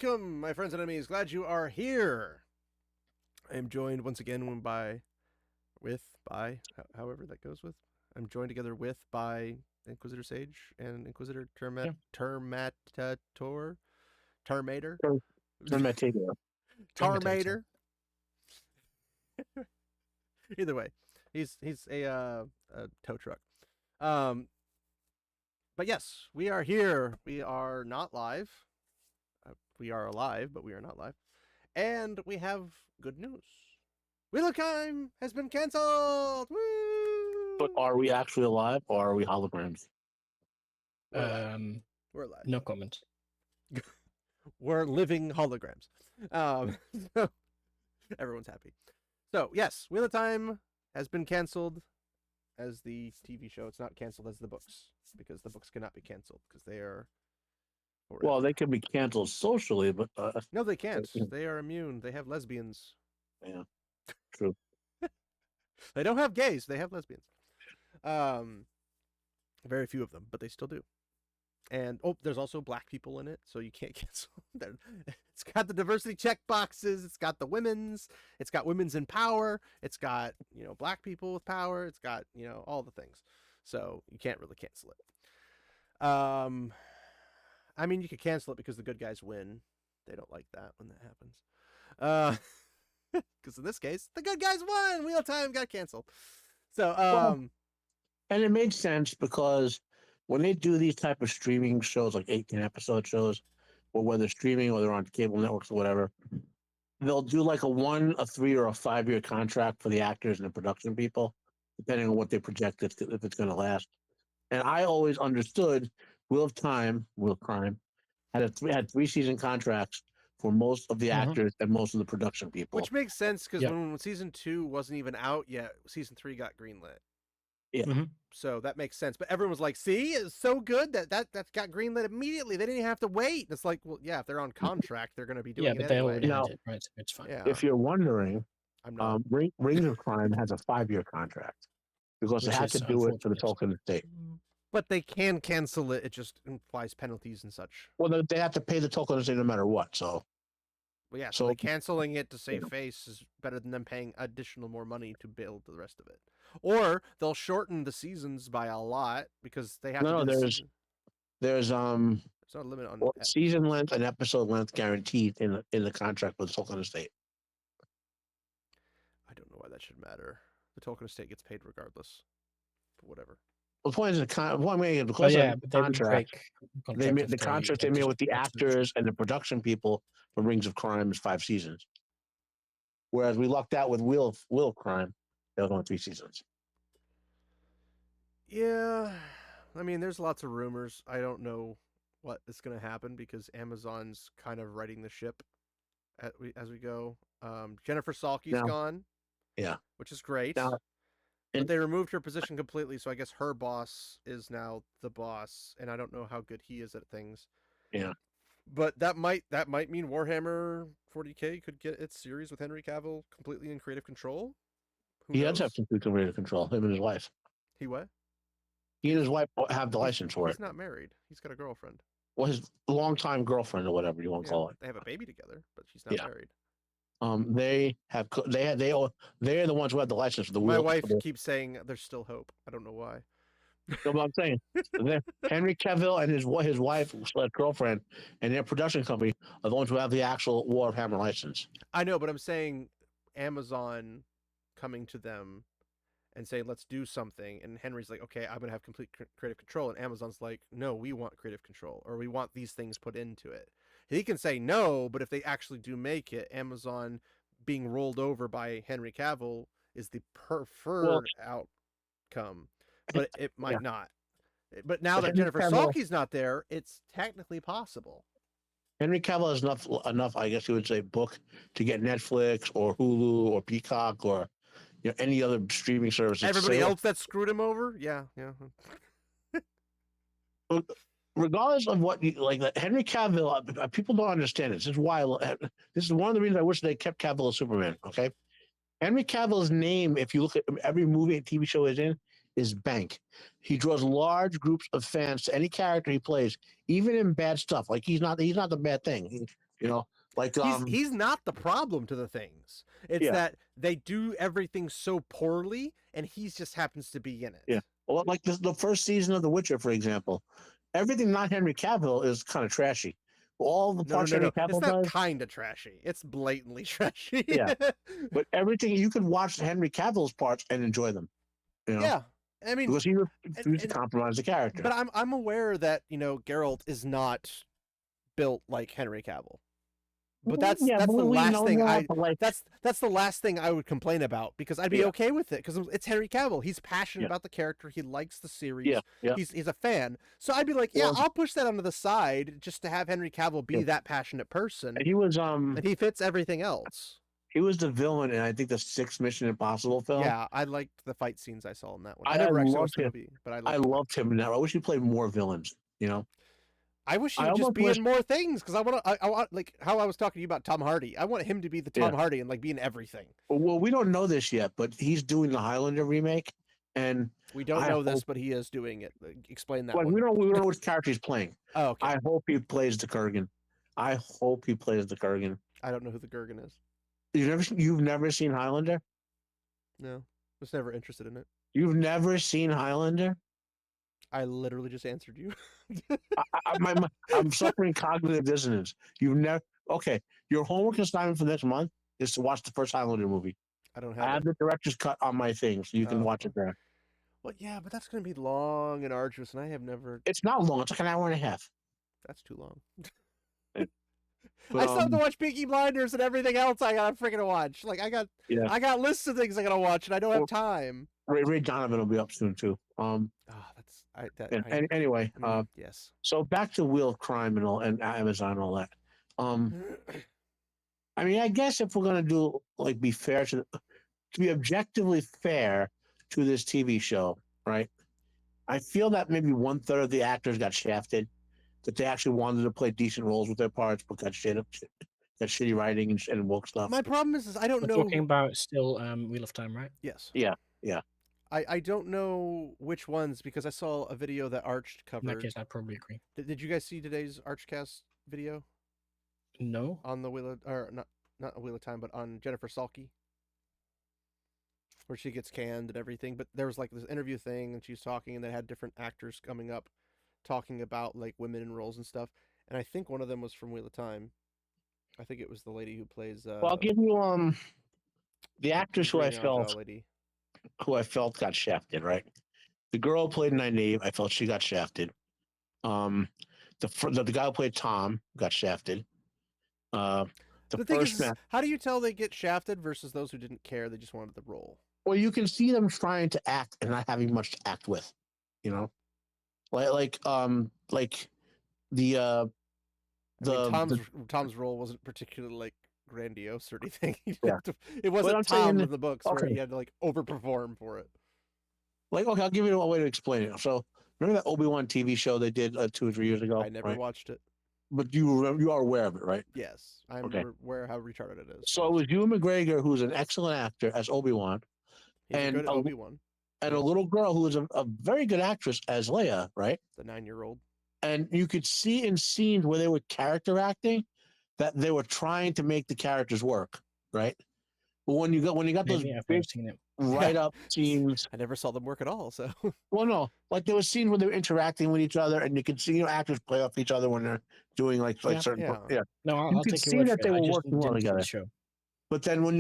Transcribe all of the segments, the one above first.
Welcome, my friends and enemies. Glad you are here. I am joined once again however that goes with. I'm joined together by Inquisitor Sage and Inquisitor Yeah. Termator. Commentator. Tarmator. Either way, he's a tow truck. Um, but yes, we are here. We are not live. We are alive, but we are not live. And we have good news. Wheel of Time has been canceled. Woo! But are we actually alive or are we holograms? We're alive. We're alive. No comment. We're living holograms. So everyone's happy. So yes, Wheel of Time has been canceled as the TV show. It's not canceled as the books because the books cannot be canceled because they are. Forever. Well, they can be canceled socially, but no, they can't. They are immune. They have lesbians. Yeah, true. They don't have gays. They have lesbians. Very few of them, but they still do. And there's also black people in it, so you can't cancel. It's got the diversity check boxes. It's got the women's. It's got women's in power. It's got black people with power. It's got all the things. So you can't really cancel it. I mean, you could cancel it because the good guys win. They don't like that when that happens. Because in this case, the good guys won. Wheel of Time got canceled. So, and it made sense because when they do these type of streaming shows, like 18-episode shows, or whether streaming or they're on cable networks or whatever, they'll do like a 1, a 3, or a 5-year contract for the actors and the production people, depending on what they project if it's going to last. And I always understood Wheel of Crime had 3-season contracts for most of the actors and most of the production people. Which makes sense because when season 2 wasn't even out yet, season 3 got greenlit. Yeah. So that makes sense. But everyone was like, see, it's so good that got greenlit immediately. They didn't even have to wait. It's like, well, yeah, if they're on contract, they're going to be doing it anyway. They already had it, right? It's fine. Yeah. If you're wondering, I'm not. Rings of Crime has a 5-year contract because they had to do it for the Tolkien estate. But they can cancel it. It just implies penalties and such. Well, they have to pay the Tolkien estate no matter what. So. Well, yeah, so canceling it to save face is better than them paying more money to build the rest of it. Or they'll shorten the seasons by a lot because they have to. There's not a limit on season length and episode length guaranteed in the contract with the Tolkien estate. I don't know why that should matter. The Tolkien estate gets paid regardless. But whatever. The point is the contract they made the contract they made with the actors and the production people for Rings of Crime is 5 seasons. Whereas we lucked out with Wheel of Crime, it was only 3 seasons. Yeah, I mean, there's lots of rumors. I don't know what is going to happen because Amazon's kind of righting the ship as we go. Jennifer Salke's gone. Yeah, which is great. But they removed her position completely, so I guess her boss is now the boss, and I don't know how good he is at things. Yeah. But that might mean Warhammer 40K could get its series with Henry Cavill completely in creative control. He does have complete creative control, him and his wife. He what? He and his wife have the license for it. He's not married. He's got a girlfriend. Well, his longtime girlfriend or whatever you want to call it. They have a baby together, but she's not married. They're the ones who have the license for the wheel. My wife keeps saying there's still hope. I don't know why. So what I'm saying, Henry Cavill and his wife / girlfriend and their production company are the ones who have the actual War of Hammer license. I know, but I'm saying Amazon coming to them and saying let's do something, and Henry's like, okay, I'm gonna have complete creative control, and Amazon's like, no, we want creative control, or we want these things put into it. He can say no, but if they actually do make it, Amazon being rolled over by Henry Cavill is the preferred outcome, but it might not. But now that Jennifer Salke's not there, it's technically possible. Henry Cavill has enough, I guess you would say, book to get Netflix or Hulu or Peacock or any other streaming service. Everybody else that screwed him over, yeah. Regardless of what Henry Cavill, people don't understand it. This is why. This is one of the reasons I wish they kept Cavill as Superman. Okay, Henry Cavill's name, if you look at every movie and TV show he's in, is bank. He draws large groups of fans to any character he plays, even in bad stuff. Like he's not the bad thing. You know, like He's not the problem to the things. It's yeah, that they do everything so poorly, and he just happens to be in yeah. it. Well, like the first season of The Witcher, for example, everything not Henry Cavill is kind of trashy. All the No, no, parts no, Henry no. It's Cavill not does, kind of trashy. It's blatantly trashy. yeah. But everything you could watch Henry Cavill's parts and enjoy them, you know, Yeah, I mean, because he refused to and compromise the character. but I'm aware that Geralt is not built like Henry Cavill. But that's Yeah, that's but the we last know thing that. But like, that's the last thing I would complain about, because I'd be yeah, okay with it because it's Henry Cavill. He's passionate yeah, about the character. He likes the yeah, series. yeah. He's a fan. So I'd be like, yeah, Well, I'll push that onto the side just to have Henry Cavill yeah. be that passionate person, And he was and he fits everything else. he was the villain in I think the sixth Mission Impossible film. Yeah, I liked the fight scenes I saw in that one. I I never actually loved watched the him. movie, but I I liked the fight. loved him in that. I wish he played more villains. You know, I wish he I would just almost be wish. in more things, because I want, like how I was talking to you about Tom Hardy. I want him to be the Yeah. Tom Hardy and like be in everything. Well, we don't know this yet, but he's doing the Highlander remake, and We don't I know this, hope. but he is doing it. Explain that Like one. we don't know which character he's playing. Oh, okay. I hope he plays the Kurgan. I hope he plays the Kurgan. I don't know who the Gurgan is. You've never seen Highlander? No, was never interested in it. You've never seen Highlander? I literally just answered you. I'm suffering cognitive dissonance. You've never. Okay, your homework assignment for next month is to watch the first Highlander movie. I don't I have have it. the director's cut on my thing, so you can watch it there. Well, yeah, but that's gonna be long and arduous, and I have never. It's not long. It's like an hour and a half. That's too long. But I still have to watch Peaky Blinders and everything else I gotta freaking watch. Like yeah. I got lists of things I gotta watch, and I don't have time. Ray Donovan will be up soon too. That's I that Yeah. I, Anyway, yes. so back to Wheel of Crime and all, and Amazon and all that. I mean, I guess if we're gonna do like be fair to be objectively fair to this TV show, right? I feel that maybe 1/3 of the actors got shafted, that they actually wanted to play decent roles with their parts, but got shitty writing and woke stuff. My problem is I don't We're know. talking about still Wheel of Time, right? Yes. Yeah, yeah. I don't know which ones, because I saw a video that Arch In that covered. case, I'd probably agree. Did you guys see today's Archcast video No. on the Wheel of, or not a Wheel of Time, but on Jennifer Salke, where she gets canned and everything? But there was like this interview thing, and she's talking, and they had different actors coming up talking about like women in roles and stuff. And I think one of them was from Wheel of Time. I think it was the lady who plays. Well, I'll give you the actress who lady. I felt got shafted. Right, the girl who played Nynaeve, I felt she got shafted. The guy who played Tom got shafted. The thing first is, man. how do you tell they get shafted versus those who didn't care? They just wanted the role. Well, you can see them trying to act and not having much to act with. You know, like the Tom's role wasn't particularly like grandiose or anything. Yeah. It wasn't I'm Tom saying- in the books where he had to like overperform for it. Like, okay, I'll give you a way to explain it. So, remember that Obi-Wan TV show they did 2 or 3 years ago? I never right? watched it. But you are aware of it, right? Yes, I'm Okay. aware how retarded it is. So it was Ewan McGregor, who's an excellent actor as Obi-Wan, He's and a good Obi-Wan, and a little girl who was a very good actress as Leia, right? the 9-year-old. And you could see in scenes where they were character acting that they were trying to make the characters work, right? But when you got those Maybe I've big never seen it. write up scenes, I never saw them work at all. So well, no, like there was scenes where they were interacting with each other, and you could see actors play off each other when they're doing like Yeah, certain yeah. No, You I'll could take see your word that for they it. I were just working well didn't see together. the show. But then when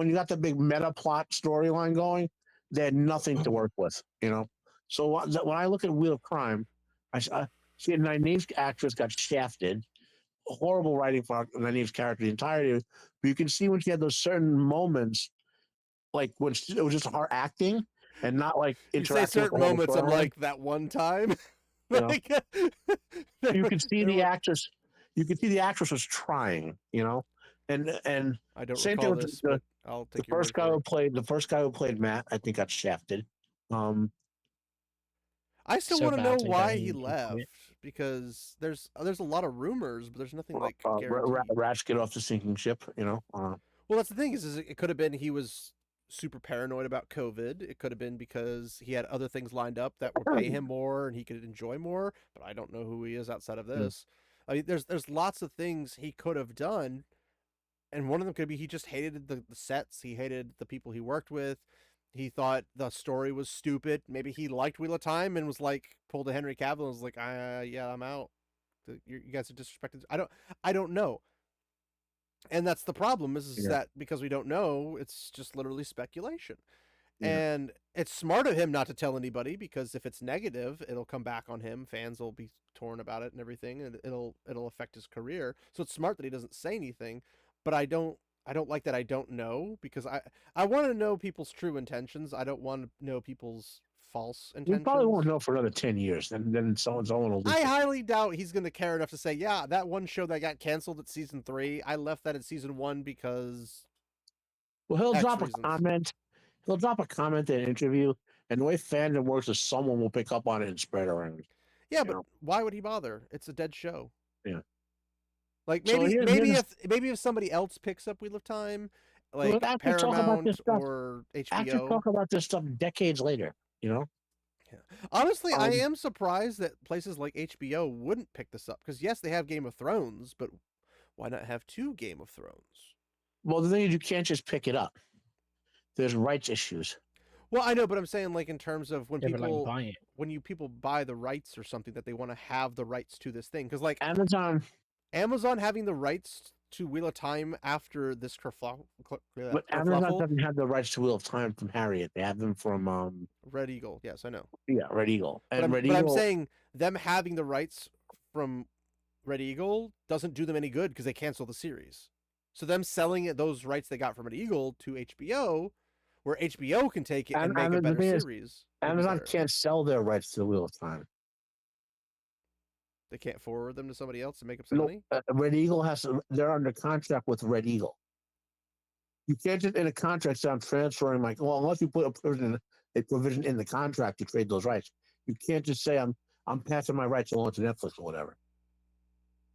you got the big meta plot storyline going, they had nothing to work with, you know. So when I look at Wheel of Crime, I see a Nynaeve's actress got shafted. Horrible writing for Nynaeve's character the entirety. But you can see when she had those certain moments, like when it was just her acting and not like you say interacting with certain the whole moments. I'm storyline. like that one time. You know? Like, You could see the actress. You could see the actress was trying, you know, and I don't same recall thing with this, but I'll the take your first word guy for who it. played Matt, I think got shafted. I still So want to know badly that why he he didn't left, quit. because there's a lot of rumors, but there's nothing like guaranteed. Rats get off the sinking ship, you know. Well, that's the thing is it could have been he was super paranoid about COVID. It could have been because he had other things lined up that would pay him more and he could enjoy more. But I don't know who he is outside of this. I mean, there's lots of things he could have done, and one of them could be he just hated the sets, he hated the people he worked with, he thought the story was stupid. Maybe he liked Wheel of Time and was like pulled a Henry Cavill and was like, yeah, I'm out. You guys are disrespected. I don't know. And that's the problem is Yeah. that because we don't know, it's just literally speculation. Yeah. And it's smart of him not to tell anybody because if it's negative, it'll come back on him. Fans will be torn about it and everything, and it'll affect his career. So it's smart that he doesn't say anything. But I don't like that I don't know because I want to know people's true intentions. I don't want to know people's false We intentions. probably won't know for another 10 years. And then someone will leak I it. highly doubt he's going to care enough to say, yeah, that one show that got canceled at season 3, I left that at season 1 because Well, he'll X drop reasons. a comment. He'll drop a comment in an interview, and the way fandom works is someone will pick up on it and spread around. Yeah, you but know? why would he bother? It's a dead show. Yeah. Like So maybe here's- maybe if somebody else picks up Wheel of Time, like Well, after talk about Paramount this stuff- or After HBO. talk about this stuff decades later, you know? Honestly, I Um, am surprised that places like HBO wouldn't pick this up because yes, they have Game of Thrones, but why not have 2 Game of Thrones? Well, the thing is, you can't just pick it up. There's rights issues. Well, I know, but I'm saying like in terms of when Yeah, but like people buy it. when people buy the rights or something that they want to have the rights to this thing because like Amazon, Amazon having the rights to Wheel of Time after this but Amazon doesn't have the rights to Wheel of Time from Harriet. They have them from Red Eagle. Yes, I know. Red Eagle. And But Red I'm Eagle, saying them having the rights from Red Eagle doesn't do them any good because they cancel the series. So them selling those rights they got from Red Eagle to HBO, where HBO can take it and make a better series. Amazon can't sell their rights to the Wheel of Time. They can't forward them to somebody else to make up some money. Red Eagle has to. They're under contract with Red Eagle. You can't just in a contract say I'm transferring my. Well, unless you put a provision in the contract to trade those rights, you can't just say I'm passing my rights along to Netflix or whatever.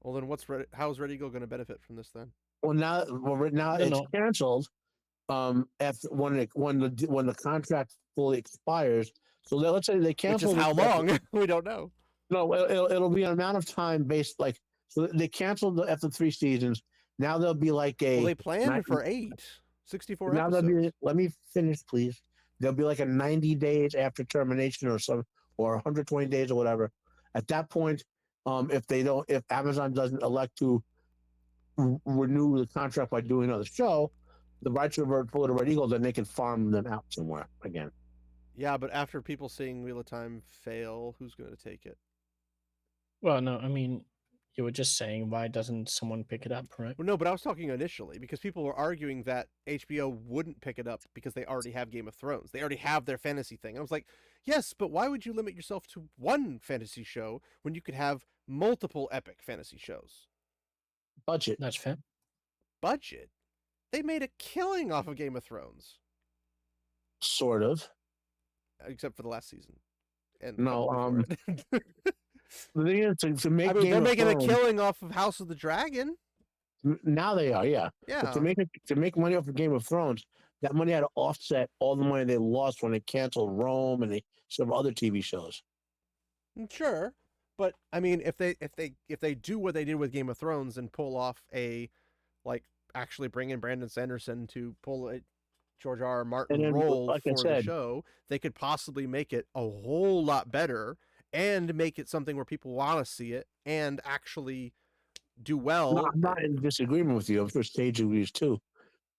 Well, then how's Red Eagle going to benefit from this then? Well, now it's canceled. After when the contract fully expires. So let's say they cancel. Which is how long? We don't know. No, it'll be an amount of time based like so they canceled after 3 seasons. Now there'll be like a. Well, they planned for 64 now episodes. There'll be. Let me finish, please. There'll be like a 90 days after termination or 120 days or whatever. At that point, if Amazon doesn't elect to renew the contract by doing another show, the rights revert to Red Eagle, then they can farm them out somewhere again. Yeah, but after people seeing Wheel of Time fail, who's going to take it? Well, no, I mean, you were just saying, why doesn't someone pick it up, right? Well, no, but I was talking initially because people were arguing that HBO wouldn't pick it up because they already have Game of Thrones. They already have their fantasy thing. I was like, yes, but why would you limit yourself to one fantasy show when you could have multiple epic fantasy shows? Budget. That's fair. Budget? They made a killing off of Game of Thrones. Sort of. Except for the last season. And no, the thing is to make. I mean, Game they're of making Thrones, a killing off of House of the Dragon. Now they are, yeah. Yeah. But to make money off of Game of Thrones, that money had to offset all the money they lost when they canceled Rome and some other TV shows. Sure, but I mean, if they do what they did with Game of Thrones and pull off actually bring in Brandon Sanderson to pull a George R. R. Martin role for the show, they could possibly make it a whole lot better and make it something where people want to see it and actually do well. No, I'm not in disagreement with you. I'm for stage reviews too.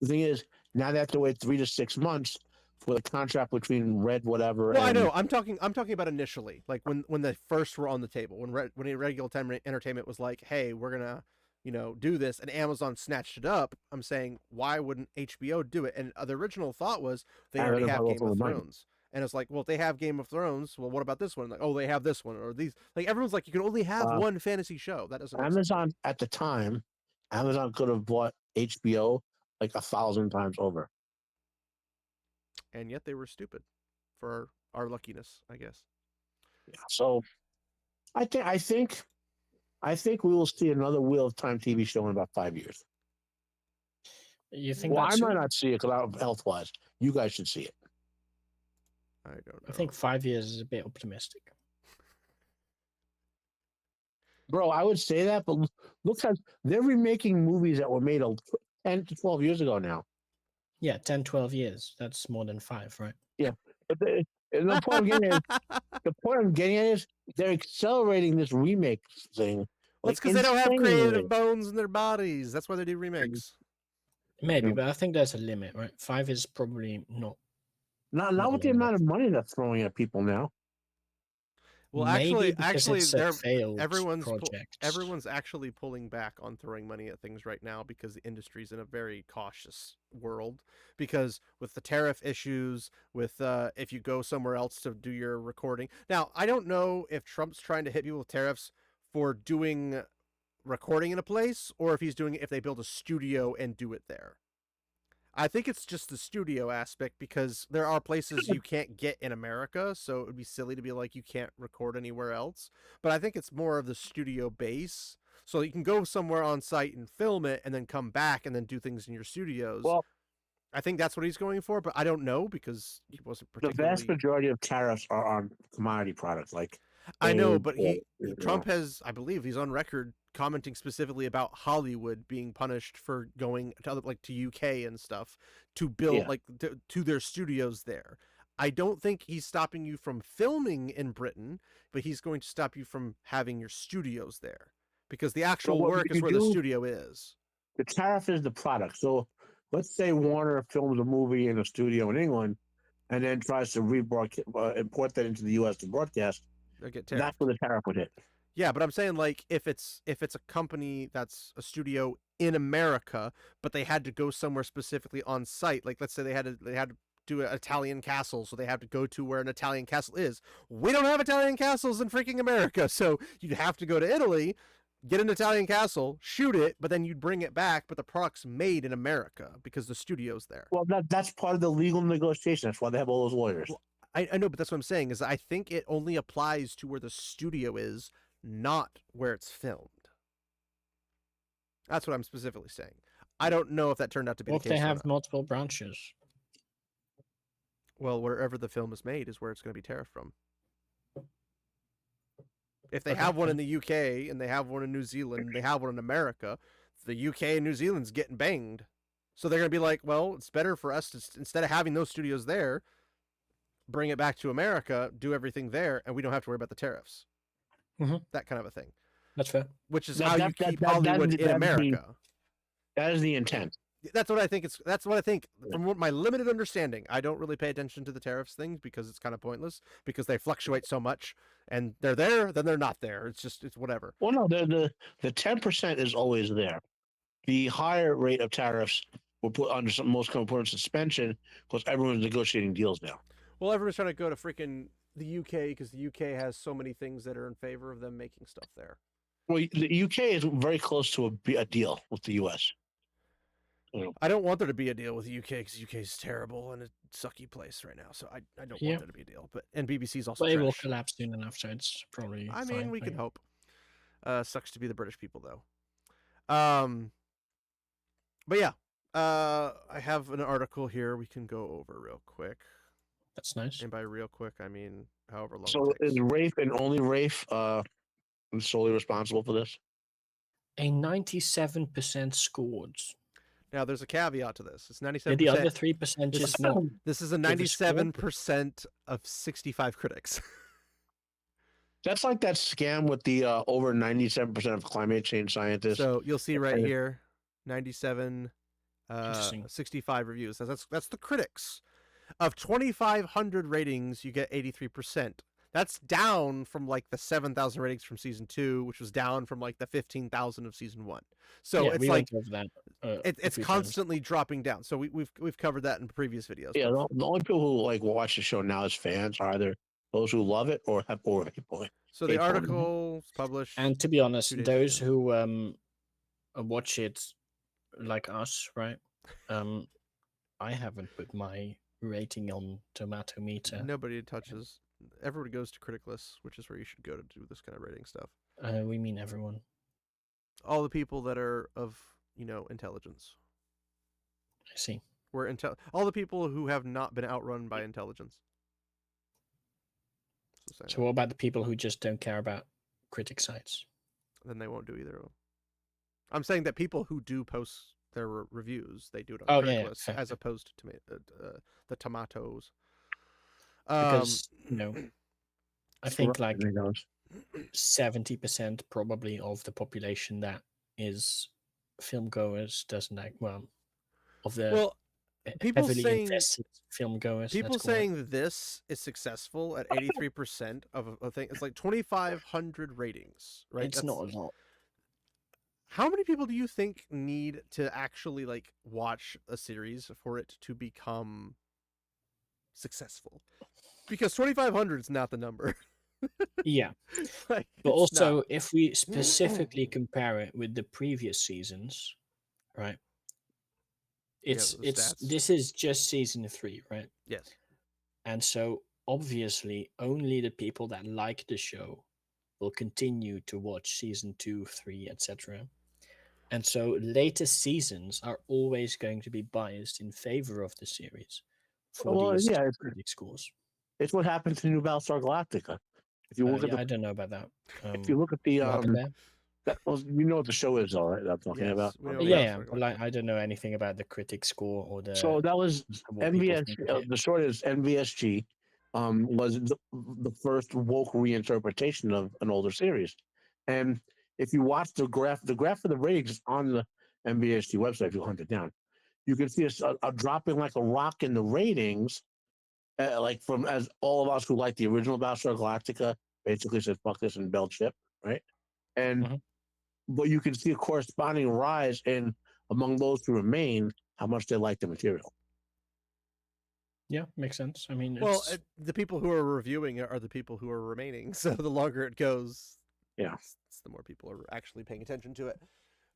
The thing is, now they have to wait 3 to 6 months for the contract between Red whatever. Well, I know. I'm talking about initially, like when they first were on the table, when Regular Time Entertainment was like, "Hey, we're gonna, do this," and Amazon snatched it up. I'm saying, why wouldn't HBO do it? And the original thought was they already have Game of Thrones. And it's like, well, if they have Game of Thrones, well, what about this one? Like, oh, they have this one, or these. Like, everyone's like, you can only have one fantasy show. That doesn't. Amazon at the time, Amazon could have bought HBO like 1,000 times over. And yet they were stupid, for our luckiness, I guess. Yeah, so, I think we will see another Wheel of Time TV show in about 5 years. You think? Well, I might not see it because health wise, you guys should see it. I don't know. I think 5 years is a bit optimistic. Bro, I would say that, but look how they're remaking movies that were made 10 to 12 years ago now. Yeah, 10, 12 years. That's more than 5, right? Yeah. But and the point I'm getting at is they're accelerating this remake thing. That's because they don't have creative bones in their bodies. That's why they do remakes. Maybe, Yeah. but I think there's a limit, right? 5 is probably not. Not Not with the long amount of money they're throwing at people now. Well, Maybe because actually, it's a they're failed everyone's project. everyone's actually pulling back on throwing money at things right now because the industry's in a very cautious world. Because with the tariff issues, with if you go somewhere else to do your recording. Now, I don't know if Trump's trying to hit people with tariffs for doing recording in a place, or if he's doing it if they build a studio and do it there. I think it's just the studio aspect because there are places you can't get in America, so it would be silly to be like you can't record anywhere else. But I think it's more of the studio base. So you can go somewhere on site and film it and then come back and then do things in your studios. Well, I think that's what he's going for, but I don't know because he wasn't the vast particularly. majority of tariffs are on commodity products like I know, eggs but or, you Trump know. has, I believe, he's on record commenting specifically about Hollywood being punished for going to other, like to UK and stuff to build Yeah. like to their studios there. I don't think he's stopping you from filming in Britain, but he's going to stop you from having your studios there because the But actual what work is you where the do, studio is. the tariff is the product. So let's say Warner films a movie in a studio in England and then tries to import that into the U.S. to broadcast. They get That's tariffed. where the tariff would hit. Yeah, but I'm saying like if it's a company that's a studio in America, but they had to go somewhere specifically on site, like let's say they had to do an Italian castle, so they have to go to where an Italian castle is. We don't have Italian castles in freaking America, so you'd have to go to Italy, get an Italian castle, shoot it, but then you'd bring it back, but the product's made in America because the studio's there. Well, that's part of the legal negotiation. That's why they have all those lawyers. Well, I know, but that's what I'm saying is I think it only applies to where the studio is, not where it's filmed. That's what I'm specifically saying. I don't know if that turned out to be Or the if they case or have not. multiple branches. Well, wherever the film is made is where it's going to be tariffed from. If they have one in the UK and they have one in New Zealand and they have one in America, the UK and New Zealand's getting banged. So they're going to be like, well, it's better for us to, instead of having those studios there, bring it back to America, do everything there, and we don't have to worry about the tariffs. That kind of a thing. That's fair. Which is how you keep Hollywood in America. That is the intent. That's what I think. That's what I think. From what my limited understanding, I don't really pay attention to the tariffs things because it's kind of pointless because they fluctuate so much, and they're there, then they're not there. It's whatever. Well, no, the 10% is always there. The higher rate of tariffs will put under most companies put in suspension because everyone's negotiating deals now. Well, everyone's trying to go to freaking the UK because the UK has so many things that are in favor of them making stuff there. Well, the UK is very close to a deal with the US. I don't want there to be a deal with the UK because the UK is terrible and a sucky place right now. So I don't want there to be a deal. But and BBC's also But it trash. will collapse soon enough, so it's probably. I fine, mean, we right? can hope. Sucks to be the British people though. But yeah, I have an article here we can go over real quick. That's nice. And by real quick, I mean however long. So it takes. is Rafe and only Rafe solely responsible for this? A 97% scored. Now there's a caveat to this. It's 97%. Yeah, the other 3% is not. This is a 97% of 65 critics. That's like that scam with the over 97% of climate change scientists. So you'll see right here, 97, Interesting. 65 reviews. That's the critics. Of 2,500 ratings, you get 83%. That's down from like the 7,000 ratings from season 2, which was down from like the 15,000 of season 1. So Yeah, it's we like went over that, it's constantly dropping down. So we've covered that in previous videos. Yeah, the only people who like watch the show now as fans are either those who love it or have over people. So the article is published. And to be honest, 2 days those ago. who watch it like us, right? I haven't put my rating on Tomato Meter. Nobody touches. Everybody goes to Criticless, which is where you should go to do this kind of rating stuff. We mean everyone. All the people that are of, intelligence. I see. All the people who have not been outrun by intelligence. So what about the people who just don't care about critic sites? then they won't do either of them. I'm saying that people who do post their reviews, they do it on Oh, critic yeah, lists fair. as opposed to the tomatoes. Um, Because I think like Tomatoes. 70% probably of the population that is film goers doesn't like of the well, people heavily saying invested film goers. people Let's call it. saying this is successful at 83% of a thing. It's like 2,500 ratings, right? It's not a lot. How many people do you think need to actually like watch a series for it to become successful? Because 2,500 is not the number. Yeah, Like, but it's also not. if we specifically compare it with the previous seasons, right? Yeah, the stats. This is just season 3, right? Yes. And so obviously only the people that like the show will continue to watch season 2, 3, etc. And so later seasons are always going to be biased in favor of the series for Well, these yeah, critic scores. it's what happened to New Battlestar Galactica. If you look at Yeah, the, I don't know about that. if you look at the, What happened there? that, well, you know what the show is, all right? That I'm talking Yes, about. we know Yeah, Battlestar yeah, but like Galactica. I don't know anything about the critic score or So that was what people MVS. think of it. The short is NVSG. Was the first woke reinterpretation of an older series, and if you watch the graph for the ratings on the NVSG website, if you hunt it down, you can see a dropping like a rock in the ratings, like from as all of us who like the original Battlestar Galactica basically said fuck this and belt ship, right? And Mhm. but you can see a corresponding rise in among those who remain how much they like the material. Yeah, makes sense. I mean, Well, it's the people who are reviewing it are the people who are remaining. So the longer it goes, Yeah. it's the more people are actually paying attention to it.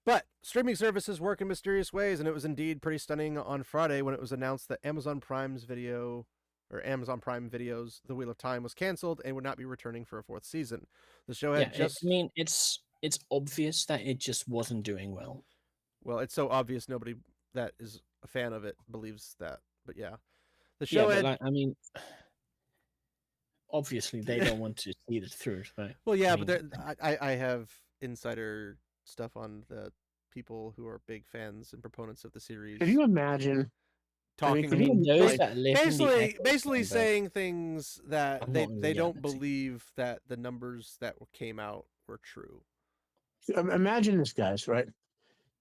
But streaming services work in mysterious ways, and it was indeed pretty stunning on Friday when it was announced that Amazon Prime Videos The Wheel of Time was canceled and would not be returning for a 4th season. The show had I just mean, it's obvious that it just wasn't doing well. well, it's so obvious nobody that is a fan of it believes that. But yeah. The Yeah, show but had like I mean, obviously they don't want to see the truth, right? well, yeah, I but mean, I have insider stuff on the people who are big fans and proponents of the series Can you imagine? talking I mean, those like that live in the basically echo chamber, saying things that are they not in they don't reality. believe that the numbers that came out were true. Imagine this, guys, right?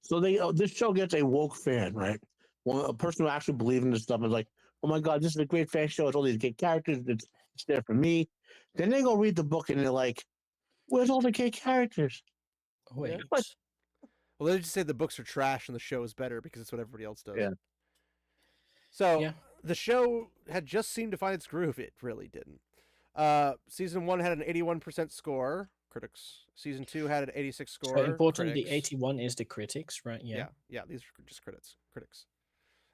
So this show gets a woke fan, right? Well, a person who actually believes in this stuff is like, oh my god, this is a great fan show. It's all these gay characters. It's there for me. Then they go read the book and they're like, where's all the gay characters? Wait, What? Well, they just say the books are trash and the show is better because it's what everybody else does. Yeah. So yeah. the show had just seemed to find its groove. It really didn't. Season 1 had an 81% score, critics. Season 2 had an 86 score, So important, critics. the 81 is the critics, right? Yeah. Yeah, these are just critics.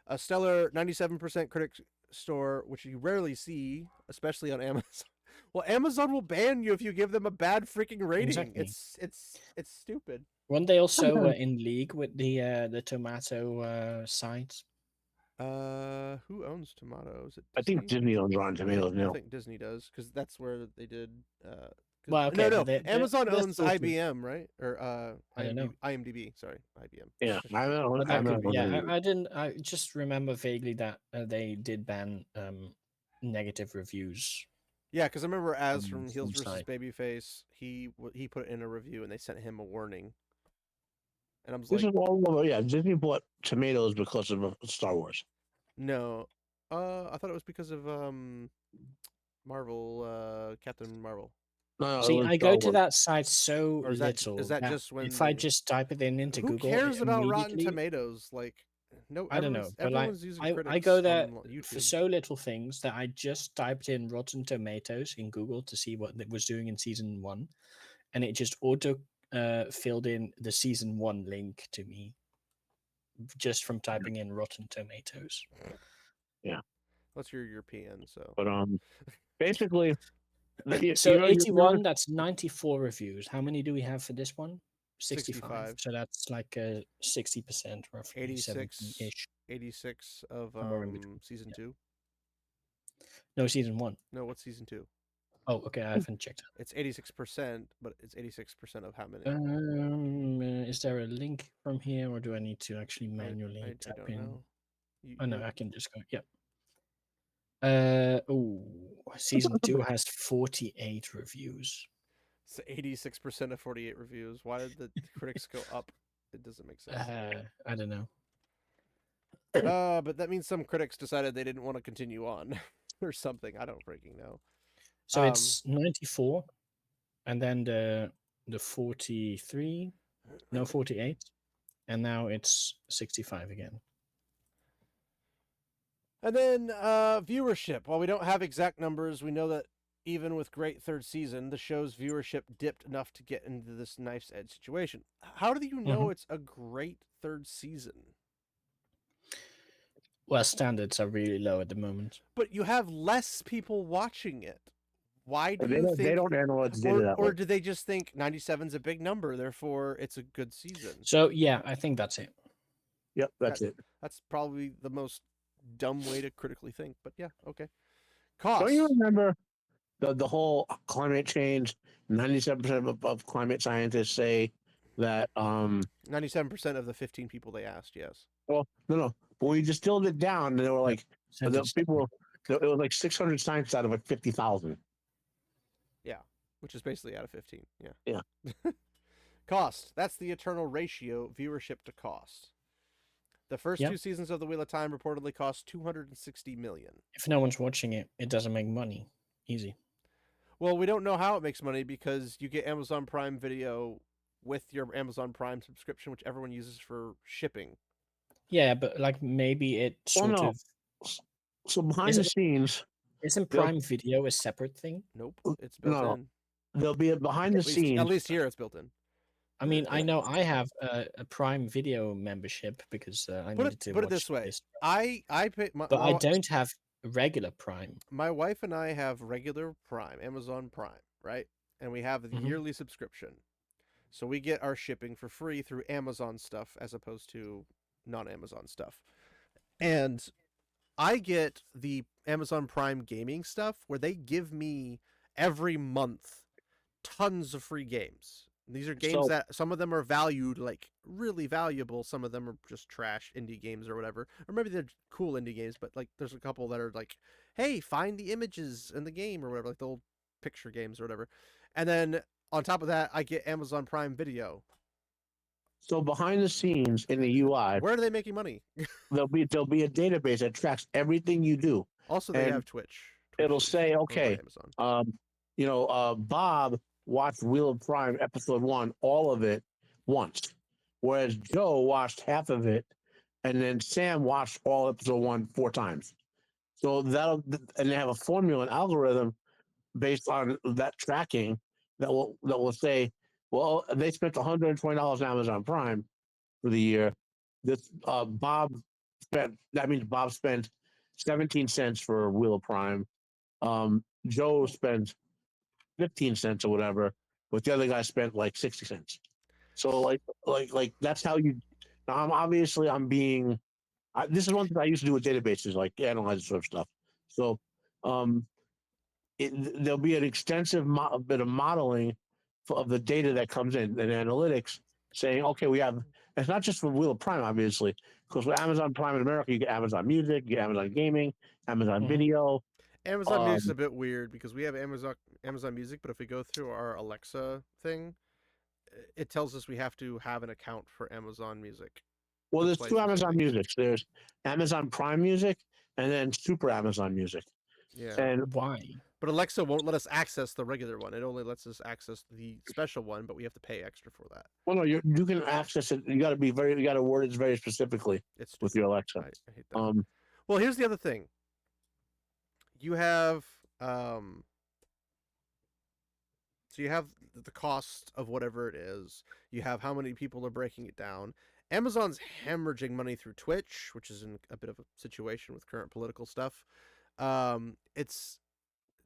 A stellar 97% critic score, which you rarely see, especially on Amazon. Well, Amazon will ban you if you give them a bad freaking rating. Exactly. It's stupid. Weren't they also in league with the tomato sites? Who owns Tomatoes? I think Disney owns Rotten Tomatoes I now. think Disney does because that's where they did. Well, okay, no. but Amazon they're owns still good. IBM, right? Or I don't know. IMDb. Sorry, IBM. Yeah, I don't know. But that could be, I yeah, I didn't. I just remember vaguely that they did ban negative reviews. Yeah, because I remember Az from Some Heels versus site. Babyface, he put it in a review and they sent him a warning. And I was This like, is all over. Yeah, Disney bought Tomatoes because of Star Wars. no, I thought it was because of Marvel, Captain Marvel. No, See, it was I Star go to Wars. that site so Or is that little just when if I just type it in into who Google, cares it about Rotten immediately. Tomatoes? Like, no, I don't know, but like everyone's using critics I go there on YouTube. for so little things that I just typed in Rotten Tomatoes in Google to see what it was doing in season 1, and it just auto filled in the season 1 link to me just from typing in Rotten Tomatoes. Yeah. What's your European? So, But basically, So you 81, that's 94 reviews. How many do we have for this one? 65. So that's like 60% roughly, 86 70-ish. 86 of Somewhere in between. season 2. No, season 1. No, what's season 2? Oh, okay. I haven't checked. It's 86%, but it's 86% of how many? Is there a link from here, or do I need to actually manually I type don't in? know. Oh no, I can just go. Yep. Oh, season 2 has 48 reviews. It's 86% of 48 reviews. Why did the critics go up? It doesn't make sense. I don't know. But that means some critics decided they didn't want to continue on or something. I don't freaking know. So it's 94, and then the 43, no 48, and now it's 65 again. And then viewership. While we don't have exact numbers, we know that even with great third season, the show's viewership dipped enough to get into this knife's edge situation. How do you know it's a great third season? Well, standards are really low at the moment. But you have less people watching it. Why do They you don't, think? they don't analyze data that Or way. do they just think 97's a big number, therefore it's a good season? So yeah, I think that's it. Yep, that's it. That's probably the most dumb way to critically think. But yeah, okay. Cost. Don't you remember the whole climate change? 97% of climate scientists say that 97% of the 15 people they asked, yes. well, no. But we distilled it down, and they were like, the Percentage. people, it was like 600 scientists out of like 50,000. Yeah, which is basically out of 15. Yeah. Yeah. Cost. That's the eternal ratio, viewership to cost. The first Yep. 2 seasons of The Wheel of Time reportedly cost $260 million. If no one's watching it, it doesn't make money. Easy. Well, we don't know how it makes money because you get Amazon Prime Video with your Amazon Prime subscription, which everyone uses for shipping. Yeah, but like maybe it sort no. of So behind the scenes, isn't they'll- Prime Video a separate thing? Nope, it's built No. in. there'll be a behind the At scenes. least here it's built in. I mean, I know I have a Prime Video membership because I Put needed it to put it watch this way. this, I pay my, but I don't have regular Prime. my wife and I have regular Prime, Amazon Prime, right? And we have the Mhm. yearly subscription. So we get our shipping for free through Amazon stuff as opposed to non-Amazon stuff. And I get the Amazon Prime gaming stuff where they give me every month tons of free games. These are games So- that some of them are valued like really valuable, some of them are just trash indie games or whatever. Or maybe they're cool indie games, but like there's a couple that are like, "Hey, find the images in the game" or whatever, like the old picture games or whatever. And then on top of that, I get Amazon Prime Video. So behind the scenes in the UI, Where are they making money? there'll be a database that tracks everything you do. Also, they And have Twitch. It'll is say, owned by okay, Amazon. Bob watched Wheel of Prime episode 1, all of it once, whereas Joe watched half of it, and then Sam watched all episode 1 4 times. So and they have a formula, an algorithm based on that tracking that will say, well, they spent $120 on Amazon Prime for the year. This Bob spent, that means Bob spent 17 cents for Wheel of Prime. Joe spent 15 cents or whatever, but the other guy spent like 60 cents. So like that's how you. I'm being. This is one thing I used to do with databases, like analyze this sort of stuff. So, there'll be an extensive bit of modeling of the data that comes in and analytics, saying, okay, we have. It's not just for Wheel of Prime, obviously, because with Amazon Prime in America, you get Amazon Music, you get Amazon Gaming, Amazon Video. Amazon Music's a bit weird because we have Amazon Music, but if we go through our Alexa thing, it tells us we have to have an account for Amazon Music. Well, there's 2 Amazon Musics. There's Amazon Prime Music and then Super Amazon Music. Yeah. And why? But Alexa won't let us access the regular one. It only lets us access the special one, but we have to pay extra for that. Well, no, you can access it. You got to word it very specifically with your Alexa. I hate that. Well, here's the other thing. You have so you have the cost of whatever it is. You have how many people are breaking it down. Amazon's hemorrhaging money through Twitch, which is in a bit of a situation with current political stuff.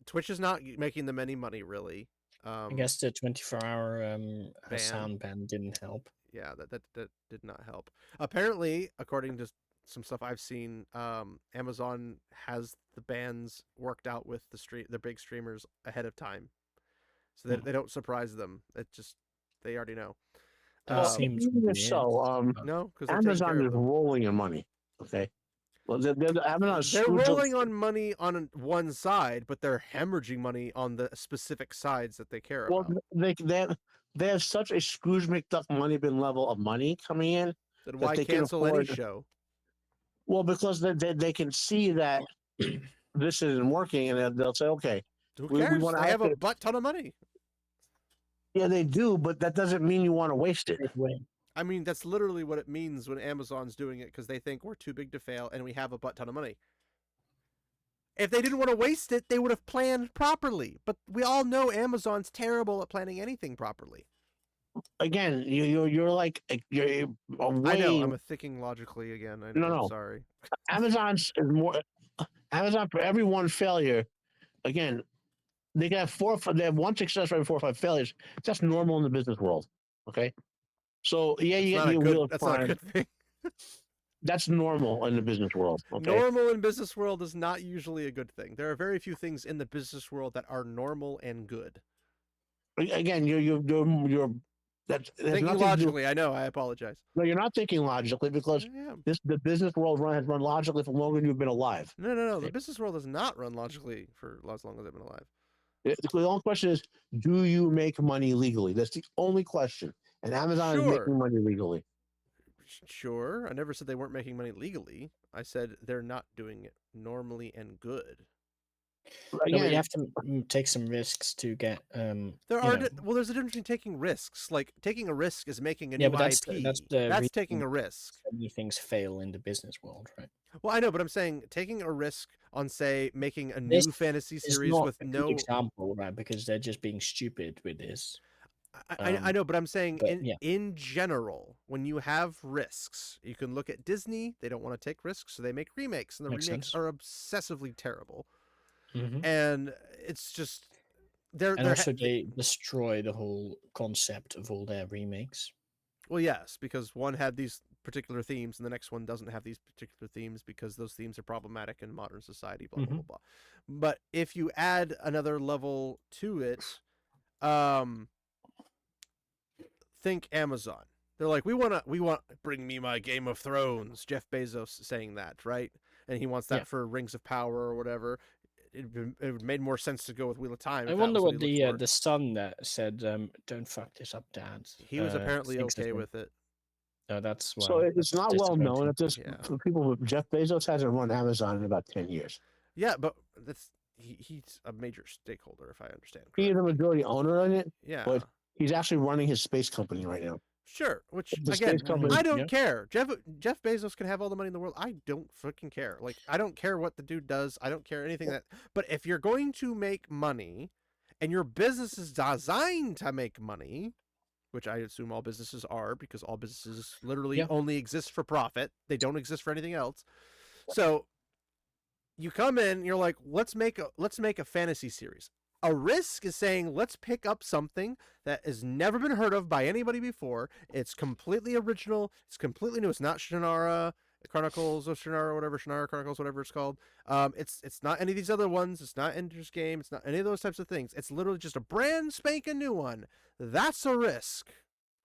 Twitch is not making them any money really. I guess the 24-hour ban. sound ban didn't help. Yeah, that did not help. Apparently, according to some stuff I've seen, Amazon has the bans worked out with the big streamers ahead of time, so that they don't surprise them. It just they already know. That Well, seems even weird. so, No, because they're taking Amazon care is of them. rolling in money. Okay. Well, Amazon is They're screwed rolling on money on one side, but they're hemorrhaging money on the specific sides that they care Well, about. they have such a Scrooge McDuck money bin level of money coming in Then that why they can cancel any afford. show? Well, because they can see that this isn't working, and they'll say, okay, Who we cares? want to They have a allocate. butt ton of money. Yeah, they do, but that doesn't mean you want to waste it. I mean, that's literally what it means when Amazon's doing it, because they think we're too big to fail and we have a butt ton of money. If they didn't want to waste it, they would have planned properly. But we all know Amazon's terrible at planning anything properly. Again, you're like you're way. I know. I'm thinking logically again. I know. No. I'm sorry. Amazon's is more. Amazon for every one failure, again, they can have they have one success rate and 4 or 5 failures. That's normal in the business world. Okay. So yeah, That's you not get a your good. wheel of That's not a prime. good thing. That's normal in the business world. Okay. Normal in business world is not usually a good thing. There are very few things in the business world that are normal and good. Again, that's Thinking nothing to do. logically, I know. I apologize. No, you're not thinking logically because I am. the business world has run logically for longer than you've been alive. No. The business world does not run logically for as long as I've been alive. The only question is, do you make money legally? That's the only question. And Amazon is Sure. making money legally. Sure. I never said they weren't making money legally. I said they're not doing it normally and good. No, but Again, you have to take some risks to get. Well, know. there's a difference between taking risks. Like taking a risk is making a Yeah, new but that's IP. that's the That's reason taking a risk. so many things fail in the business world, right? Well, I know, but I'm saying taking a risk on, say, making a This new fantasy It's series not with a good no. example, right? Because they're just being stupid with this. I know, but I'm saying but yeah. in general, when you have risks, you can look at Disney. They don't want to take risks, so they make remakes, and the Makes remakes sense. are obsessively terrible. Mhm. And it's just they're And also they destroy the whole concept of all their remakes. well, yes, because one had these particular themes, and the next one doesn't have these particular themes because those themes are problematic in modern society. Blah blah blah blah. But if you add another level to it, think Amazon. They're like, we want bring me my Game of Thrones. Jeff Bezos saying that, right? And he wants that for Rings of Power or whatever. It made more sense to go with Wheel of Time. I wonder what the son that said, "Don't fuck this up, Dad." He was apparently thinks of okay him. with it. No, that's so it's that's not well known disappointing. that this Yeah. for people. Jeff Bezos hasn't run Amazon in about 10 years. Yeah, but he's a major stakeholder, if I understand He is correctly. a majority owner in it, Yeah. but he's actually running his space company right now. Sure, which The again, space company- I don't Yeah. care. Jeff Bezos can have all the money in the world. I don't freaking care. Like, I don't care what the dude does. I don't care anything that. But if you're going to make money, and your business is designed to make money, which I assume all businesses are, because all businesses literally only exist for profit. They don't exist for anything else. So you come in, you're like, let's make a fantasy series. A risk is saying, let's pick up something that has never been heard of by anybody before. It's completely original. It's completely new. It's not Shannara Chronicles of Shannara, whatever, Shannara Chronicles, whatever it's called. It's not any of these other ones. It's not Ender's Game. It's not any of those types of things. It's literally just a brand spanking new one. That's a risk.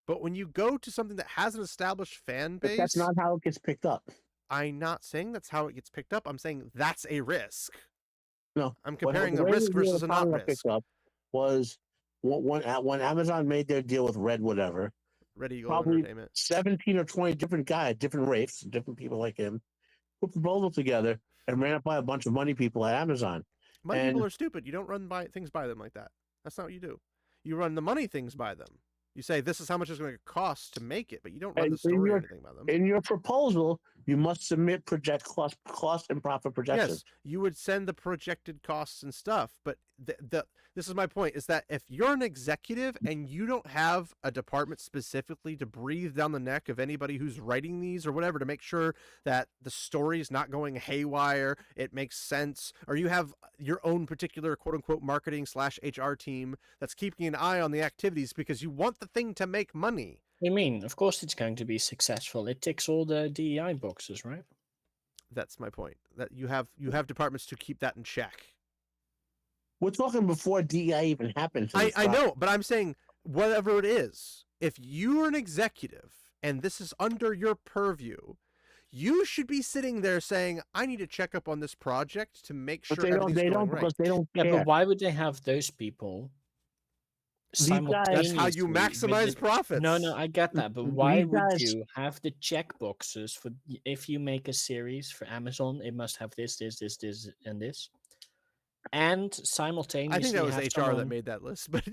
But when you go to something that has an established fan base, but that's not how it gets picked up. I'm not saying that's how it gets picked up. I'm saying that's a risk. No, I'm comparing a way risk the Wheel versus of a Time not got risk. picked up was when Amazon made their deal with Red, whatever. Red Eagle Probably Entertainment. 17 or 20 different guys, different rates, different people like him, put proposals together and ran it by a bunch of money people at Amazon. Money people are stupid. You don't run things by them like that. That's not what you do. You run the money things by them. You say, this is how much it's going to cost to make it, but you don't run the story or anything by them. In your proposal, you must submit cost and profit projections. Yes, you would send the projected costs and stuff, but this is my point, is that if you're an executive and you don't have a department specifically to breathe down the neck of anybody who's writing these or whatever to make sure that the story is not going haywire, it makes sense, or you have your own particular quote-unquote marketing / HR team that's keeping an eye on the activities because you want the thing to make money. I mean, of course it's going to be successful. It ticks all the DEI boxes, right? That's my point. That you have departments to keep that in check. We're talking before DEI even happened. I know, but I'm saying whatever it is, if you're an executive and this is under your purview, you should be sitting there saying, I need to check up on this project to make sure everything's They going don't right. because they don't Yeah, care. but why would they have those people These guys- simultaneously? That's how you maximize profits. No, I get that, but These why would guys- you have the checkboxes for if you make a series for Amazon? It must have this, and this, and simultaneously. I think that was have HR someone, that made that list, but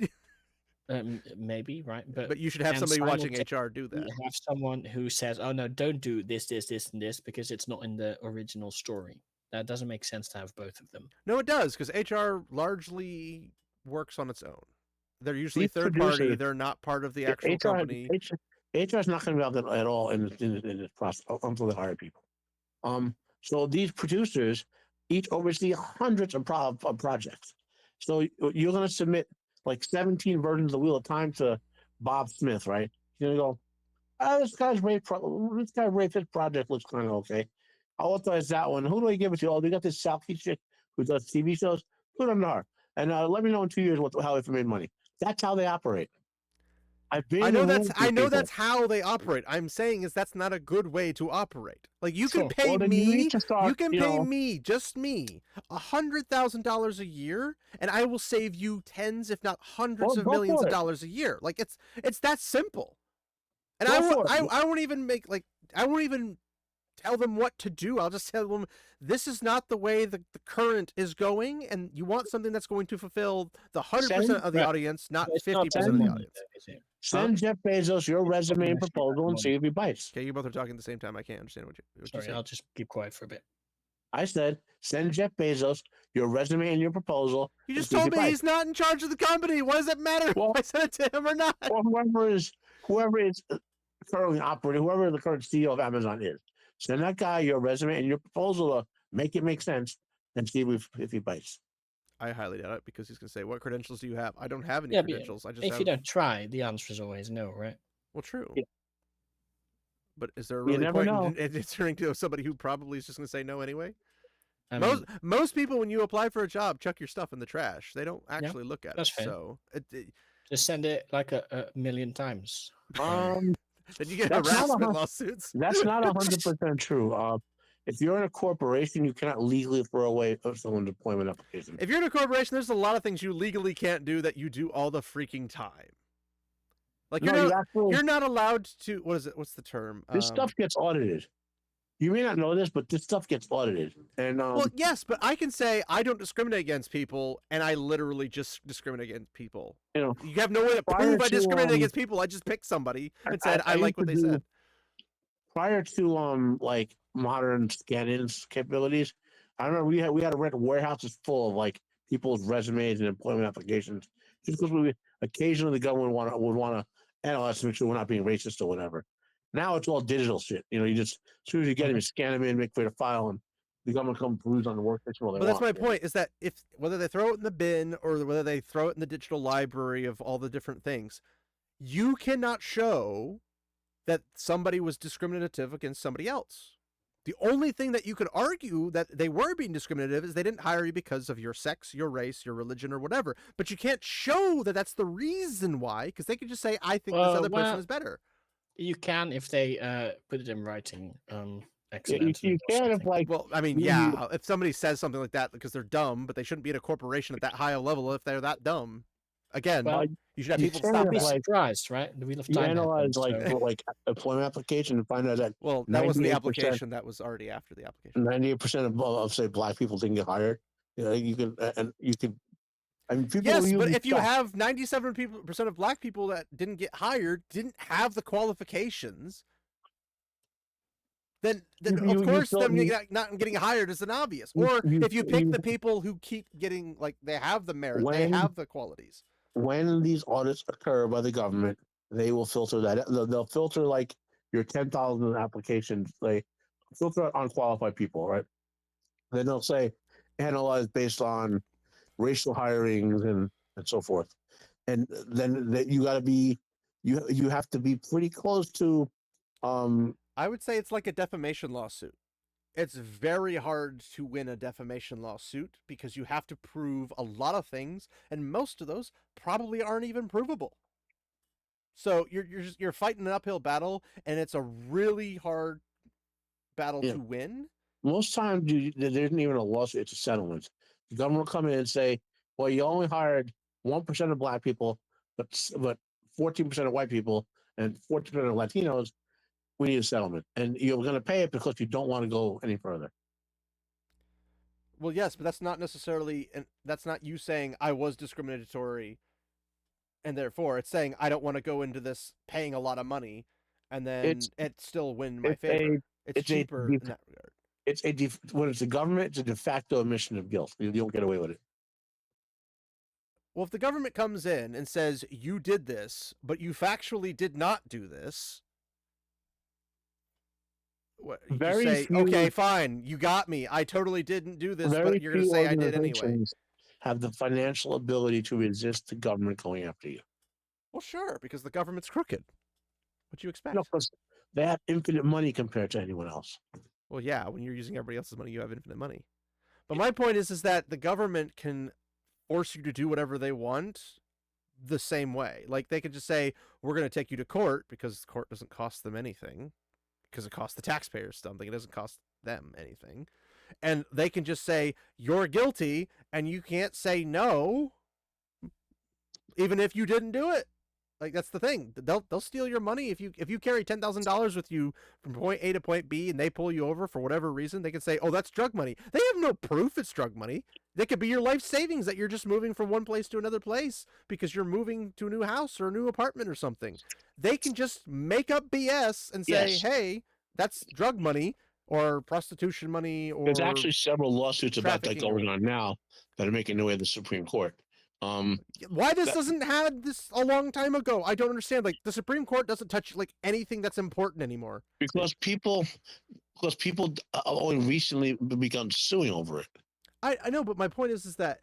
maybe right, but you should have and somebody watching simultaneously HR do that. have someone who says, "Oh no, don't do this, and this because it's not in the original story." That doesn't make sense to have both of them. No, it does, because HR largely works on its own. They're usually These third party. producers- They're not part of the actual company. HR is not going to be involved at all in this process until they hire people. So these producers each oversee hundreds of projects. So you're going to submit like 17 versions of the Wheel of Time to Bob Smith, right? You're going to go, oh, this guy's this project looks kind of okay. I'll authorize that one. Who do I give it to? Oh, they got this Southie chick who does TV shows. Put it on her. And let me know in 2 years how if I made money. That's how they operate. I've been. I know that's people. how they operate. I'm saying is that's not a good way to operate. Like you can Sure. pay Well, then you me, need to start, you can you pay know- me, just me, $100,000 a year, and I will save you tens, if not hundreds Well, of go millions for of it. dollars a year. Like it's that simple. And Go I won't, for it. I won't even I won't even tell them what to do. I'll just tell them this is not the way the current is going, and you want something that's going to fulfill the 100% of the Right. audience, not It's not 50% of the money, audience. though, is it? Send Jeff Bezos your resume and actually proposal and about see if he bites. Okay, you both are talking at the same time. I can't understand what you Sorry, say. I'll just keep quiet for a bit. I said, send Jeff Bezos your resume and your proposal. You and just see if told he me bites. he's not in charge of the company. What does it matter Well- if I sent it to him or not? Or whoever is currently operating, whoever the current CEO of Amazon is. Send that guy your resume and your proposal to make it make sense and see if he bites. I highly doubt it because he's going to say, what credentials do you have? I don't have any Yeah, but credentials. I just If have... you don't try, the answer is always no, right? Well, true. Yeah. But is there a You really never point know. in turning to somebody who probably is just going to say no anyway? I mean, Most people, when you apply for a job, chuck your stuff in the trash. They don't actually look at that's it. fair. So just send it like a million times. Um, then you get That's not harassment 100 lawsuits. that's not 100% true. If you're in a corporation, you cannot legally throw away someone's employment application. If you're in a corporation, there's a lot of things you legally can't do that you do all the freaking time. Like you're not allowed to. What is it? What's the term? This stuff gets audited. You may not know this, but this stuff gets audited. And Well, yes, but I can say I don't discriminate against people, and I literally just discriminate against people. you know, You have no way to Prior prove I to, discriminated against people. I just picked somebody and said I like what they said. prior to like modern scanning capabilities, I remember we had to rent warehouses full of like people's resumes and employment applications, just because occasionally the government would want to analyze to make sure we're not being racist or whatever. Now it's all digital shit. You know, you just as soon as you get them, you scan them in, create a file, and the government come peruse on the workstation. But that's my point: is that if whether they throw it in the bin or whether they throw it in the digital library of all the different things, you cannot show that somebody was discriminative against somebody else. The only thing that you could argue that they were being discriminative is they didn't hire you because of your sex, your race, your religion, or whatever. But you can't show that that's the reason why, because they could just say, "I think this other person is better." You can if they put it in writing. You Accidentally. can if like Well, I mean, yeah, if somebody says something like that because they're dumb, but they shouldn't be at a corporation at that high a level if they're that dumb. Again, Well, you should have you people can stop Don't be if, that. like, surprised, right? The Wheel of you Time analyze happened, so- like employment application and find out that Well, that wasn't the 98%. application. That was already after the application. 98% of say black people didn't get hired. You know, you can and you can. I mean, people Yes, but usually if you stop. have 97% of black people that didn't get hired, didn't have the qualifications, then You of course still- them you- not getting hired is an obvious. you- Or you- if you pick you- the people who keep getting, like, they have the merit, they When- have the qualities. when these audits occur by the government, they will filter that. They'll filter like your 10,000 applications. They filter unqualified people, right? Then they'll say analyze based on racial hirings and so forth. And then you got to be you have to be pretty close to I would say it's like a defamation lawsuit. it's very hard to win a defamation lawsuit because you have to prove a lot of things, and most of those probably aren't even provable. So you're fighting an uphill battle, and it's a really hard battle Yeah. to win. Most times, there isn't even a lawsuit; it's a settlement. The government will come in and say, "Well, you only hired 1% of black people, but 14% of white people and 40% of Latinos. We need a settlement, and you're going to pay it because you don't want to go any further." Well, yes, but that's not necessarily, and that's not you saying I was discriminatory, and therefore it's saying I don't want to go into this paying a lot of money, and It's then it still win in my it's favor. It's it's a cheaper in that regard. when it's a government, it's a de facto admission of guilt. You don't get away with it. Well, if the government comes in and says you did this, but you factually did not do this, what, you just Very say, few, okay, fine, you got me. I totally didn't do this, very but you're going to few say I did anyway. organizations have the financial ability to resist the government going after you. Well, sure, because the government's crooked. What do you expect? No, because they have infinite money compared to anyone else. Well, yeah, when you're using everybody else's money, you have infinite money. But my point is that the government can force you to do whatever they want the same way. Like, they could just say, we're going to take you to court because court doesn't cost them anything, because it costs the taxpayers something. It doesn't cost them anything. And they can just say, you're guilty, and you can't say no, even if you didn't do it. Like, that's the thing. They'll steal your money if you carry $10,000 with you from point A to point B, and they pull you over for whatever reason. They can say, "Oh, that's drug money." They have no proof it's drug money. They could be your life savings that you're just moving from one place to another place because you're moving to a new house or a new apartment or something. They can just make up BS and say, Yes. "Hey, that's drug money or prostitution money or." There's actually several lawsuits about that trafficking or going on now that are making their way to the Supreme Court. Why this doesn't had this a long time ago? I don't understand. Like, the Supreme Court doesn't touch like anything that's important anymore. Because people only recently begun suing over it. I know, but my point is that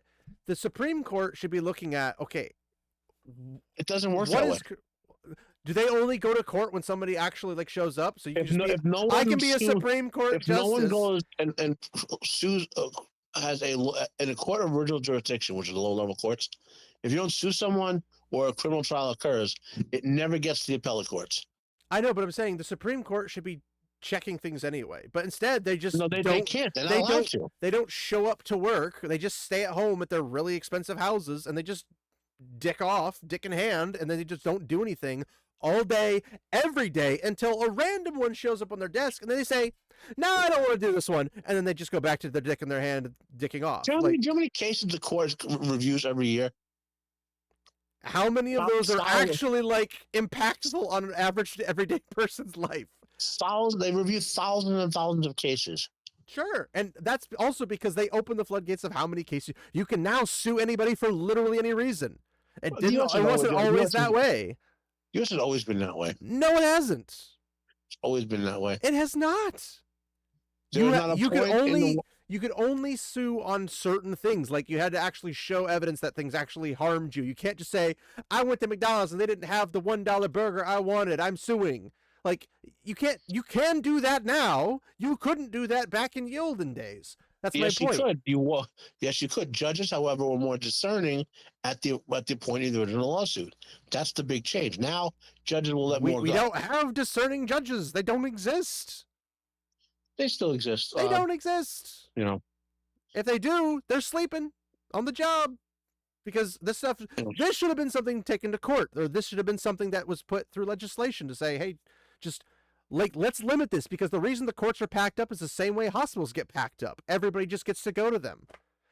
the Supreme Court should be looking at, okay, It doesn't work what that is way. do they only go to court when somebody actually like shows up? So you can If just no, be, if no I one can be a sues, Supreme Court if justice. no one goes and sues has in a court of original jurisdiction, which is the low level courts, if you don't sue someone or a criminal trial occurs, it never gets to the appellate courts. I know, but I'm saying the Supreme Court should be checking things anyway. But instead, they just they can't. They're not they allowed don't. to. They don't show up to work. They just stay at home at their really expensive houses, and they just dick in hand, and then they just don't do anything all day, every day, until a random one shows up on their desk, and then they say, "No, I don't want to do this one," and then they just go back to their dick in their hand, dicking off. Do you know how many cases the court reviews every year? How many of those are actually like impactful on an average everyday person's life? They review thousands and thousands of cases. Sure, and that's also because they open the floodgates of how many cases you can now sue anybody for literally any reason. It wasn't always that way. U.S. has always been that way. No, it hasn't. It's always been that way. It has not. You could only sue on certain things. Like, you had to actually show evidence that things actually harmed you. You can't just say, "I went to McDonald's and they didn't have the $1 burger I wanted. I'm suing." Like, you can do that now. You couldn't do that back in the olden days. That's my point. Yes, you could. Judges, however, were more discerning at the point of the original lawsuit. That's the big change. Now, judges will let more go. We don't have discerning judges. They don't exist. They still exist. They don't exist. You know, if they do, they're sleeping on the job, because this should have been something taken to court, or this should have been something that was put through legislation to say, hey, just like, let's limit this, because the reason the courts are packed up is the same way hospitals get packed up. Everybody just gets to go to them.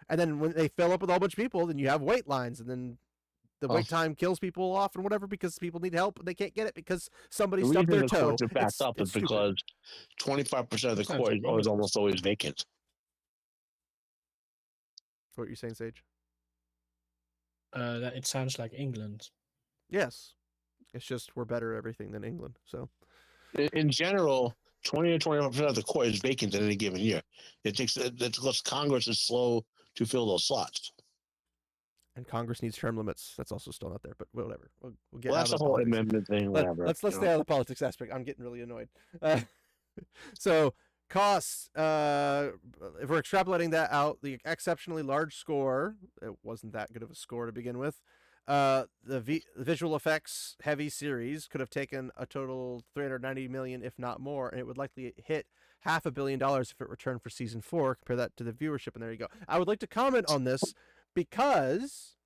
And then when they fill up with a whole bunch of people, then you have wait lines, and then the wait time kills people off and whatever, because people need help and they can't get it because somebody stubbed their toe. The courts are backed up is because 25% of the court is almost always vacant. What are you saying, Sage? It sounds like England. Yes. It's just we're better at everything than England. So, in general, 20 to 25% of the court is vacant in any given year. That's because Congress is slow to fill those slots. And Congress needs term limits. That's also still not there, but whatever. We'll get out of that's the whole amendment thing. Whatever. Let's stay out of the politics aspect. I'm getting really annoyed. So Costs. If we're extrapolating that out, the exceptionally large score, it wasn't that good of a score to begin with. The visual effects heavy series could have taken a total 390 million, if not more, and it would likely hit $500 million if it returned for season 4. Compare that to the viewership, and there you go. I would like to comment on this because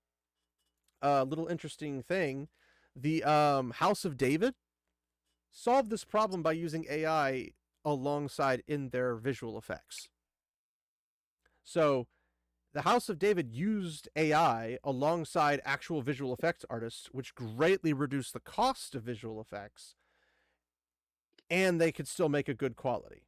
a little interesting thing, the House of David solved this problem by using AI alongside in their visual effects. So the House of David used AI alongside actual visual effects artists, which greatly reduced the cost of visual effects, and they could still make a good quality.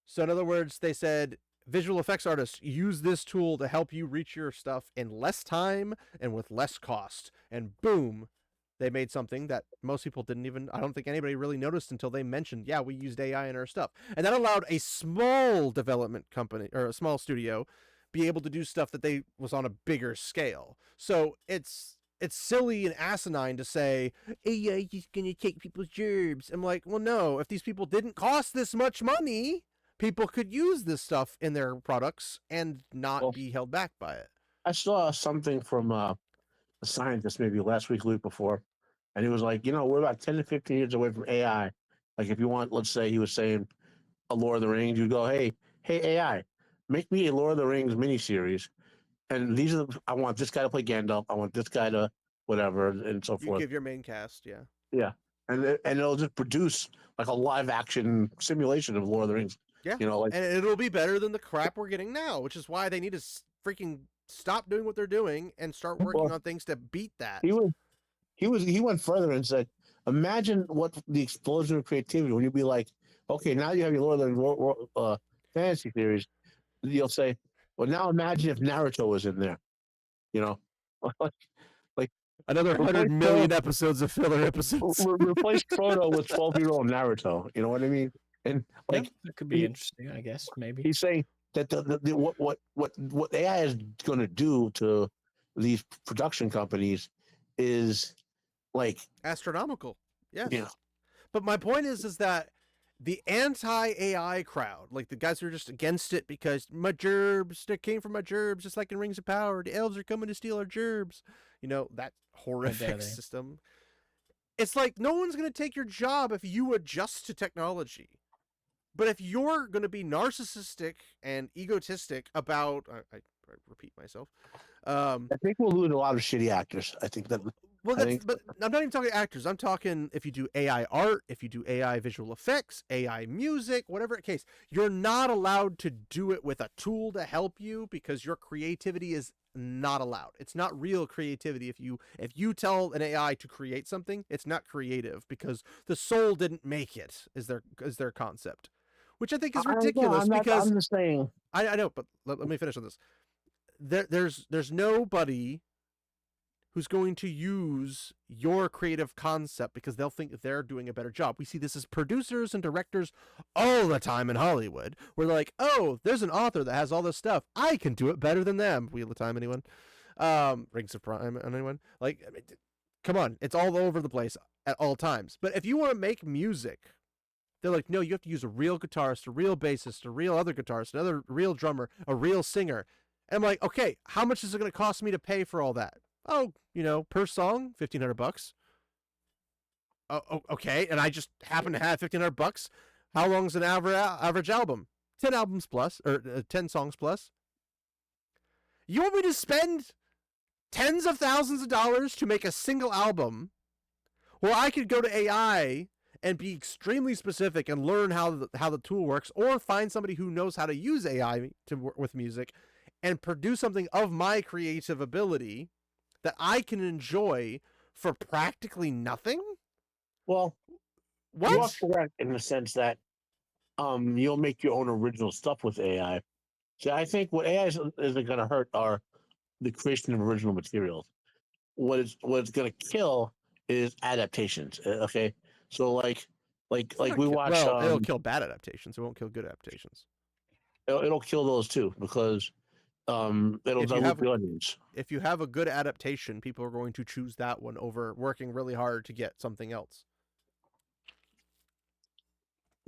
So in other words, they said, visual effects artists, use this tool to help you reach your stuff in less time and with less cost. And boom, they made something that most people didn't even, I don't think anybody really noticed until they mentioned, yeah, we used AI in our stuff. And that allowed a small development company or a small studio be able to do stuff that they was on a bigger scale. So it's silly and asinine to say AI is gonna take people's jobs. I'm like, well, no, if these people didn't cost this much money, people could use this stuff in their products and not be held back by it. I saw something from a scientist maybe last week, the week before, and he was like, we're about 10 to 15 years away from AI. Like, if you want, let's say he was saying a Lord of the Rings, you go, hey AI, make me a Lord of the Rings miniseries, and I want this guy to play Gandalf, I want this guy to whatever, and so You forth. give your main cast, yeah. Yeah, and it'll just produce like a live action simulation of Lord of the Rings. Yeah, like, and it'll be better than the crap we're getting now, which is why they need to freaking stop doing what they're doing and start working on things to beat that. He went further and said, imagine what the explosion of creativity when you'd be like, okay, now you have your Lord of the Rings fantasy series. You'll say, well, now imagine if Naruto was in there. Like another 100 million episodes of filler episodes. Replace Frodo with 12-year-old Naruto. You know what I mean? And like, yeah, that could be interesting, I guess. Maybe he's saying that what AI is going to do to these production companies is like astronomical. Yes. Yeah. But my point is that the anti-AI crowd, like the guys who are just against it because my gerbs, they came from my gerbs, just like in Rings of Power. The elves are coming to steal our gerbs. That horrific system. It's like no one's going to take your job if you adjust to technology. But if you're going to be narcissistic and egotistic about, I repeat myself. I think we'll lose a lot of shitty actors. I think that. But I'm not even talking actors. I'm talking if you do AI art, if you do AI visual effects, AI music, whatever the case, you're not allowed to do it with a tool to help you because your creativity is not allowed. It's not real creativity. If you tell an AI to create something, it's not creative because the soul didn't make it. Is their concept, which I think is ridiculous. I'm just saying. I know, but let me finish on this. There's nobody who's going to use your creative concept because they'll think they're doing a better job. We see this as producers and directors all the time in Hollywood. We're like, oh, there's an author that has all this stuff. I can do it better than them. Wheel of Time, anyone? Rings of Prime, anyone? Like, come on, it's all over the place at all times. But if you want to make music, they're like, no, you have to use a real guitarist, a real bassist, a real other guitarist, another real drummer, a real singer. And I'm like, okay, how much is it going to cost me to pay for all that? Oh, per song, $1,500. Oh, okay, and I just happen to have $1,500. How long's an average album? 10 albums plus, or 10 songs plus. You want me to spend tens of thousands of dollars to make a single album, where I could go to AI and be extremely specific and learn how the tool works, or find somebody who knows how to use AI to work with music, and produce something of my creative ability that I can enjoy for practically nothing? Well, what? You are correct in the sense that you'll make your own original stuff with AI. So I think what AI isn't going to hurt are the creation of original materials. What it's going to kill is adaptations. Okay, so like we watch. Well, it'll kill bad adaptations. It won't kill good adaptations. It'll kill those too because it'll dilute the audience. If you have a good adaptation, people are going to choose that one over working really hard to get something else.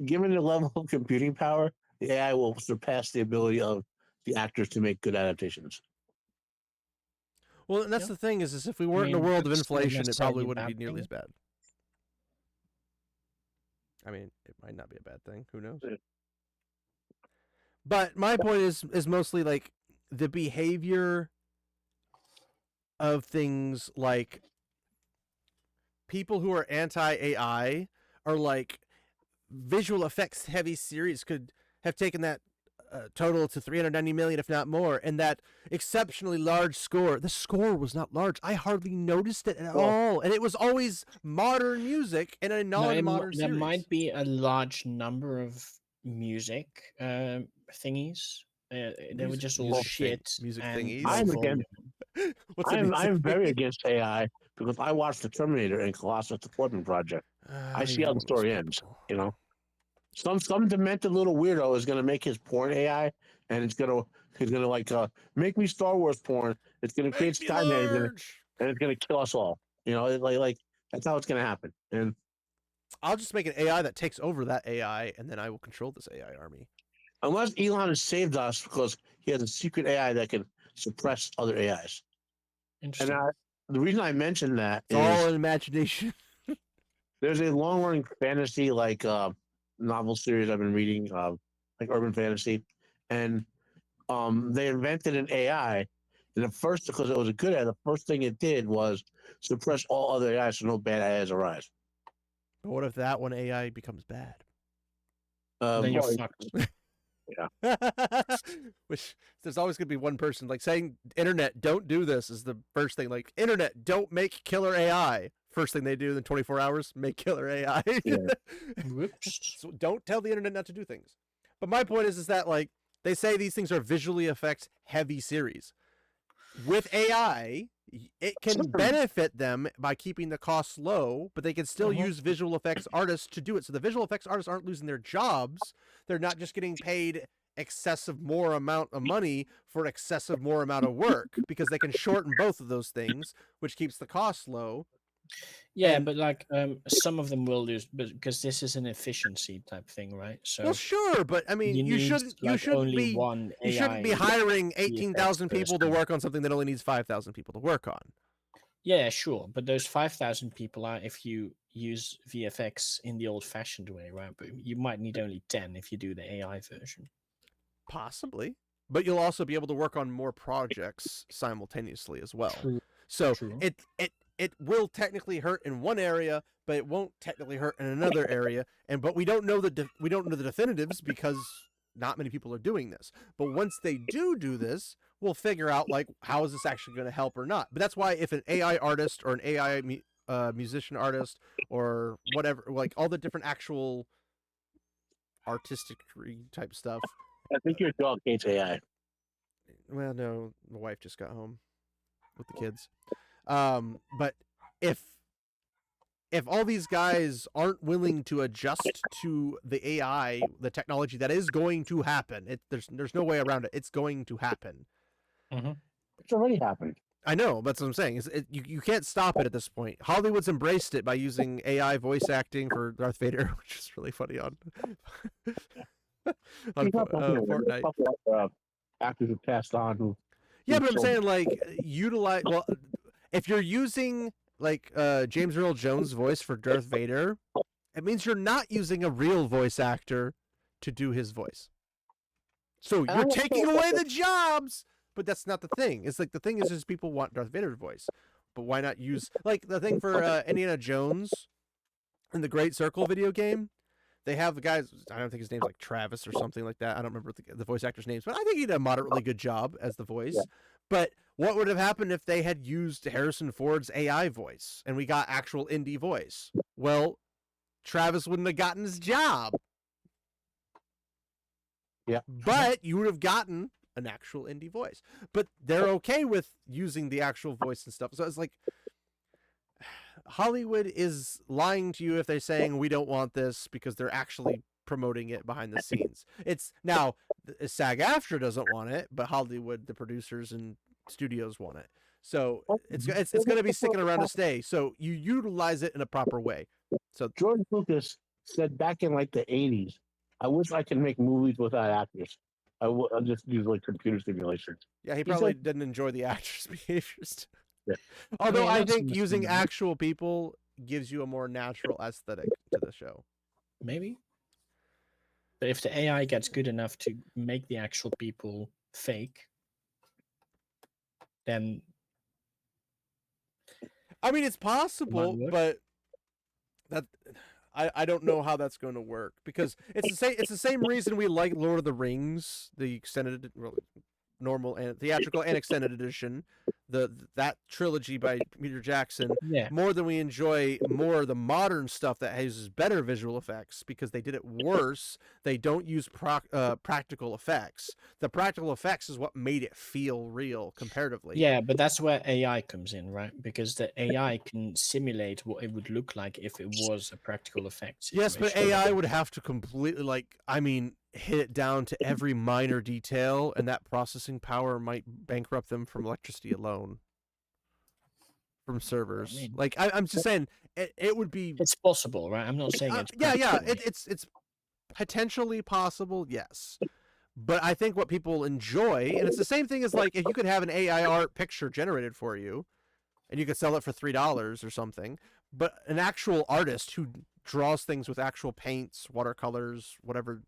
given the level of computing power, the AI will surpass the ability of the actors to make good adaptations. Well, and that's Yeah. the thing is if we I weren't in a mean, world of books not inflation, it probably necessarily a wouldn't be bad nearly thing. as bad. I mean, it might not be a bad thing. Who knows? Yeah. But my point is mostly like the behavior of things like people who are anti AI are like visual effects heavy series could have taken that total to 390 million, if not more, and that exceptionally large score. The score was not large. I hardly noticed it at all, and it was always modern music in a non-modern There series. might be a large number of music thingies. They were just all shit music and thingies. low I'm volume. against. What's a music I'm very thingy? against AI because I watched the Terminator and Colossus Deployment Project. I see how the story ends. You know, some demented little weirdo is going to make his porn AI, and he's gonna like make me Star Wars porn. It's going to create Make me Skynet, large. and it's going to kill us all. You know, like that's how it's going to happen. And I'll just make an AI that takes over that AI, and then I will control this AI army. unless Elon has saved us because he has a secret AI that can suppress other AIs. Interesting. And the reason I mentioned that It's all an imagination. there's a long-running fantasy novel series I've been reading, like urban fantasy, and they invented an AI. And at first, because it was a good AI, the first thing it did was suppress all other AIs so no bad AIs arise. But what if that one AI becomes bad? Then you're Well, fucked. Which there's always gonna be one person like saying internet don't do this is the first thing. Like internet don't make killer AI. First thing they do in 24 hours, make killer AI. Yeah. Whoops. So don't tell the internet not to do things. But my point is that like they say these things are visually effects heavy series. With AI, it can benefit them by keeping the costs low, but they can still use visual effects artists to do it. So the visual effects artists aren't losing their jobs. They're not just getting paid excessive more amount of money for excessive more amount of work because they can shorten both of those things, which keeps the costs low. Yeah, And- but like some of them will lose, but because this is an efficiency type thing, right? So Well, sure, but I mean, you need, shouldn't like, only one you shouldn't be AI hiring VFX 18,000 people to person. work on something that only needs 5,000 people to work on. Yeah, sure, but those 5,000 people are if you use VFX in the old-fashioned way, right? But you might need only 10 if you do the AI version. Possibly, but you'll also be able to work on more projects simultaneously as well. True. So True. it will technically hurt in one area, but it won't technically hurt in another area. But we don't know the definitives because not many people are doing this. But once they do this, we'll figure out like how is this actually going to help or not. But that's why if an AI artist or an AI musician artist or whatever, like all the different actual artistic type stuff. I think your dog hates AI. Well, no, my wife just got home with the kids. But if all these guys aren't willing to adjust to the AI, the technology that is going to happen, there's no way around it. It's going to happen. It's already happened. I know, that's what I'm saying. You can't stop it at this point. Hollywood's embraced it by using AI voice acting for Darth Vader, which is really funny on Fortnite. Actors who passed on who. Yeah, but I'm saying like utilize. Well, if you're using like James Earl Jones' voice for Darth Vader, it means you're not using a real voice actor to do his voice. So you're taking away the jobs. But that's not the thing. It's like the thing is people want Darth Vader's voice, but why not use like the thing for Indiana Jones in the Great Circle video game? They have the guys. I don't think his name's like Travis or something like that. I don't remember the voice actor's names, but I think he did a moderately good job as the voice. Yeah. But what would have happened if they had used Harrison Ford's AI voice and we got actual indie voice? Well, Travis wouldn't have gotten his job. Yeah. But you would have gotten an actual indie voice. But they're okay with using the actual voice and stuff. So it's like Hollywood is lying to you if they're saying we don't want this because they're actually promoting it behind the scenes. It's now SAG-AFTRA doesn't want it, but Hollywood, the producers and studios want it. So it's going to be sticking around to stay. So you utilize it in a proper way. So George Lucas said back in like the 80s, I wish I could make movies without actors. I'll just use like computer simulation. Yeah, he He probably said, didn't enjoy the actors' behaviors. Yeah. Although mean, I that's think using understandable. actual people gives you a more natural aesthetic to the show. Maybe. But if the AI gets good enough to make the actual people fake, then I mean, it's possible, work. but that I don't know how that's going to work because it's the same reason we like Lord of the Rings, the extended, well, normal and theatrical and extended edition, that trilogy by Peter Jackson, Yeah. more than we enjoy more of the modern stuff that has better visual effects because they did it worse. They don't use practical effects. The practical effects is what made it feel real comparatively. Yeah, but that's where AI comes in, right? Because the AI can simulate what it would look like if it was a practical effect Yes, situation. but AI would have to completely hit it down to every minor detail, and that processing power might bankrupt them from electricity alone, from servers. I mean, I'm just saying, it would be. it's possible, right? I'm not saying it's practical. It's potentially possible, yes. But I think what people enjoy, and it's the same thing as like if you could have an AI art picture generated for you, and you could sell it for $3 or something, but an actual artist who draws things with actual paints, watercolors, whatever,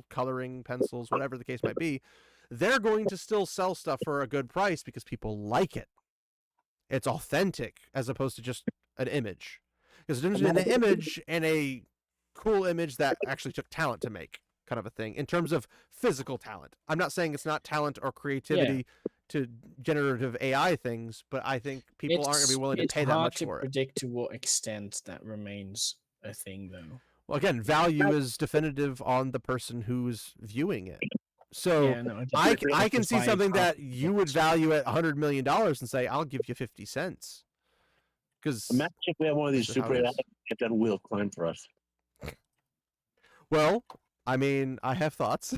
coloring pencils, whatever the case might be, they're going to still sell stuff for a good price because people like it. It's authentic as opposed to just an image. Because there's an image and a cool image that actually took talent to make, kind of a thing, in terms of physical talent. I'm not saying it's not talent or creativity to generative AI things, but I think people aren't going to be willing to pay that much for it. It's hard to predict to what extent that remains a thing, though. Well, again, value is definitive on the person who's viewing it. So Yeah, no, I can see something that you would value at $100 million and say, I'll give you 50 cents. Because imagine if we have one of these super AI get that wheel climb for us. Well, I mean, I have thoughts.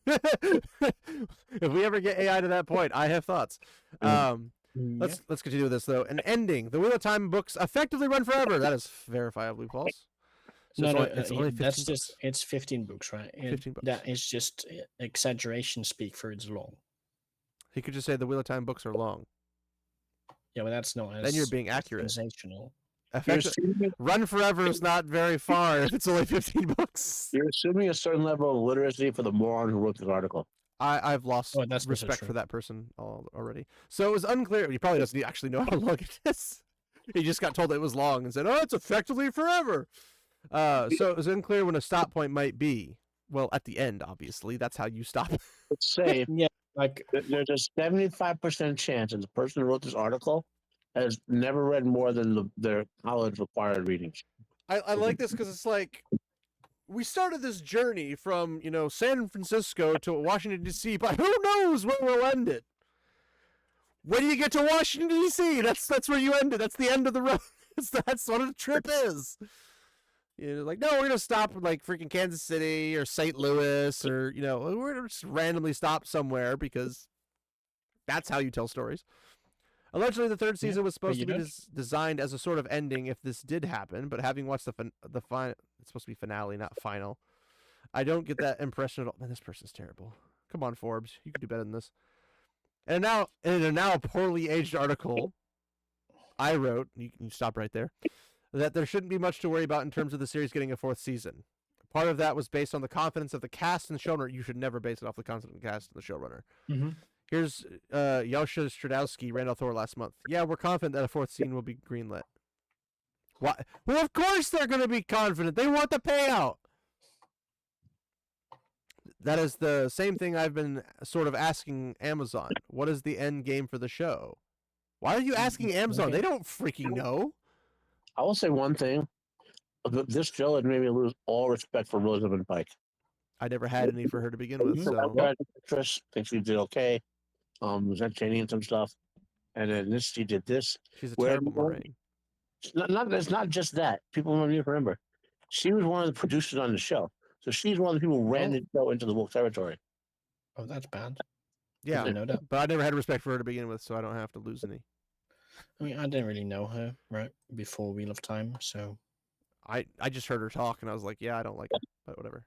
If we ever get AI to that point, I have thoughts. Let's continue with this though. An ending. The Wheel of Time books effectively run forever. That is verifiably false. So it's only 15 that's books. just it's 15 books, right? 15 books. That is just exaggeration speak for it's long. He could just say the Wheel of Time books are long. Yeah, but that's not as Then you're being accurate. sensational. Run forever is not very far if it's only 15 books. You're assuming a certain level of literacy for the moron who wrote this article. I've lost respect for that person already. So it was unclear. He probably doesn't actually know how long it is. He just got told it was long and said, "Oh, it's effectively forever." So it was unclear when a stop point might be. Well, at the end, obviously, that's how you stop. Let's say, yeah, like there's a 75% chance that the person who wrote this article has never read more than their college required readings. I like this because it's like we started this journey from San Francisco to Washington D.C., but who knows where we'll end it. When you get to Washington D.C., that's where you end it. That's the end of the road. That's what a trip is. Like, no, we're gonna stop in like freaking Kansas City or St. Louis or we're gonna just randomly stop somewhere because that's how you tell stories. Allegedly, the third season was supposed to be designed as a sort of ending if this did happen, but having watched the final, it's supposed to be finale, not final. I don't get that impression at all. Man, this person's terrible. Come on, Forbes, you can do better than this. And now, in a now poorly aged article, I wrote, you can stop right there, that there shouldn't be much to worry about in terms of the series getting a fourth season. Part of that was based on the confidence of the cast and the showrunner. You should never base it off the confidence of the cast and the showrunner. Mm-hmm. Here's Yosha Stradowski, Randall Thor last month. Yeah, we're confident that a fourth scene will be greenlit. Why? Well, of course they're going to be confident. They want the payout. That is the same thing I've been sort of asking Amazon. What is the end game for the show? Why are you asking Amazon? They don't freaking know. I will say one thing. This show had made me lose all respect for Rosamund Pike. I never had any for her to begin with. So actress, think she did okay. Was entertaining and some stuff, and then she did this. She's a terrible Moraine. It's not just that. People don't even remember. She was one of the producers on the show, so she's one of the people who ran the show into the woke territory. Oh, that's bad. Yeah, I know that. But I never had respect for her to begin with, so I don't have to lose any. I mean, I didn't really know her right before Wheel of Time, so I just heard her talk and I was like, yeah, I don't like him, but whatever.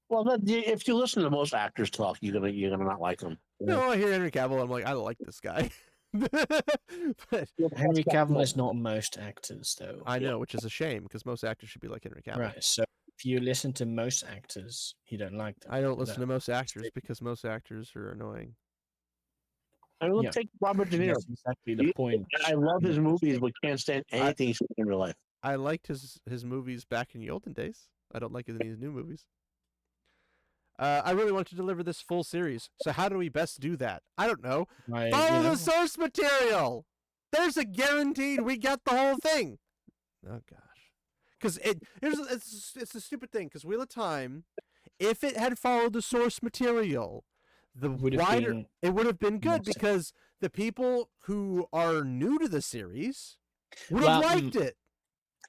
Well, if you listen to most actors talk, you're gonna not like them. No, I hear Henry Cavill. I'm like, I don't like this guy. But Henry Cavill is not most actors, though. I know, which is a shame because most actors should be like Henry Cavill. Right. So if you listen to most actors, you don't like them. I don't listen to most actors because most actors are annoying. I mean, Yeah. take Robert De Niro. That's exactly the point. I love his movies, but can't stand anything he's in real life. I liked his movies back in the olden days. I don't like it in these new movies. I really want to deliver this full series. So how do we best do that? I don't know. Follow the source material. There's a guaranteed we get the whole thing. Oh gosh, because it's a stupid thing. Because Wheel of Time, if it had followed the source material, it would have been good because the people who are new to the series would have liked it.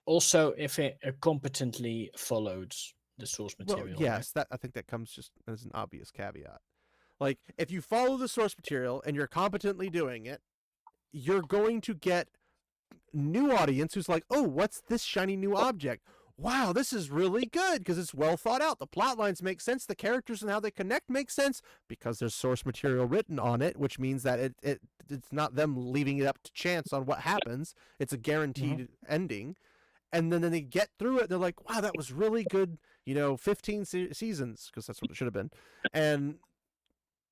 Also, if it competently followed the source material. Well, yes, right? I think that comes just as an obvious caveat. Like, if you follow the source material and you're competently doing it, you're going to get new audience who's like, oh, what's this shiny new object? Wow, this is really good because it's well thought out. The plot lines make sense. The characters and how they connect make sense because there's source material written on it, which means that it's not them leaving it up to chance on what happens. It's a guaranteed ending. And then they get through it. They're like, wow, that was really good. 15 seasons, because that's what it should have been. And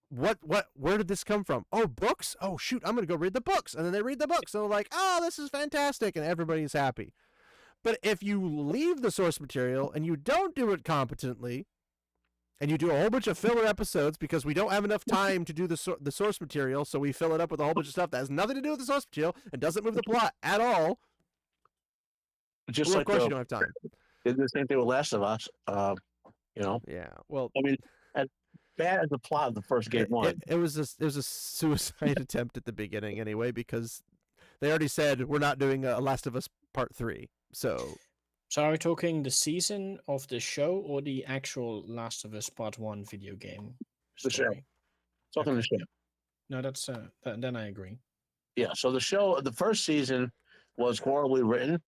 where did this come from? Oh, books? Oh, shoot, I'm going to go read the books. And then they read the books. And they're like, oh, this is fantastic. And everybody's happy. But if you leave the source material and you don't do it competently, and you do a whole bunch of filler episodes because we don't have enough time to do the source material, so we fill it up with a whole bunch of stuff that has nothing to do with the source material and doesn't move the plot at all, just well, like of course you don't have time. Did the same thing with Last of Us. Yeah. Well, I mean, as bad as the plot of the first game was, it was a suicide attempt at the beginning anyway, because they already said we're not doing a Last of Us Part 3. So are we talking the season of the show or the actual Last of Us Part 1 video game story? The show. Talking the show. No, that's then I agree. Yeah. So the first season was horribly written.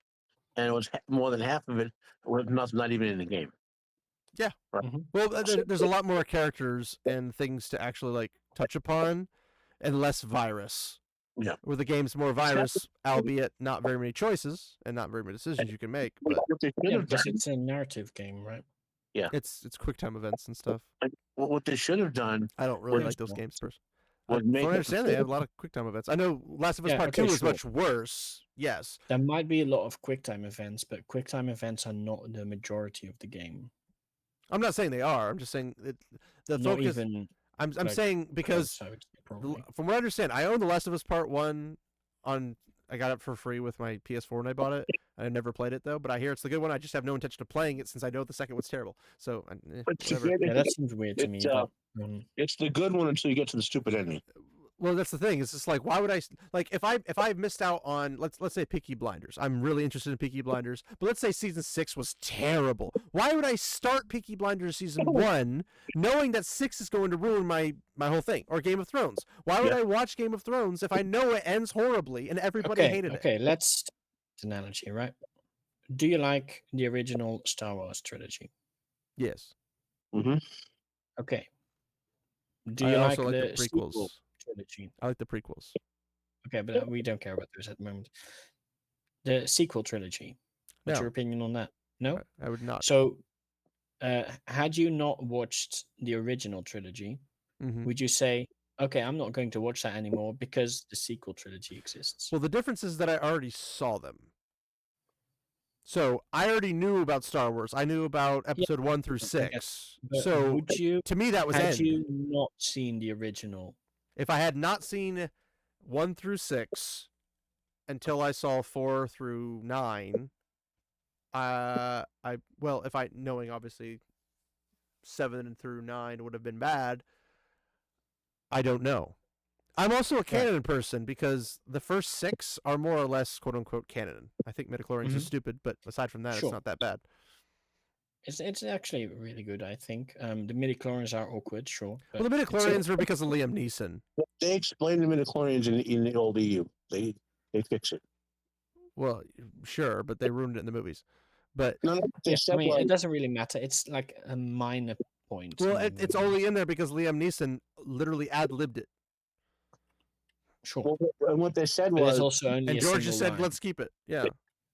And it was more than half of it was not even in the game. Yeah. Right. Mm-hmm. Well, there's a lot more characters and things to actually like touch upon, and less virus. Yeah. Where the game's more virus, albeit not very many choices and not very many decisions you can make. But it's a narrative game, right? Yeah. It's quick time events and stuff. What they should have done. I don't really like those games first. From what I understand, they have a lot of QuickTime events. I know Last of Us Part 2 is much worse. Yes. There might be a lot of QuickTime events, but QuickTime events are not the majority of the game. I'm not saying they are. I'm just saying the not focus. Even I'm saying because from what I understand, I own The Last of Us Part 1 I got it for free with my PS4 when I bought it. I never played it though, but I hear it's the good one. I just have no intention of playing it since I know the second one's terrible. So yeah, that seems weird to me. It's the good one until you get to the stupid ending. Well, that's the thing. It's just like, why would I like if I missed out on let's say Peaky Blinders. I'm really interested in Peaky Blinders, but let's say season 6 was terrible. Why would I start Peaky Blinders season 1 knowing that 6 is going to ruin my whole thing? Or Game of Thrones. Why would I watch Game of Thrones if I know it ends horribly and everybody hated it? Okay, let's analogy, right? Do you like the original Star Wars trilogy? Yes. Mm-hmm. Okay. Do you like the prequels? Trilogy? I like the prequels. Okay, but we don't care about those at the moment. The sequel trilogy. What's your opinion on that? No? I would not. So, had you not watched the original trilogy, would you say, okay, I'm not going to watch that anymore because the sequel trilogy exists? Well, the difference is that I already saw them. So I already knew about Star Wars. I knew about episode 1 through 6. So to me, that was Had you not seen the original? If I had not seen 1 through 6 until I saw 4 through 9, if I knowing obviously 7 through 9 would have been bad. I don't know. I'm also a canon person because the first 6 are more or less quote unquote canon. I think midichlorians is stupid, but aside from that, it's not that bad. It's actually really good, I think. The midichlorians are awkward, sure. Well, the midichlorians were because of Liam Neeson. They explain the midichlorians in the old EU. They fix it. Well, sure, but they ruined it in the movies. But No, they Yeah, said I mean, was, it doesn't really matter. It's like a minor point. well, in the it's movie. only in there because Liam Neeson literally ad-libbed it, Sure, and what they said but it's was also only and a George single just said, line. "Let's keep it." Yeah.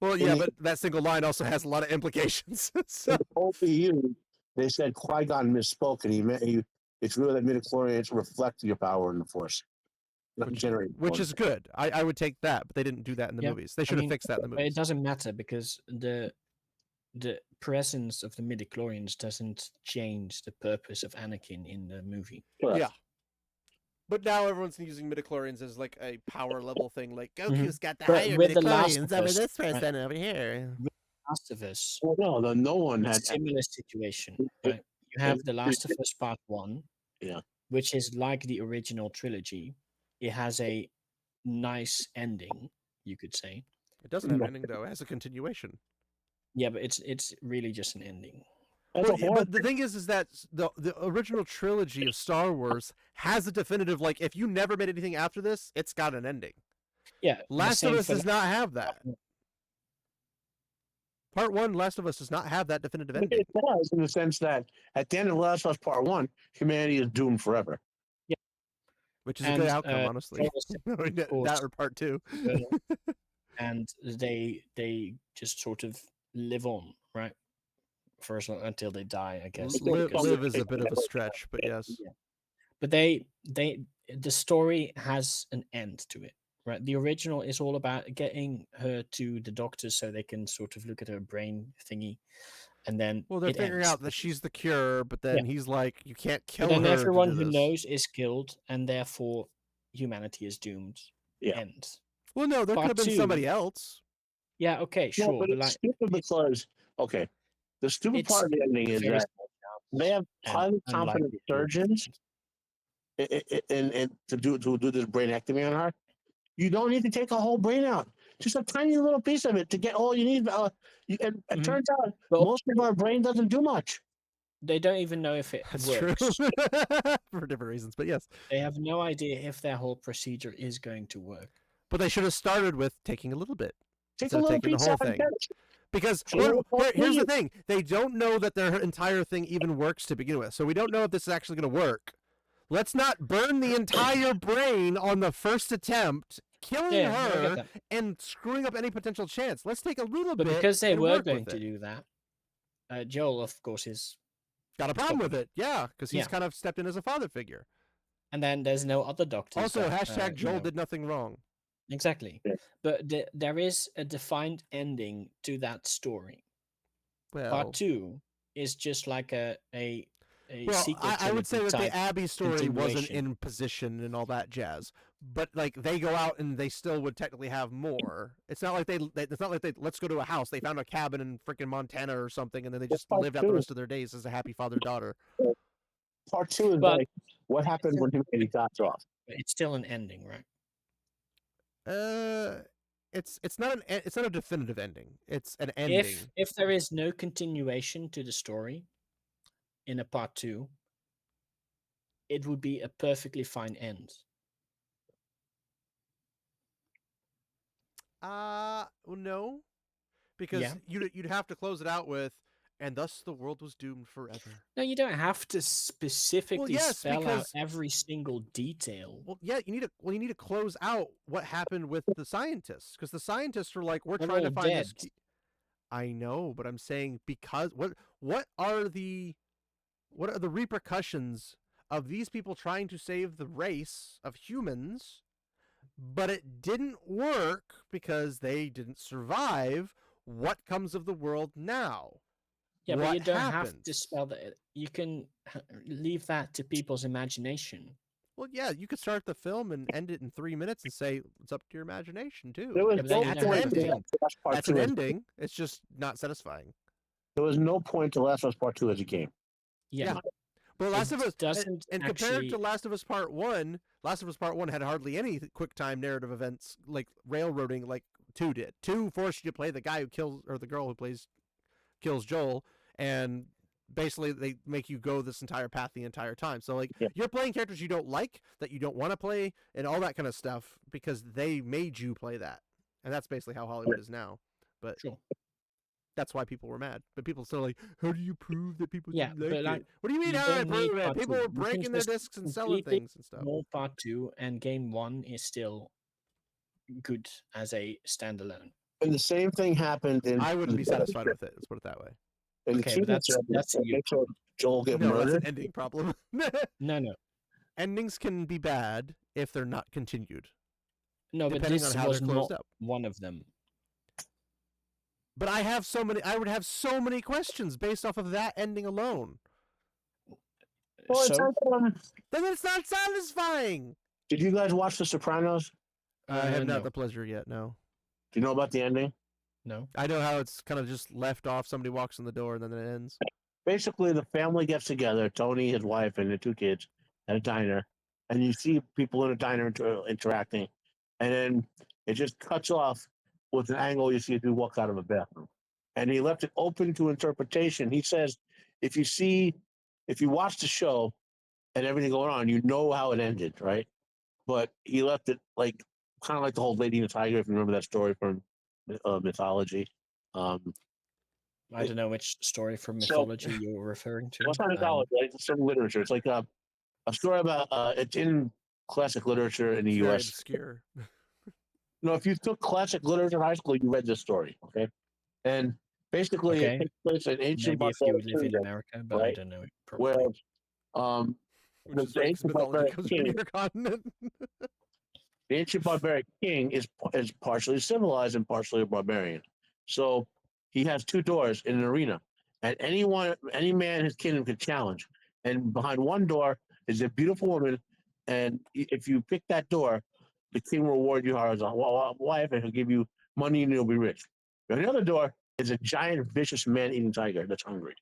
Well, in yeah, the, but that single line also has a lot of implications. So in the OPU, they said Qui-Gon misspoke, and he meant it's really that midichlorians reflect your power in the Force, not generate. which is good. I would take that, but they didn't do that in the Yeah, movies. They I should have mean, fixed that in the but it movies. doesn't matter because the presence of the midichlorians doesn't change the purpose of Anakin in the movie. Yeah. But now everyone's using midichlorians as like a power level thing. Like Goku's got the But higher with The Last midichlorians of over Us, this right? person over here. Last of Us, Well, no one had. similar situation, it- right? You have The Last of Us Part 1, Yeah. which is like the original trilogy. It has a nice ending, you could say. It doesn't have an ending though. It has a continuation. Yeah, but it's really just an ending. That's Well, a horror. but the thing is that the original trilogy of Star Wars has a definitive like if you never made anything after this, it's got an ending. Yeah, the Last of same Us for does not have that. Part 1, Last of Us does not have that definitive ending. It does in the sense that at the end of Last of Us Part 1, humanity is doomed forever. Which is a good And, outcome, honestly. of that course, or part 2. and they just sort of live on, right? First until they die, I guess. because- Live is a bit of a stretch, but yes. Yeah. But the story has an end to it, right? The original is all about getting her to the doctors so they can sort of look at her brain thingy, and then Well, they're it figuring ends. out that she's the cure, but then he's like, you can't But kill then her. everyone to do who this. knows is killed, and therefore humanity is doomed. Yeah. End. Well, no, there could Part have been 2. somebody else. Yeah. Okay. Sure. No, but but it's like, stupid because, okay, the stupid it's part of the ending is very that they have and highly unlikely competent to surgeons and to do this brainectomy on her. You don't need to take a whole brain out, just a tiny little piece of it to get all you need. It Mhm. turns out But most of our brain doesn't do much. they don't even know if it That's works. true. For different reasons, but yes. They have no idea if their whole procedure is going to work. But they should have started with taking a little bit Take instead a of little taking the piece whole out and thing. get it. Because So here's the you- thing. They don't know that their entire thing even works to begin with. So we don't know if this is actually going to work. Let's not burn the entire brain on the first attempt, killing Yeah, no, I get her that. and screwing up any potential chance. Let's take a little But bit because they and were work going with to it. do that, Joel, of course, is. Got a problem with it. Yeah, because he's Yeah. kind of stepped in as a father figure. And then there's no other doctors. Also, that, hashtag Joel did nothing wrong. Exactly. Yeah. But there is a defined ending to that story. Well, Part 2 is just like a sequel. I would say that trilogy the type Abby story wasn't continuation. in position and all that jazz. But like they go out and they still would technically have more. It's not like it's not like they let's go to a house. They found a cabin in freaking Montana or something, and then they just Part lived out the two. rest of their days as a happy father-daughter. Part 2 is But- like what happened when humanity got off. It's still an ending, right? It's not a definitive ending. It's an ending. If there is no continuation to the story in a part 2, it would be a perfectly fine end. Well, no, because Yeah. you'd have to close it out with, and thus the world was doomed forever. No, you don't have to specifically yes, spell out because- every single detail. Well, yeah, you need to close out what happened with the scientists, because the scientists were like, we're They're trying to all find dead. this. I know, but I'm saying because what are the repercussions of these people trying to save the race of humans, but it didn't work because they didn't survive? What comes of the world now? Yeah, but What you don't have to happens? spell that. You can leave that to people's imagination. Well, yeah, you could start the film and end it in 3 minutes and say it's up to your imagination too. There was Yeah, but then no you That's don't an have to point do to ending. Last Part That's 2 an as- ending. It's just not satisfying. There was no point to Last of Us Part 2 as a game. Yeah. Yeah. But Last It of Us doesn't and compared to actually- Last of Us Part 1, Last of Us Part 1 had hardly any quick time narrative events like railroading like 2 did. 2 forced you to play the guy who kills or the girl who kills Joel, and basically they make you go this entire path the entire time. So like Yeah. you're playing characters you don't like, that you don't want to play, and all that kind of stuff because they made you play that. And that's basically how Hollywood is now. But Sure. That's why people were mad. But people still like, how do you prove that people Yeah, didn't like but, like, it? What do you mean you how do I don't need prove it? part People 2. were You can breaking their just discs and selling completely things and stuff. ignore part 2, and game 1 is still good as a standalone. And the same thing happened in. I wouldn't be satisfied with it. Let's put it that way. In Okay, the but that's you. they showed Joel get No, that's murdered. an ending problem. No. Endings can be bad if they're not continued, No, but depending on this how was they're closed not up. one of them. But I would have so many questions based off of that ending alone. Well, it's So, like, Then it's not satisfying. did you guys watch The Sopranos? I have not no. the pleasure yet. No, Do you know about the ending? No. I know how it's kind of just left off. Somebody walks in the door and then it ends. Basically, the family gets together, Tony, his wife, and the 2 kids at a diner, and you see people in a diner interacting, and then it just cuts off with an angle you see a dude walk out of a bathroom. And he left it open to interpretation. He says, if you watch the show and everything going on, you know how it ended, right? But he left it like kind of like the whole Lady and the Tiger, if you remember that story from mythology. I don't know which story from So- mythology you're referring to. Well, it's not mythology, right? It's some literature. It's like a story about it's in classic literature in the It's very U.S. obscure. No, if you took classic literature in high school, you read this story, okay? And basically, Okay. it takes place in ancient Maybe if you barbaric live in kingdom, America, but I right? don't know it where probably. Which the is right, 'cause ancient mythology barbaric comes from king, your continent. the ancient barbaric king is partially civilized and partially a barbarian. So he has 2 doors in an arena, and any man in his kingdom can challenge. And behind one door is a beautiful woman, and if you pick that door, the king will reward you as a wife, and he'll give you money, and you'll be rich. And the other door is a giant, vicious man-eating tiger that's hungry.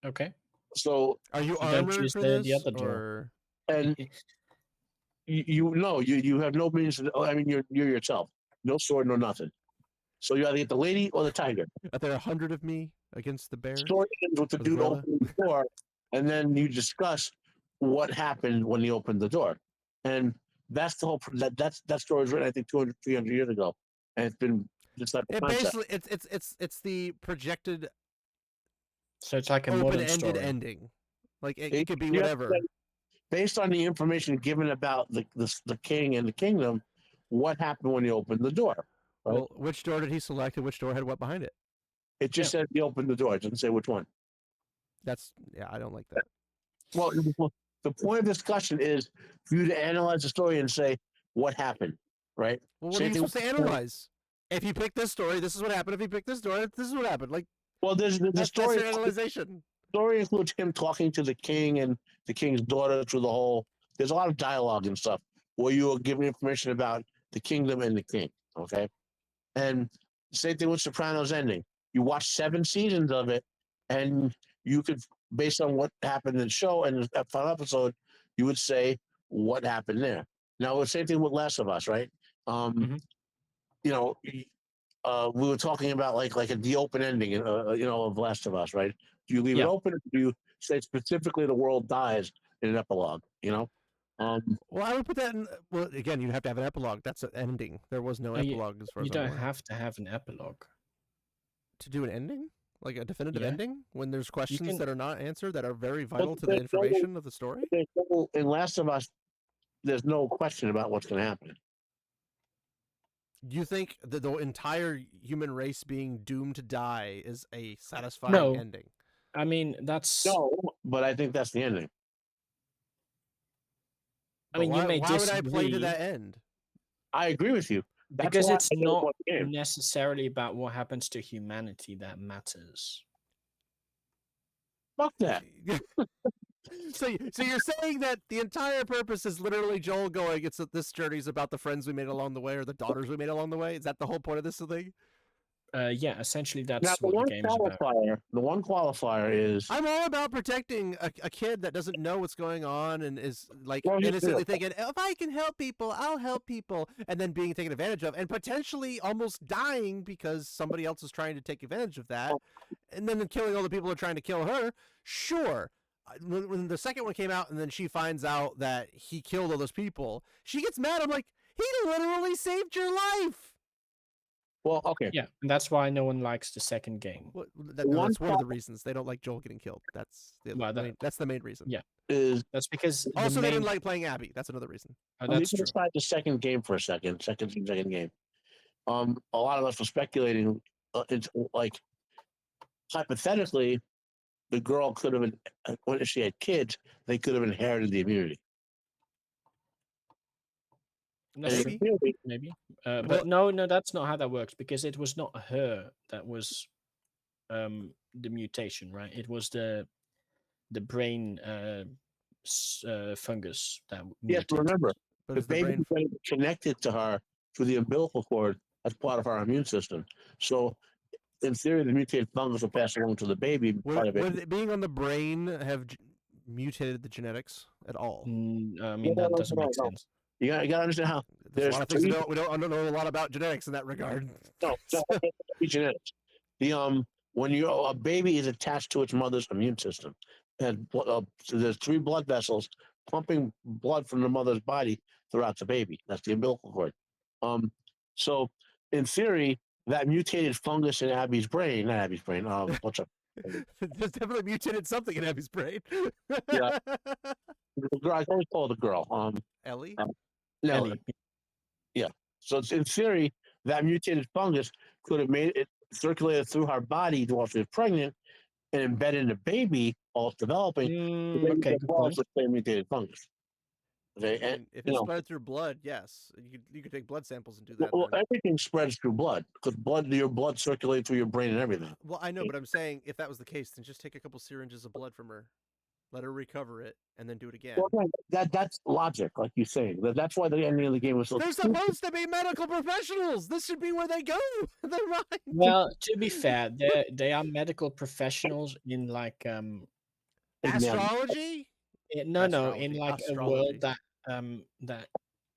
Okay. So, Are you You don't armored choose for the this, other door. or and you have no means. I mean, you're yourself, no sword, no nothing. So you either get the lady or the tiger. are there 100 of me against the bear? Story ends with the Or the dude gorilla? opening the door, and then you discuss what happened when he opened the door. And that's the whole. That story was written, I think, 200, 300 years ago, and it's been just like It concept. basically it's the projected So it's like a modern open-ended story. ending. Like it It- could be you have to whatever. say, based on the information given about the king and the kingdom, what happened when he opened the door. Right? Well, which door did he select, and which door had what behind it? It just says he opened the door. It doesn't say which one. I don't like that. Well, the point of discussion is for you to analyze the story and say what happened, right? Well, what Same are you thing supposed to with- analyze? If you pick this story, this is what happened. If you pick this story, this is what happened. Like Well, there's the that's story. your analyzation. Story includes him talking to the king and the king's daughter through the whole. There's a lot of dialogue and stuff where you are given information about the kingdom and the king. Okay, and same thing with Sopranos ending. You watch 7 seasons of it, and you could, based on what happened in the show and the final episode, you would say what happened there. Now, the same thing with Last of Us, right? Mhm. You know, we were talking about like the open ending, of Last of Us, right? Do you leave it Yeah. open, or do you say specifically the world dies in an epilogue? Well, I would put that in. Well, again, you have to have an epilogue. That's an ending. There was no Oh, epilogue as far You as I'm don't aware. have to have an epilogue. To do an ending, like a definitive Yeah. ending, when there's questions can- that are not answered that are very vital to the there's no- information of the story. In Last of Us, there's no question about what's going to happen. You think that the entire human race being doomed to die is a satisfying No. ending? I mean, that's. No, but I think that's the ending. I mean, But you may why would I play to disagree that end? I agree with you. That's because why it's I don't not want the game. necessarily about what happens to humanity that matters. Fuck that. So you're saying that the entire purpose is literally Joel going, this journey's about the friends we made along the way or the daughters we made along the way? Is that the whole point of this thing? Yeah, essentially Now, that's the what one the game is about. qualifier is I'm all about protecting a kid that doesn't know what's going on and is like Well, me innocently too. thinking, if I can help people, I'll help people, and then being taken advantage of and potentially almost dying because somebody else is trying to take advantage of that, and then killing all the people who are trying to kill her. Sure. When the second one came out and then she finds out that he killed all those people, she gets mad. I'm like, he literally saved your life. Well, okay. Yeah, and that's why no one likes the second game. Well, One that's one of the reasons they don't like Joel getting killed. That's Well, that's the main reason. yeah. is That's because the Also, they main. didn't like playing Abby. That's another reason. Oh, leave that's true. aside the second game for a second. Second game. A lot of us were speculating. It's like hypothetically, the girl could have been when she had kids, they could have inherited the immunity. That's And true. in theory, Maybe. Well- But no, that's not how that works because it was not her that was the mutation, right? It was the brain fungus that yes, mutated. remember, But the it's the baby brain. was connected to her through the umbilical cord as part of our immune system. So, in theory, the mutated fungus will pass along to the baby. Part of it. Would it being on the brain have mutated the genetics at all? I mean, No, that no, doesn't no, make no. sense. You got to understand how There's a lot of things three- we don't know a lot about genetics in that regard. no, genetics. The when a baby is attached to its mother's immune system, and so there's 3 blood vessels pumping blood from the mother's body throughout the baby. That's the umbilical cord. So in theory, that mutated fungus in Abby's brain, not Abby's brain. What's up? There's definitely mutated something in Abby's brain. Yeah. The girl, I can always call her the girl. Ellie. No, Ellie. So it's in theory, that mutated fungus could have made it circulated through her body while she was pregnant and embedded in the baby while it's developing. The baby Okay, good develops point. the same mutated fungus. Okay, I and mean, if you it's know, spread through blood, yes, you could take blood samples and do that. well, then. everything spreads through blood because your blood circulates through your brain and everything. Well, I know, but I'm saying if that was the case, then just take a couple syringes of blood from her, let her recover it, and then do it again. Well, that's logic, like you're saying. That's why the ending of the game was so. They're supposed to be medical professionals. This should be where they go. They're right. Well, to be fair, they are medical professionals in like Astrology? no Astrology, in like a astrology. world that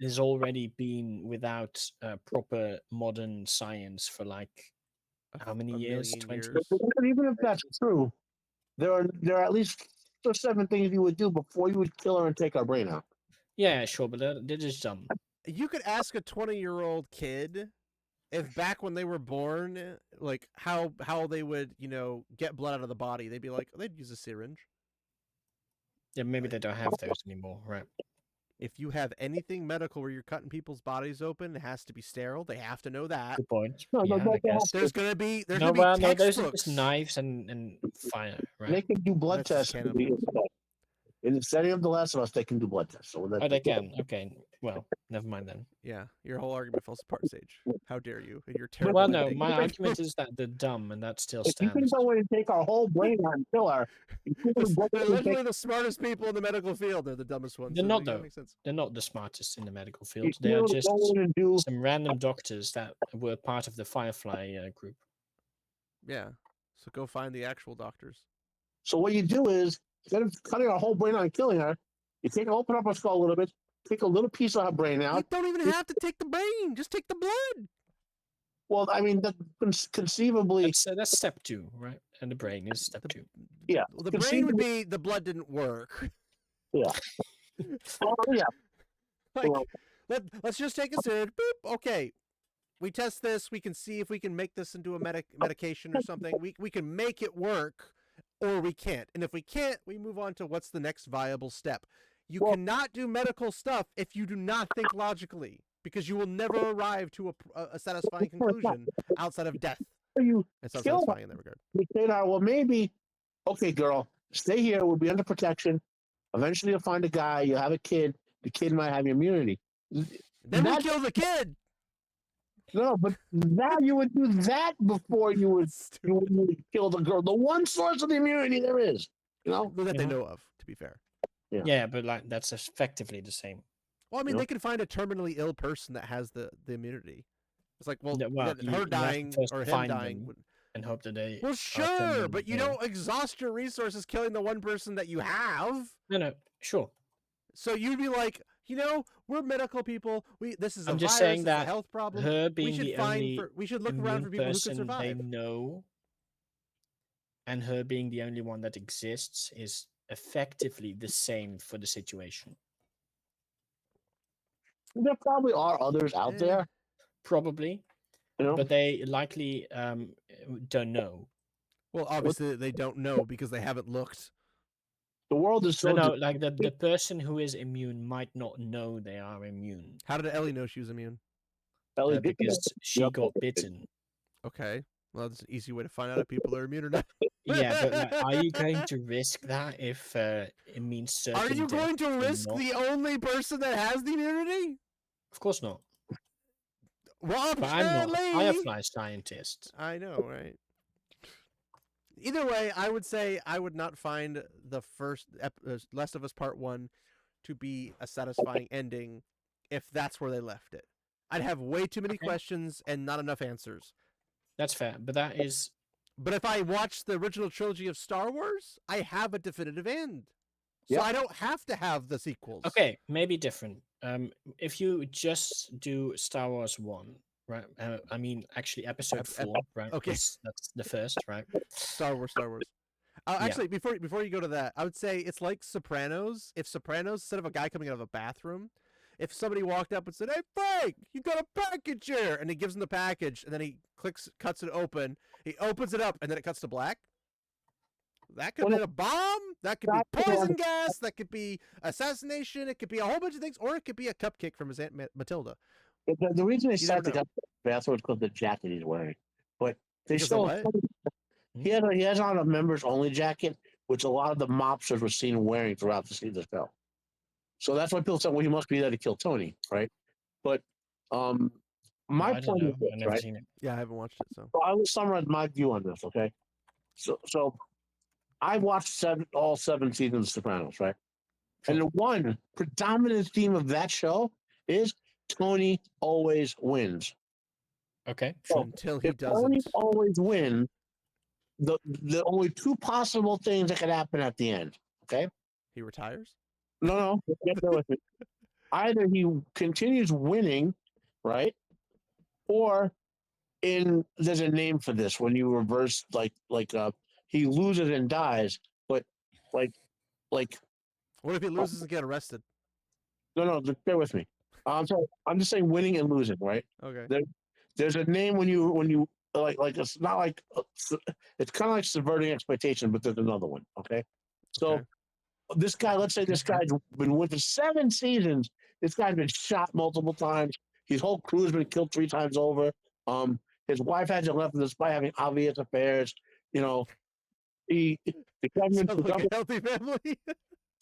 is already been without proper modern science for like how many A years? million 20? years. But even if that's true, there are at least 6 or 7 things you would do before you would kill her and take her brain out. Yeah, sure, but they're just dumb. You could ask a 20-year-old kid if back when they were born, like how they would, get blood out of the body. They'd be like, they'd use a syringe. Yeah, maybe they don't have those anymore, right? If you have anything medical where you're cutting people's bodies open, it has to be sterile. They have to know that. Good point. No, Yeah, I guess. There's gonna be No, gonna well, be no, those are textbooks. just knives and fire, They right? can do blood That's just tests. cannibals. In the setting of The Last of Us, they can do blood tests. So Oh, they can. Okay, well, never mind then. Yeah, your whole argument falls apart, Sage. How dare you? And you're terrible. Well, at no, being- my argument is that they're dumb, and that still if you can stands. go in and take our whole brain out and kill her, you can go They're in and take- literally the smartest people in the medical field. They're the dumbest ones. They're so not, it doesn't though. make sense. They're not the smartest in the medical you field. can They are go just in and do. some random doctors that were part of the Firefly group. Yeah. So go find the actual doctors. So what you do is instead of cutting our whole brain out and killing her, you open up her skull a little bit, take a little piece of her brain You out. don't even have to take the brain. Just take the blood. Well, I mean, that conceivably, That's step 2, right? And the brain is step 2. Yeah, Well, the brain would be the blood didn't work. yeah. Oh, yeah. Like, Well- let's just take a syringe. Boop. Okay. We test this. We can see if we can make this into a medication or something. We can make it work, or we can't. And if we can't, we move on to what's the next viable step. You Well- cannot do medical stuff if you do not think logically, because you will never arrive to a satisfying conclusion outside of death. You It's not kill satisfying in that regard. we say to her, well, maybe, okay, girl, stay here. We'll be under protection. Eventually, you'll find a guy. You'll have a kid. The kid might have immunity. Then we That- kill the kid. No, but now you would do that before you would That's stupid. kill the girl. The one source of the immunity there is, That they Yeah. know of, to be fair. Yeah. Yeah, but like that's effectively the same. Well, I mean, Yep. they could find a terminally ill person that has the immunity. It's like, well, Yeah, well, that you her have to dying first or him find dying. them. Would... And hope that they. Well, are sure, terminally but you ill. don't exhaust your resources killing the one person that you have. No, sure. So you'd be like, we're medical people. This is a I'm just virus. saying It's a that health problem. Her we being should the find only we should look around immune for people who can person they survive. know, and her being the only one that exists is effectively the same for the situation. there probably are others out Eh. there. Probably, You know, but they likely don't know. Well, obviously they don't know because they haven't looked. the world is so. No, like the person who is immune might not know they are immune How did Ellie know she was immune? because she got bitten. Okay, well, that's an easy way to find out if people are immune or not. Yeah, but like, are you going to risk that if it means certain Are you death going to or risk not? the only person that has the immunity? Of course not. Well, But I'm not a apparently. firefly scientist. I know, right? Either way, I would say I would not find the first Last of Us Part 1 to be a satisfying ending if that's where they left it. I'd have way too many Okay. questions and not enough answers. That's fair, but that is But if I watch the original trilogy of Star Wars, I have a definitive end. So Yep. I don't have to have the sequels. okay. Maybe different. If you just do Star Wars 1, right? I mean, actually, Episode 4, right? okay. That's the first, right? Star Wars. Yeah. Actually, before you go to that, I would say it's like Sopranos. If Sopranos, instead of a guy coming out of a bathroom, if somebody walked up and said, "Hey, Frank, you got a package here," and he gives him the package, and then he cuts it open, he opens it up, and then it cuts to black. That could have been a bomb. That could be poison gas. That could be assassination. It could be a whole bunch of things, or it could be a cupcake from his Aunt Matilda. The reason they You never start the know. bathroom is because the jacket he's wearing. But they Because of show what? he has on a members only jacket, which a lot of the mobsters were seen wearing throughout the show. So that's why people said, well, he must be there to kill Tony, right? But my I don't point know. is this, I've never right? seen it. Yeah, I haven't watched it, so. So I will summarize my view on this, okay? So I watched all 7 seasons of Sopranos, right? Sure. And the one predominant theme of that show is Tony always wins. Okay, So sure. Until he if Tony doesn't. always wins, the only 2 possible things that could happen at the end, okay? He retires? No, get there with me. Either he continues winning, right? Or there's a name for this when you reverse he loses and dies, but like What if he loses and get arrested? no, just bear with me. I'm sorry. I'm just saying winning and losing, right? Okay. There's a name when you like it's not like it's kind of like subverting expectation, but there's another one. Okay, so Okay. this guy, let's say this guy's been with for 7 seasons. This guy's been shot multiple times. His whole crew's been killed 3 times over. His wife hasn't left him despite having obvious affairs. You know, the government, Sounds like a healthy family.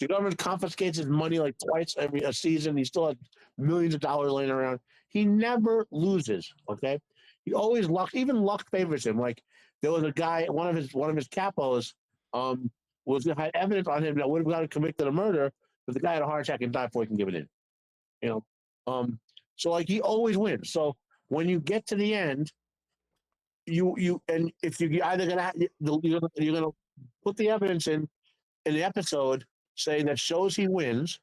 the government confiscates his money like twice every season. He still has millions of dollars laying around. He never loses. Okay, he always luck. Even luck favors him. Like there was a guy, one of his capos, had evidence on him that would have got him convicted of murder, but the guy had a heart attack and died before he can give it in. You know, so like he always wins. So when you get to the end, you and if you're either you're gonna put the evidence in the episode saying that shows he wins,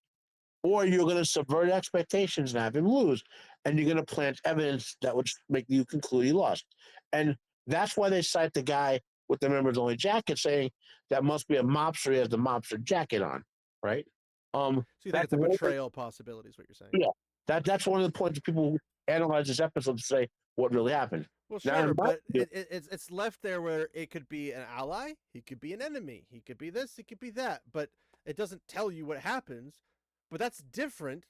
or you're going to subvert expectations and have him lose, and you're going to plant evidence that would make you conclude he lost. And that's why they cite the guy with the members only jacket, saying that must be a mobster. He has the mobster jacket on, right? So you think it's a betrayal possibility, is what you're saying? Yeah, that's one of the points people who analyze this episode to say what really happened. Well, Now, sure, but it's left there where it could be an ally, he could be an enemy, he could be this, he could be that, but it doesn't tell you what happens. But that's different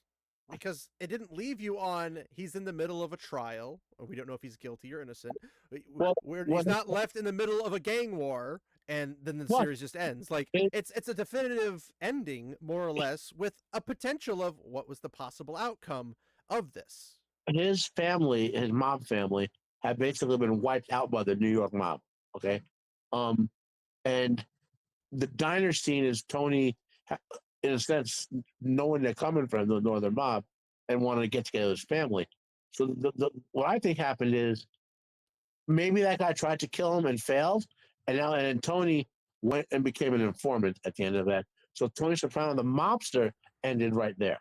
because it didn't leave you on he's in the middle of a trial, or we don't know if he's guilty or innocent. He's not left in the middle of a gang war, and then the series just ends. Like it's a definitive ending, more or less, with a potential of what was the possible outcome of this. His family, his mob family, had basically been wiped out by the New York mob. Okay, and the diner scene is Tony, in a sense, knowing they're coming from the Northern mob and wanting to get together with his family. So what I think happened is maybe that guy tried to kill him and failed, and Tony went and became an informant at the end of that. So Tony Soprano, the mobster, ended right there.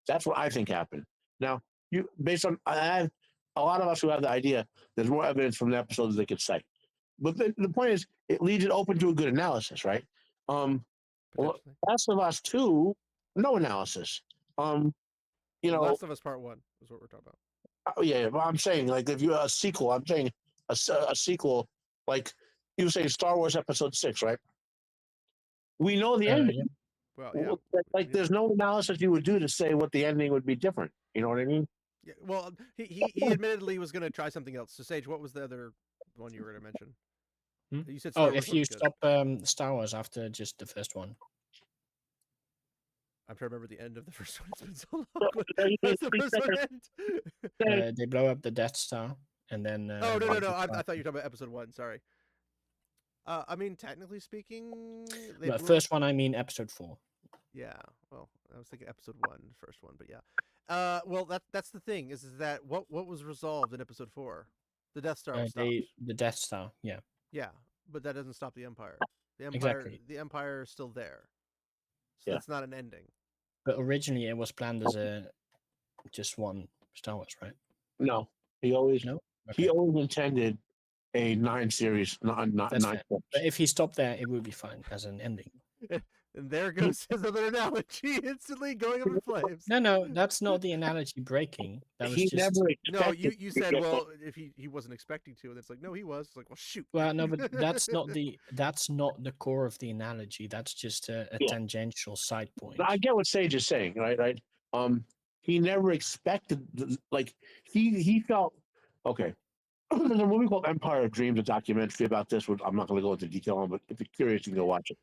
That's what I think happened. Now, based on a lot of us who have the idea, there's more evidence from the episodes they could cite. But the point is, it leaves it open to a good analysis, right? Last of Us 2, no analysis. Last of Us Part 1 is what we're talking about. Oh yeah, but I'm saying like if you a sequel, I'm saying a sequel like you say Star Wars Episode 6, right? We know the Yeah. ending. Well, yeah. Like there's no analysis you would do to say what the ending would be different. You know what I mean? Yeah, well, he admittedly was going to try something else. So, Sage, what was the other one you were going to mention? Hmm? You said Oh, Star Wars if you wasn't good. stop Star Wars after just the first one, I'm trying to remember the end of the first one. It's been so long. You mean How's the first one end? they blow up the Death Star, and then Oh no, they no! just I start- thought you were talking about episode 1. Sorry. I mean, technically speaking, they But blew up. first one, I mean episode 4. Yeah. Well, I was thinking episode 1, the first one, but yeah. Well, that's the thing is that what was resolved in episode 4? The Death Star was stopped. The Death Star, yeah, Yeah, but that doesn't stop the Empire. exactly. The Empire is still there. So Yeah. that's not an ending. But originally, it was planned as a just one Star Wars, right? No, he always No, he okay, always intended a 9 series, not that's 9 fair. films. But if he stopped there, it would be fine as an ending. And there goes his other analogy, instantly going up in flames. No, that's not the analogy breaking. That was He just never No, expected. you said, well, if he wasn't expecting to, and it's like, no, he was. It's like, well, shoot. well, no, but that's not the core of the analogy. That's just a Yeah. tangential side point. Now, I get what Sage is saying, right? Right. He never expected like he felt okay. There's a movie called Empire of Dreams, a documentary about this. Which I'm not going to go into detail on, but if you're curious, you can go watch it.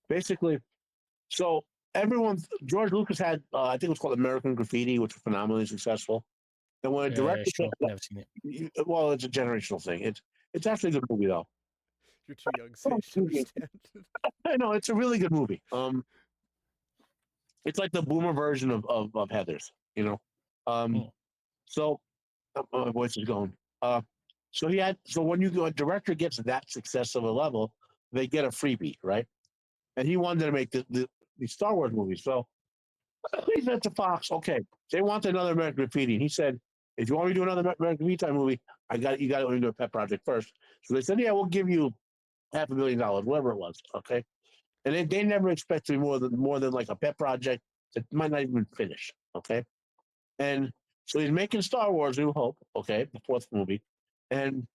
Basically, so everyone, George Lucas had, I think it was called American Graffiti, which was phenomenally successful. And when a director, Sure, never seen it. well, it's a generational thing. It's actually a good movie though. You're too young, Sage, to understand. I know it's a really good movie. It's like the boomer version of Heather's, you know. Um, Hmm. so my voice is going. So when a director gets that success of a level, they get a freebie, right? And he wanted to make the Star Wars movie. So he said to Fox, okay, they want another American Graffiti. And he said, if you want me to do another American Graffiti type movie, you got to do a pet project first. So they said, yeah, we'll give you $500,000, whatever it was. Okay. And they never expected more than like a pet project that might not even finish. Okay. And so he's making Star Wars New Hope, okay, the fourth movie. And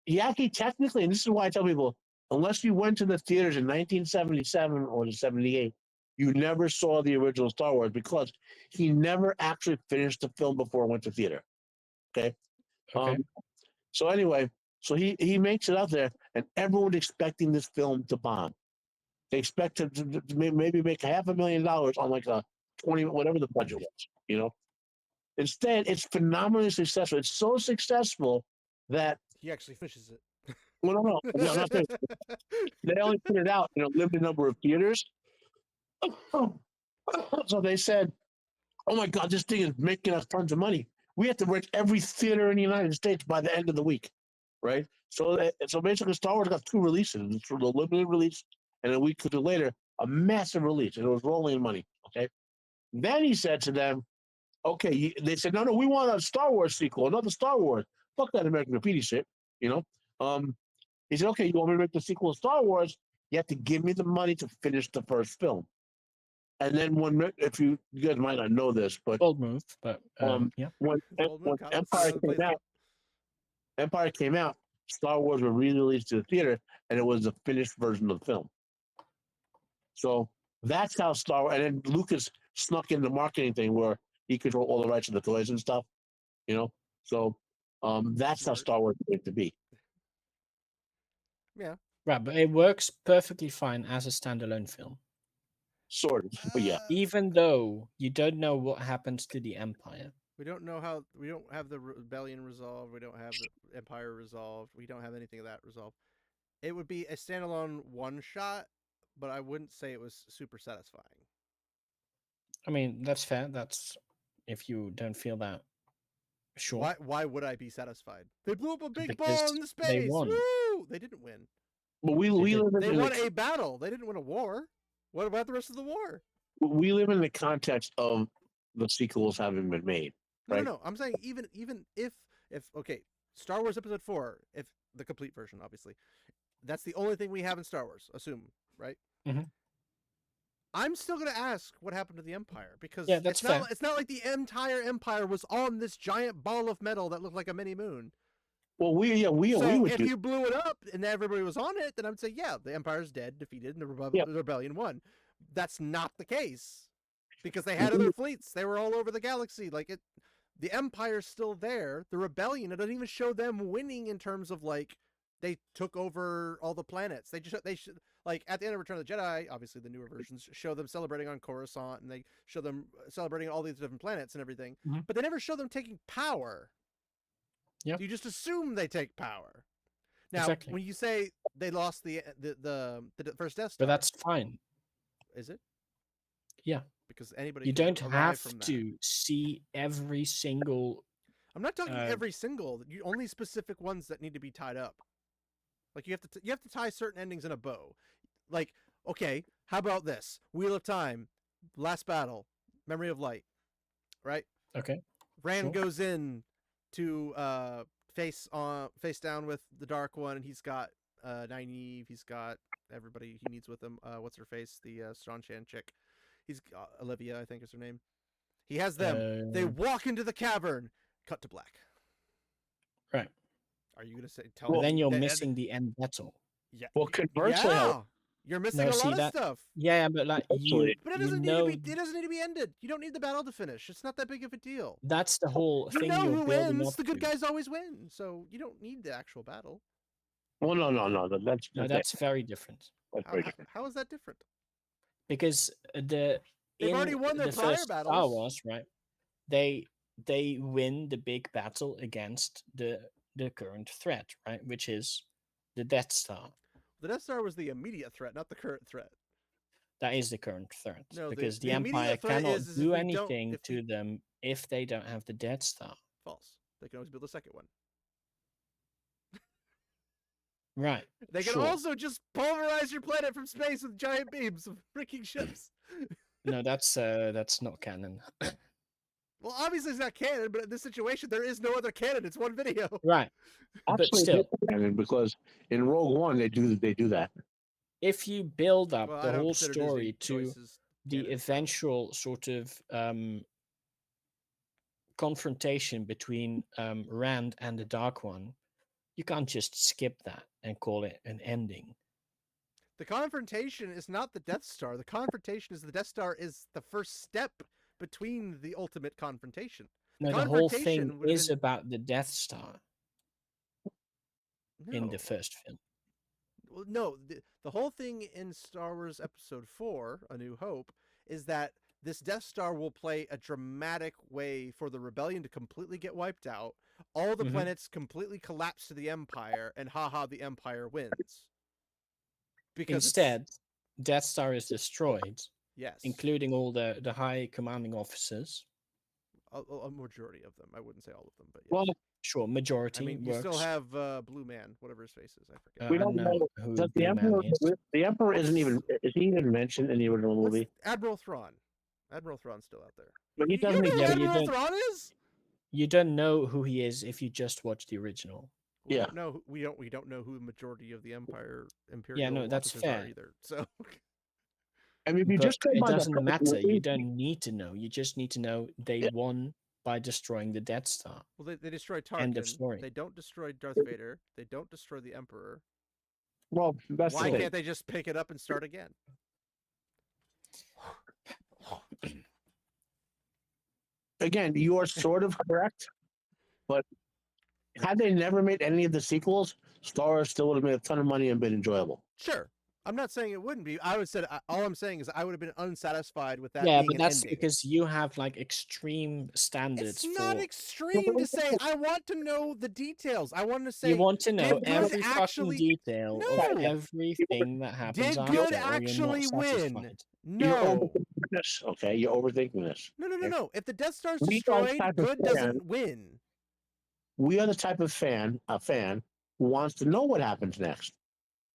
he actually technically, and this is why I tell people, unless you went to the theaters in 1977 or the 78, you never saw the original Star Wars because he never actually finished the film before it went to theater. Okay. Okay. So anyway, so he makes it out there, and everyone's expecting this film to bomb. They expect to maybe make $500,000 on like a 20, whatever the budget was, you know. Instead, it's phenomenally successful. It's so successful that He actually finishes it. well, no, I'm not saying they only put it out in a limited number of theaters. So they said, "Oh my God, this thing is making us tons of money. We have to rent every theater in the United States by the end of the week, right?" So basically, Star Wars got 2 releases: it's a limited release, and a week or two later, a massive release, and it was rolling in money. Okay. Then he said to them, okay, they said, no, we want a Star Wars sequel, another Star Wars. Fuck that American Graffiti shit, you know? He said, okay, you want me to make the sequel of Star Wars? You have to give me the money to finish the first film. And then if you guys might not know this, but Bold move, but yeah. when Bold move, Empire came out, Star Wars were re-released to the theater, and it was the finished version of the film. So that's how Star Wars, and then Lucas snuck in the marketing thing where he controlled all the rights to the toys and stuff, you know. So that's how Smart. Star Wars came to be. Yeah. Right, but it works perfectly fine as a standalone film. Sort of, but yeah. Even though you don't know what happens to the Empire. We don't know how. We don't have the rebellion resolved. We don't have the Empire resolved. We don't have anything of that resolved. It would be a standalone one shot, but I wouldn't say it was super satisfying. I mean, that's fair. That's if you don't feel that sure. Why would I be satisfied? They blew up a big Because ball in the they space. won. Woo! They didn't win. But we did. live They in won a battle. They didn't win a war. What about the rest of the war? we live in the context of the sequels having been made. No, Right. no. I'm saying even if okay, Star Wars Episode 4, if the complete version, obviously, that's the only thing we have in Star Wars. Assume, right? Mhm. I'm still gonna ask what happened to the Empire because Yeah, that's fair. it's not like the entire Empire was on this giant ball of metal that looked like a mini moon. Well, we So would if do. you blew it up and everybody was on it, then I would say, yeah, the Empire's dead, defeated, and Yeah. the rebellion won. That's not the case because they had other fleets. They were all over the galaxy. Like it, the Empire's still there. The rebellion, it doesn't even show them winning in terms of like they took over all the planets. They should like at the end of Return of the Jedi, obviously the newer versions show them celebrating on Coruscant and they show them celebrating all these different planets and everything. Mhm. But they never show them taking power. Yep. You just assume they take power. Now, Exactly. when you say they lost the first Death Star, But that's fine. is it? Yeah. Because anybody You can don't arrive have from that. to see every single. I'm not talking uh, every single. Only specific ones that need to be tied up. Like you have to tie certain endings in a bow. Like, okay, how about this? Wheel of Time, last battle, Memory of Light, right? Okay. Rand Sure. goes in to face down with the Dark One, and he's got Nynaeve, he's got everybody he needs with him. What's her face? The Strong Shan chick. He's Olivia, I think is her name. He has them. They walk into the cavern. Cut to black. Right. Are you gonna say? Tell But me then you're that- missing the end battle. Yeah. Well, conversely, yeah. You're missing No, a see lot of that- stuff. Yeah, but like you, Absolutely. But it you doesn't know, need to be. It doesn't need to be ended. You don't need the battle to finish. It's not that big of a deal. that's the whole You thing know you're who building wins. up The good to. guys always win. So you don't need the actual battle. well, no. That's No, that's very different that's How, very how, different. how is that different? because They've already won their the prior first Star battles. Wars, right? They win the big battle against the current threat, right? Which is the Death Star. The Death Star was the immediate threat, not the current threat. That is the current threat No, because the the Empire immediate threat cannot is if do we don't- anything if to we- them if they don't have the Death Star. False. They can always build a second one. Right. They can Sure. also just pulverize your planet from space with giant beams of freaking ships. No, that's not canon. Well, obviously it's not canon, but in this situation, there is no other canon. It's one video. Right. But Actually, still, canon, because in Rogue One they do that. if you build up Well, I the don't whole consider Disney story to choices the canon, so- eventual sort of confrontation between Rand and the Dark One, you can't just skip that and call it an ending. The confrontation is not the Death Star. The confrontation is the Death Star is the first step between the ultimate confrontation. No, the whole confrontation thing would've is been- about the Death Star in No. the first film. Well, no, the whole thing in Star Wars Episode 4, A New Hope, is that this Death Star will play a dramatic way for the rebellion to completely get wiped out, all the Mhm. planets completely collapse to the Empire, and haha, the Empire wins. Because Instead, Death Star is destroyed, yes, including all the high commanding officers. a majority of them. I wouldn't say all of them, but yes. Well, Sure, I majority mean, you works. still have Blue Man, whatever his face is. I forget. we I don't know know who that the Blue Man Emperor. is. The Emperor is he even mentioned in the original What's movie? Admiral Thrawn? Admiral Thrawn's still out there. But he You doesn't. know who Yeah, but you Admiral don't- Thrawn is? You don't know who he is if you just watch the original. We Yeah. don't know. We don't know who the majority of the Imperial no, that's officers fair. are either. So I mean, if you But just go it by the doesn't first matter. movie, You don't need to know. You just need to know they Yeah. won by destroying the Death Star. well, they destroy End of Tarkin. story. They don't destroy Darth Vader. They don't destroy the Emperor. Well, that's Why the thing. can't they just pick it up and start again? Again, you are sort of correct, but had they never made any of the sequels, Star Wars still would have made a ton of money and been enjoyable. Sure. I'm not saying it wouldn't be. All I'm saying is I would have been unsatisfied with that. Yeah, being but an that's ending. because you have like extreme standards It's for. not extreme to say I want to know the details. I want to say You want to know good every actually- fucking detail No. of everything that happens Did after, good or you're actually not win? satisfied. You're No. overthinking this, okay? You're overthinking this. No. If the Death Star's We are the destroyed, type of good fan- doesn't win. We are the type of a fan who wants to know what happens next.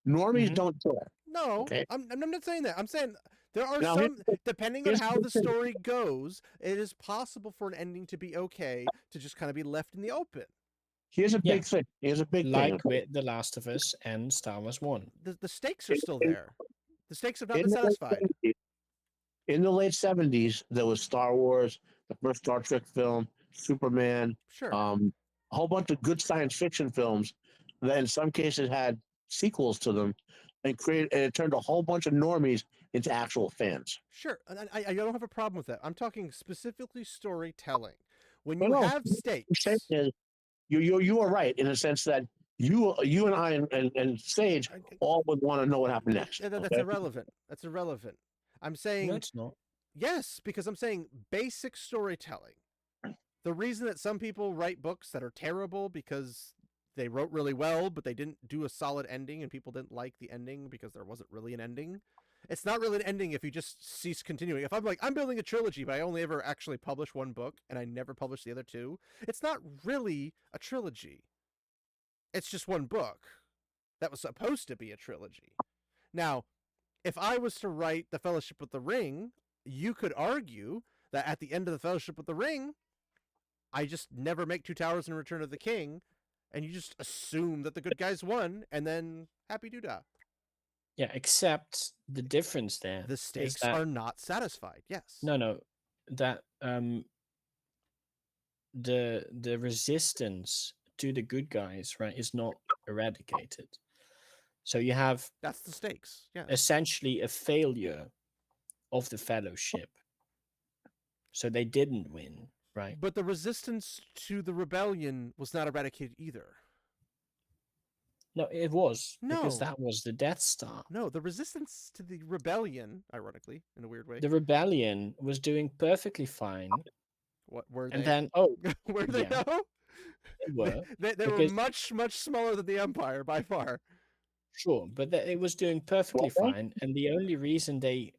Normies Mhm. don't care. No, Okay. I'm not saying that. I'm saying there are Now, some, depending on here's how the the thing. story goes, it is possible for an ending to be okay to just kind of be left in the open. Here's a Yeah. big thing. Here's a big Like thing. with The Last of Us and Star Wars 1. The stakes are still In- there. The stakes have not In been the late satisfied. 70s in the late 70s, there was Star Wars, the first Star Trek film, Superman, Sure. a whole bunch of good science fiction films that in some cases had sequels to them and it turned a whole bunch of normies into actual fans. Sure. And I don't have a problem with that. I'm talking specifically storytelling. When But you no, have what I'm saying stakes, is you are right in the sense that you and I and Sage I- all would want to know what happened next. that's Okay? irrelevant. That's irrelevant. I'm No, saying it's not. yes, because I'm saying basic storytelling. The reason that some people write books that are terrible because they wrote really well, but they didn't do a solid ending and people didn't like the ending because there wasn't really an ending. It's not really an ending if you just cease continuing. If I'm like, I'm building a trilogy, but I only ever actually publish one book and I never publish the other two, it's not really a trilogy. It's just one book that was supposed to be a trilogy. Now, if I was to write The Fellowship of the Ring, you could argue that at the end of The Fellowship of the Ring, I just never make Two Towers and Return of the King, and you just assume that the good guys won, and then happy doodah. Yeah, except the difference there The is stakes that are not satisfied. Yes. no, that the resistance to the good guys, right, is not eradicated. So you have That's the stakes. Yeah. essentially a failure of the Fellowship. So they didn't win, right? But the resistance to the rebellion was not eradicated either. No, it was because No. that was the Death Star. No, the resistance to the rebellion, ironically, in a weird way. The rebellion was doing perfectly fine, What were and they? then Were they yeah, though? they were They were because much smaller than the Empire by far. sure, but it was doing perfectly Well, fine, and the only reason they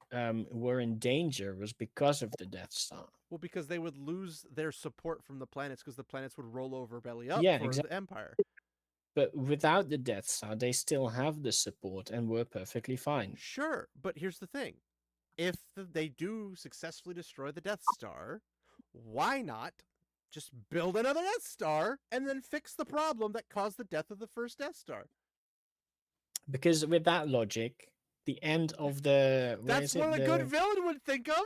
were in danger was because of the Death Star. Well, because they would lose their support from the planets because the planets would roll over belly up Yeah, for exactly. the Empire. But without the Death Star, they still have the support and were perfectly fine. Sure, but here's the thing. If they do successfully destroy the Death Star, why not just build another Death Star and then fix the problem that caused the death of the first Death Star? Because with that logic, the end of the That's what a good villain would think of.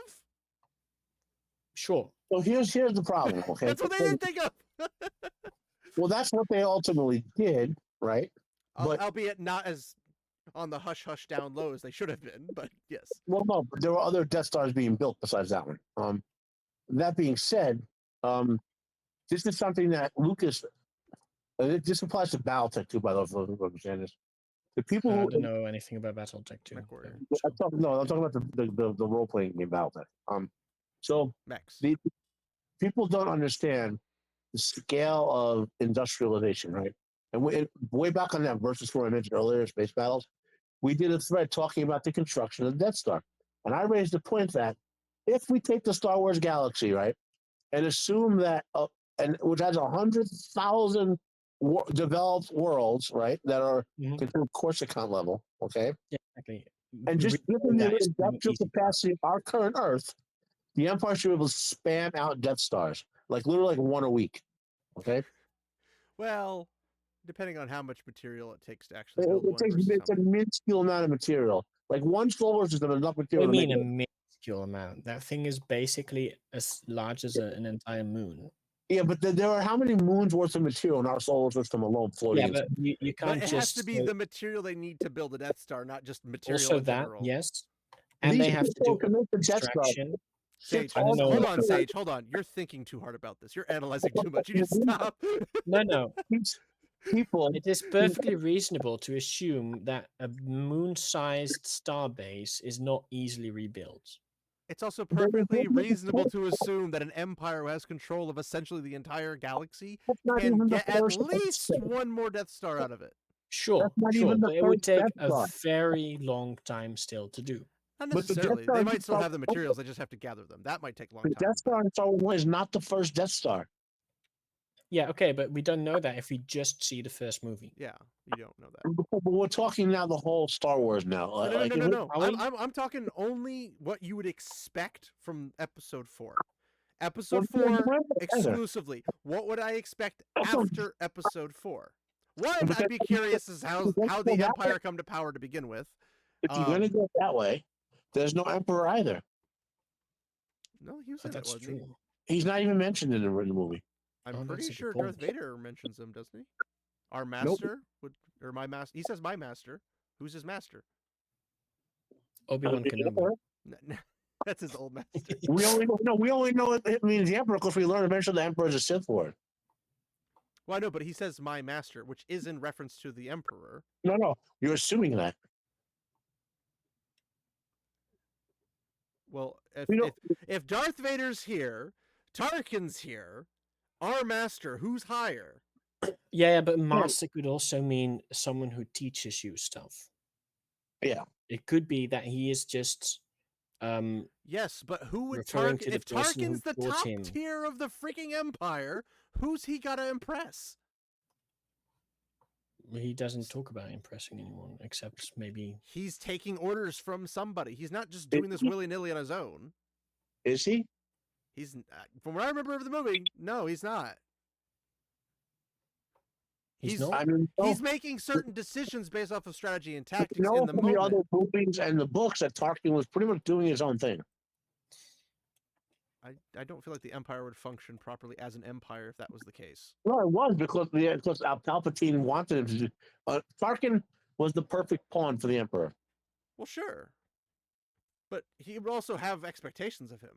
sure. So here's the problem. Okay, That's what they didn't think of. well, that's what they ultimately did, right? But Albeit not as on the hush hush down low as they should have been, but yes. well, no, but there were other Death Stars being built besides that one. That being said, this is something that Lucas. This applies to BattleTech too, by the way, for those who understand this. The people I who don't know anything about BattleTech 2. MechWarrior. I'm talking about the role playing game BattleTech. So Mechs. the people don't understand the scale of industrialization, right? And way back on that versus four I mentioned earlier, Space Battles, we did a thread talking about the construction of the Death Star, and I raised the point that if we take the Star Wars galaxy, right, and assume that, and which has 100,000 developed worlds, right, that are considered Coruscant level, okay, Yeah, exactly. and just given That the is no industrial easy capacity of our current Earth, the Empire should be able to spam out Death Stars, like literally like one a week, okay. Well, depending on how much material it takes to actually build It one takes versus it's a minuscule amount of material. Like one solar system is enough What material do to you make mean a it. minuscule amount? That thing is basically as large as an entire moon. Yeah, but there are how many moons worth of material in our solar system alone floating? Yeah, but you But can't it has just to be the material they need to build a Death Star, not just material also in that, general. yes. And These they have to people do can make the Death Star. extraction. Sage, I don't know. hold on, Sage, hold on. You're thinking too hard about this. You're analyzing too much. You need to stop. No. People, It is perfectly reasonable to assume that a moon-sized starbase is not easily rebuilt. It's also perfectly reasonable to assume that an empire who has control of essentially the entire galaxy can get at least one more Death Star out of it. Sure, but it would take a very long time still to do. Not necessarily. They might still have the materials. They just have to gather them. That might take a long time. The Death Star in Star Wars is not the first Death Star. Yeah, okay, but we don't know that if we just see the first movie. Yeah, you don't know that. But we're talking now the whole Star Wars now. No. I'm talking only what you would expect from Episode 4. Episode 4 exclusively. What would I expect after Episode 4? One, I'd be curious as how the Empire come to power to begin with. If you're going to go that way, there's no Emperor either. No, he was Oh, in it, that's wasn't he? true. He's not even mentioned in the movie. I'm Oh, pretty that's a good sure Darth point. Vader mentions him, doesn't he? Our Nope. master would, or my master. He says my master. Who's his master? Obi-Wan Kenobi. That's his old master. We only know it means the Emperor because we learn eventually the Emperor is a Sith Lord. Well, I know, but he says my master, which is in reference to the Emperor. No, you're assuming that. Well, We don't. if Darth Vader's here, Tarkin's here, our master, who's higher? Yeah, but master could also mean someone who teaches you stuff. Yeah. It could be that he is just Yes, but who would referring to Tarkin? the If person who Tarkin's the taught top him. tier of the freaking Empire, who's he gotta impress? He doesn't talk about impressing anyone except maybe. He's taking orders from somebody. He's not just doing this willy nilly on his own. Is he? He's from what I remember of the movie. No, he's not. He's not. I mean, He's making certain decisions based off of strategy and tactics you know in the from the moment. other movies and the books that Tarkin was pretty much doing his own thing. I don't feel like the Empire would function properly as an empire if that was the case. No, it was because Palpatine wanted him to do. Tarkin was the perfect pawn for the Emperor. Well, sure, but he would also have expectations of him.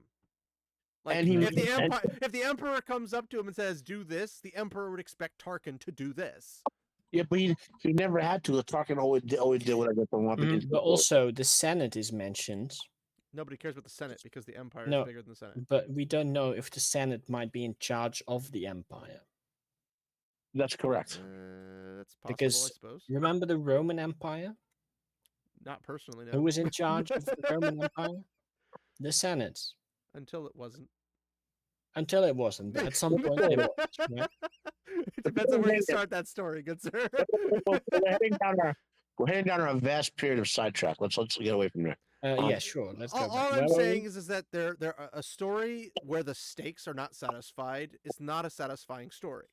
Like, And he- if the Emperor comes up to him and says, "Do this," the Emperor would expect Tarkin to do this. Yeah, but he never had to. Tarkin always did whatever the wanted. But also the Senate is mentioned. Nobody cares about the Senate because the Empire No. is bigger than the Senate. But we don't know if the Senate might be in charge of the Empire. That's correct. That's possible, Because I suppose. remember the Roman Empire? Not personally, no. Who was in charge of the Roman Empire? The Senate. Until it wasn't. Until it wasn't, but at some point it was. Right? It depends on where you start that story, good sir. We're heading down a vast period of sidetrack. Let's get away from there. Yeah, sure. Let's go. All back. I'm Where were we? saying is that a story where the stakes are not satisfied is not a satisfying story.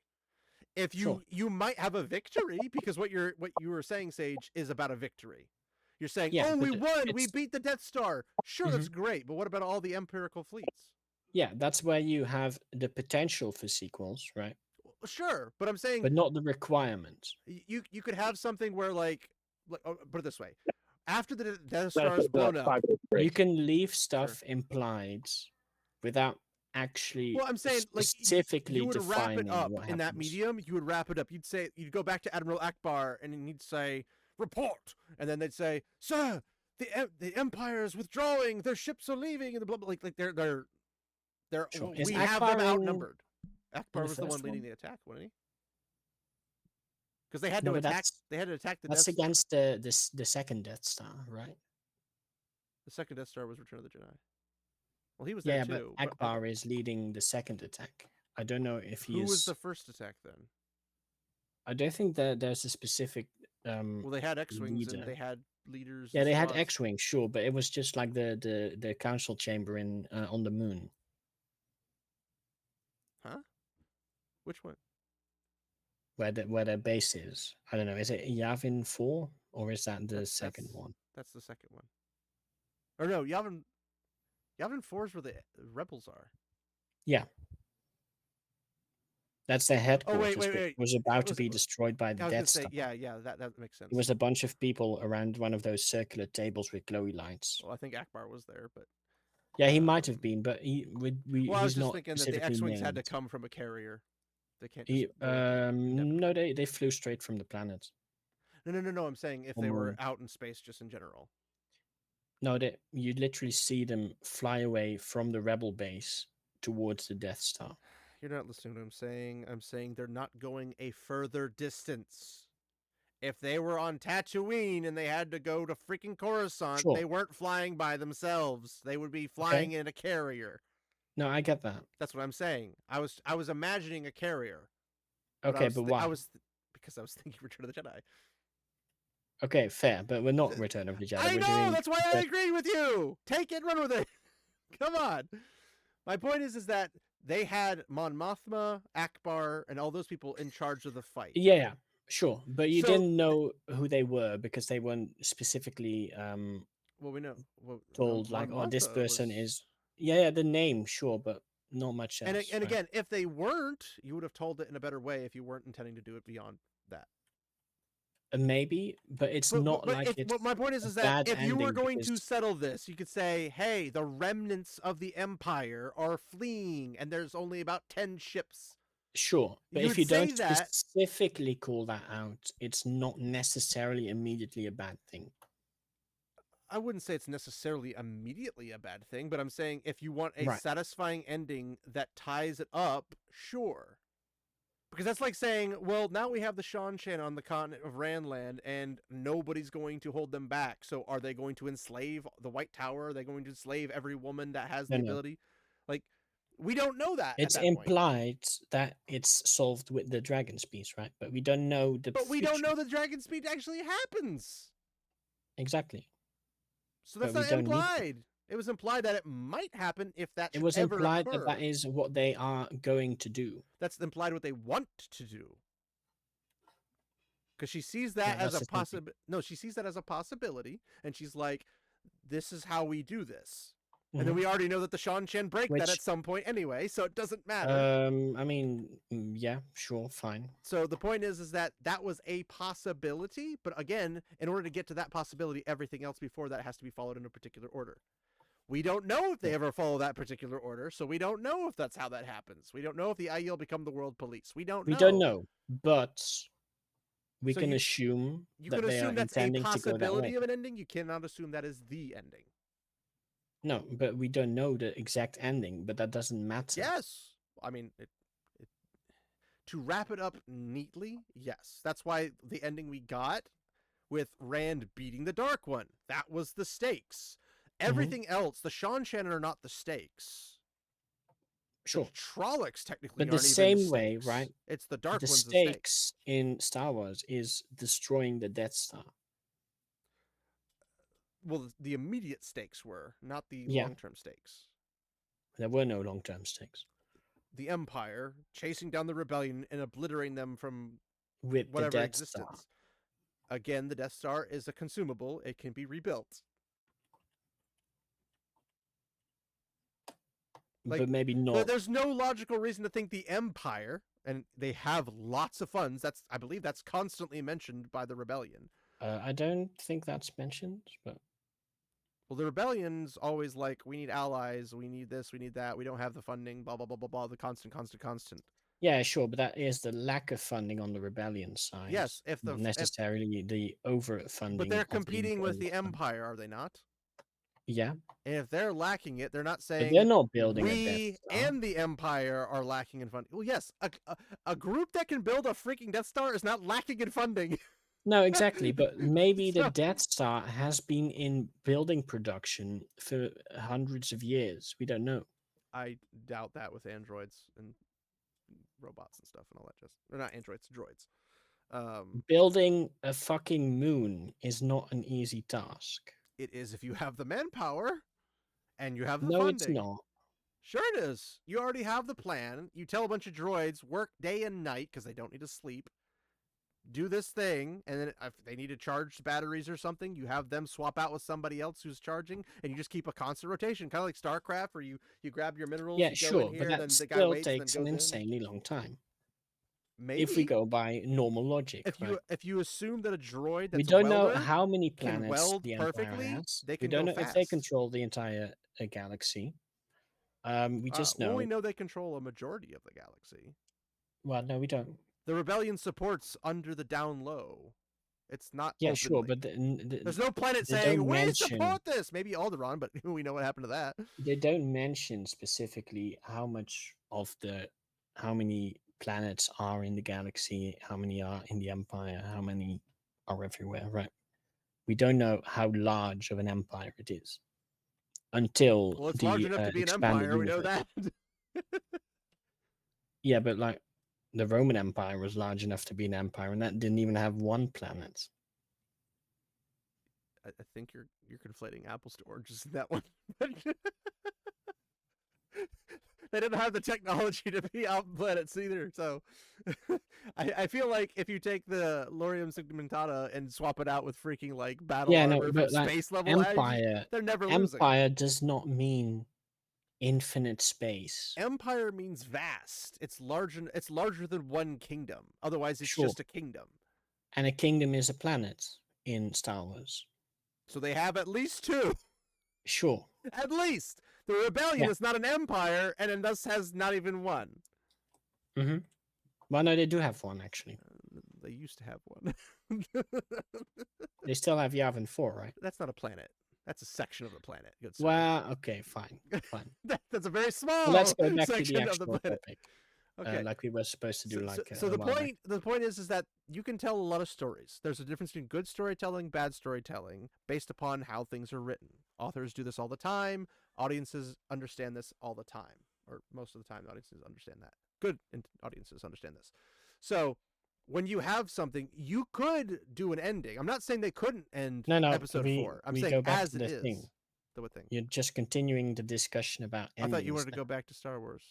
If you might have a victory because what you were saying, Sage, is about a victory. You're saying, Yeah, "Oh, we but won! We beat the Death Star." Sure, that's Mm-hmm. great, but what about all the empirical fleets? Yeah, that's where you have the potential for sequels, right? Sure, but I'm saying, But not the requirement. you could have something where like put it this way: after the Death Star is blown up, You can leave stuff implied without actually well, I'm saying like specifically you would wrap defining it up what in that happens. medium. You would wrap it up. You'd go back to Admiral Akbar, and he'd say, "Report," and then they'd say, "Sir, the Empire is withdrawing. Their ships are leaving," and the blah blah. Like they're Sure. we Is have Akbar them in- outnumbered. Akbar the was the one first leading one? the attack, wasn't he? Because they had No, to but attack. They had to attack the That's Death Star. against the second Death Star, right? The second Death Star was Return of the Jedi. Well, he was there Yeah, too. but Akbar is leading the second attack. I don't know if he who is. was the first attack then? I don't think that there's a specific. Well, they had X-wings and leader. they had leaders. Yeah, and they had squads. X-wing, sure, but it was just like the council chamber in on the moon. Huh? Which one? Where the base is. I don't know. Is it Yavin 4 or is that the That's- second that's- one? That's the second one. Or no, Yavin 4 is where the rebels are. Yeah. That's the headquarters, wait, which wait. was about to Was be it- destroyed by the I was Death gonna say, Star. yeah, that makes sense. It was a bunch of people around one of those circular tables with glowy lights. Well, I think Akbar was there, but Yeah, he might have Um, been, but I was was he's just not thinking that the specifically X-wings had to named. come from a carrier. They can't He, just. go into no, they flew straight from the planet. No. I'm saying if they were out in space, just in general. No, you literally see them fly away from the rebel base towards the Death Star. You're not listening to what I'm saying. I'm saying they're not going a further distance. If they were on Tatooine and they had to go to freaking Coruscant, Sure. they weren't flying by themselves. They would be flying in a carrier. No, I get that. That's what I'm saying. I was imagining a carrier. Okay, but why? Because I was thinking Return of the Jedi. Okay, fair, but we're not Return of the Jedi. I We're know. doing That's why I agree with you. Take it, run with it. Come on. My point is that they had Mon Mothma, Akbar, and all those people in charge of the fight. Yeah, sure, but you So- didn't know who they were because they weren't specifically Well, we know. told like, Mon oh, this Mothma person was- is. Yeah, the name, sure, but not much And else. and right? again, if they weren't, you would have told it in a better way if you weren't intending to do it beyond that. Maybe, but it's not like But it's my point a is that bad if you were ending going to because settle this, you could say, "Hey, the remnants of the empire are fleeing, and there's only about 10 ships." sure, but You if would you say don't that. specifically call that out, it's not necessarily immediately a bad thing. I wouldn't say it's necessarily immediately a bad thing, but I'm saying if you want a Right. satisfying ending that ties it up, sure. Because that's like saying, well, now we have the Shan on the continent of Randland, and nobody's going to hold them back. So are they going to enslave the White Tower? Are they going to enslave every woman that has No, the no. ability? Like, we don't know that at It's that point. implied that it's solved with the dragon speech, right? But we don't know the But we future. don't know the dragon speed actually happens. Exactly. So that's But we not don't need to. implied. It was implied that it might happen if that It should was ever implied occur. that that is what they are going to do. That's implied what they want to do. Because she sees that Yeah, as that's a the same thing. possibility. No, she sees that as a possibility, and she's like, "This is how we do this." And then Mhm. we already know that the Shan break that Which, at some point anyway, so it doesn't matter. I mean, yeah, sure, fine. So the point is that that was a possibility, but again, in order to get to that possibility, everything else before that has to be followed in a particular order. We don't know if they Yeah. ever follow that particular order, so we don't know if that's how that happens. We don't know if the IEL become the world police. We don't know. We don't know, but we So can assume you that can they are assume that's a intending to go that possibility way. of an ending. You cannot assume that is the ending. No, but we don't know the exact ending, but that doesn't matter. Yes. I mean, to wrap it up neatly, yes. That's why the ending we got with Rand beating the Dark One, that was the stakes. Everything else, the Shan are not the stakes. Sure. The Trollocs technically But the aren't even same the way, stakes. right? It's the Dark The One's the stakes. stakes in Star Wars is destroying the Death Star. Well, the immediate stakes were, not the Yeah. long-term stakes. There were no long-term stakes. The Empire chasing down the rebellion and obliterating them from With the whatever Death existence. Star. Again, the Death Star is a consumable. It can be rebuilt. But maybe not. There's no logical reason to think the Empire, and they have lots of funds. I believe that's constantly mentioned by the rebellion. I don't think that's mentioned, but Well, the rebellion's always like, we need allies, we need this, we need that, we don't have the funding, blah blah blah blah blah. The constant. yeah, sure. But that is the lack of funding on the rebellion side. Yes, not necessarily the over funding. But they're competing with the Empire, are they not? Yeah. And if they're lacking it, they're not But saying they're not building a we Death Star. and the Empire are lacking in funding. Well, yes, a group that can build a freaking Death Star is not lacking in funding. No, exactly. But maybe the So- Death Star has been in building production for hundreds of years. We don't know. I doubt that with androids and robots and stuff and all that. Just or not androids, droids. Building a fucking moon is not an easy task. It is if you have the manpower and you have the No, funding. it's not. Sure, it is. You already have the plan. You tell a bunch of droids work day and night because they don't need to sleep. Do this thing, and then if they need to charge batteries or something, you have them swap out with somebody else who's charging, and you just keep a constant rotation, kind of like StarCraft, where you grab your minerals, Yeah, you go sure, in here, but then that the guy still waits, and takes then an goes in. insanely long time. Maybe If we go by normal logic, right? if you assume that a droid that's We don't a know welder how many can planets weld the Empire perfectly, has. they We can don't go know if they fast. control the entire galaxy. We just know. Well, we know they control a majority of the galaxy. Well, no, we don't. The rebellion supports under the down low. It's not Yeah, openly. sure, but There's no planet they saying don't we mention- support this. Maybe Alderaan, but we know what happened to that. they don't mention specifically how many planets are in the galaxy, how many are in the Empire, how many are everywhere, right? We don't know how large of an empire it is until Well, it's the large enough to be an expanded empire. We know universe. that. Yeah, but like the Roman Empire was large enough to be an empire, and that didn't even have one planet. I think you're conflating apples to oranges in that one. They didn't have the technology to be out planets either, so I feel like if you take the Lorium Significata and swap it out with freaking like battle Yeah, armor no, from but like space level, Empire, they're never losing. Empire does not mean infinite space. Empire means vast. It's larger than one kingdom. Otherwise, it's Sure. just a kingdom. And a kingdom is a planet in Star Wars. So they have at least two. Sure. At least. The rebellion Yeah. is not an empire, and it thus has not even one. Mm-hmm. Well, no, they do have one, actually. They used to have one. They still have Yavin 4, right? That's not a planet. That's a section of the planet. Good sir. Well, okay, fine. That's a very small Well, let's go back to section the of the actual planet. topic. Okay. Like we were supposed to do. So the point is that you can tell a lot of stories. There's a difference between good storytelling, bad storytelling, based upon how things are written. Authors do this all the time. Audiences understand this all the time, or most of the time, audiences understand that. Good audiences understand this. So when you have something, you could do an ending. I'm not saying they couldn't end episode 4. I'm saying as it is. The thing. You're just continuing the discussion about endings. I thought you wanted to go back to Star Wars.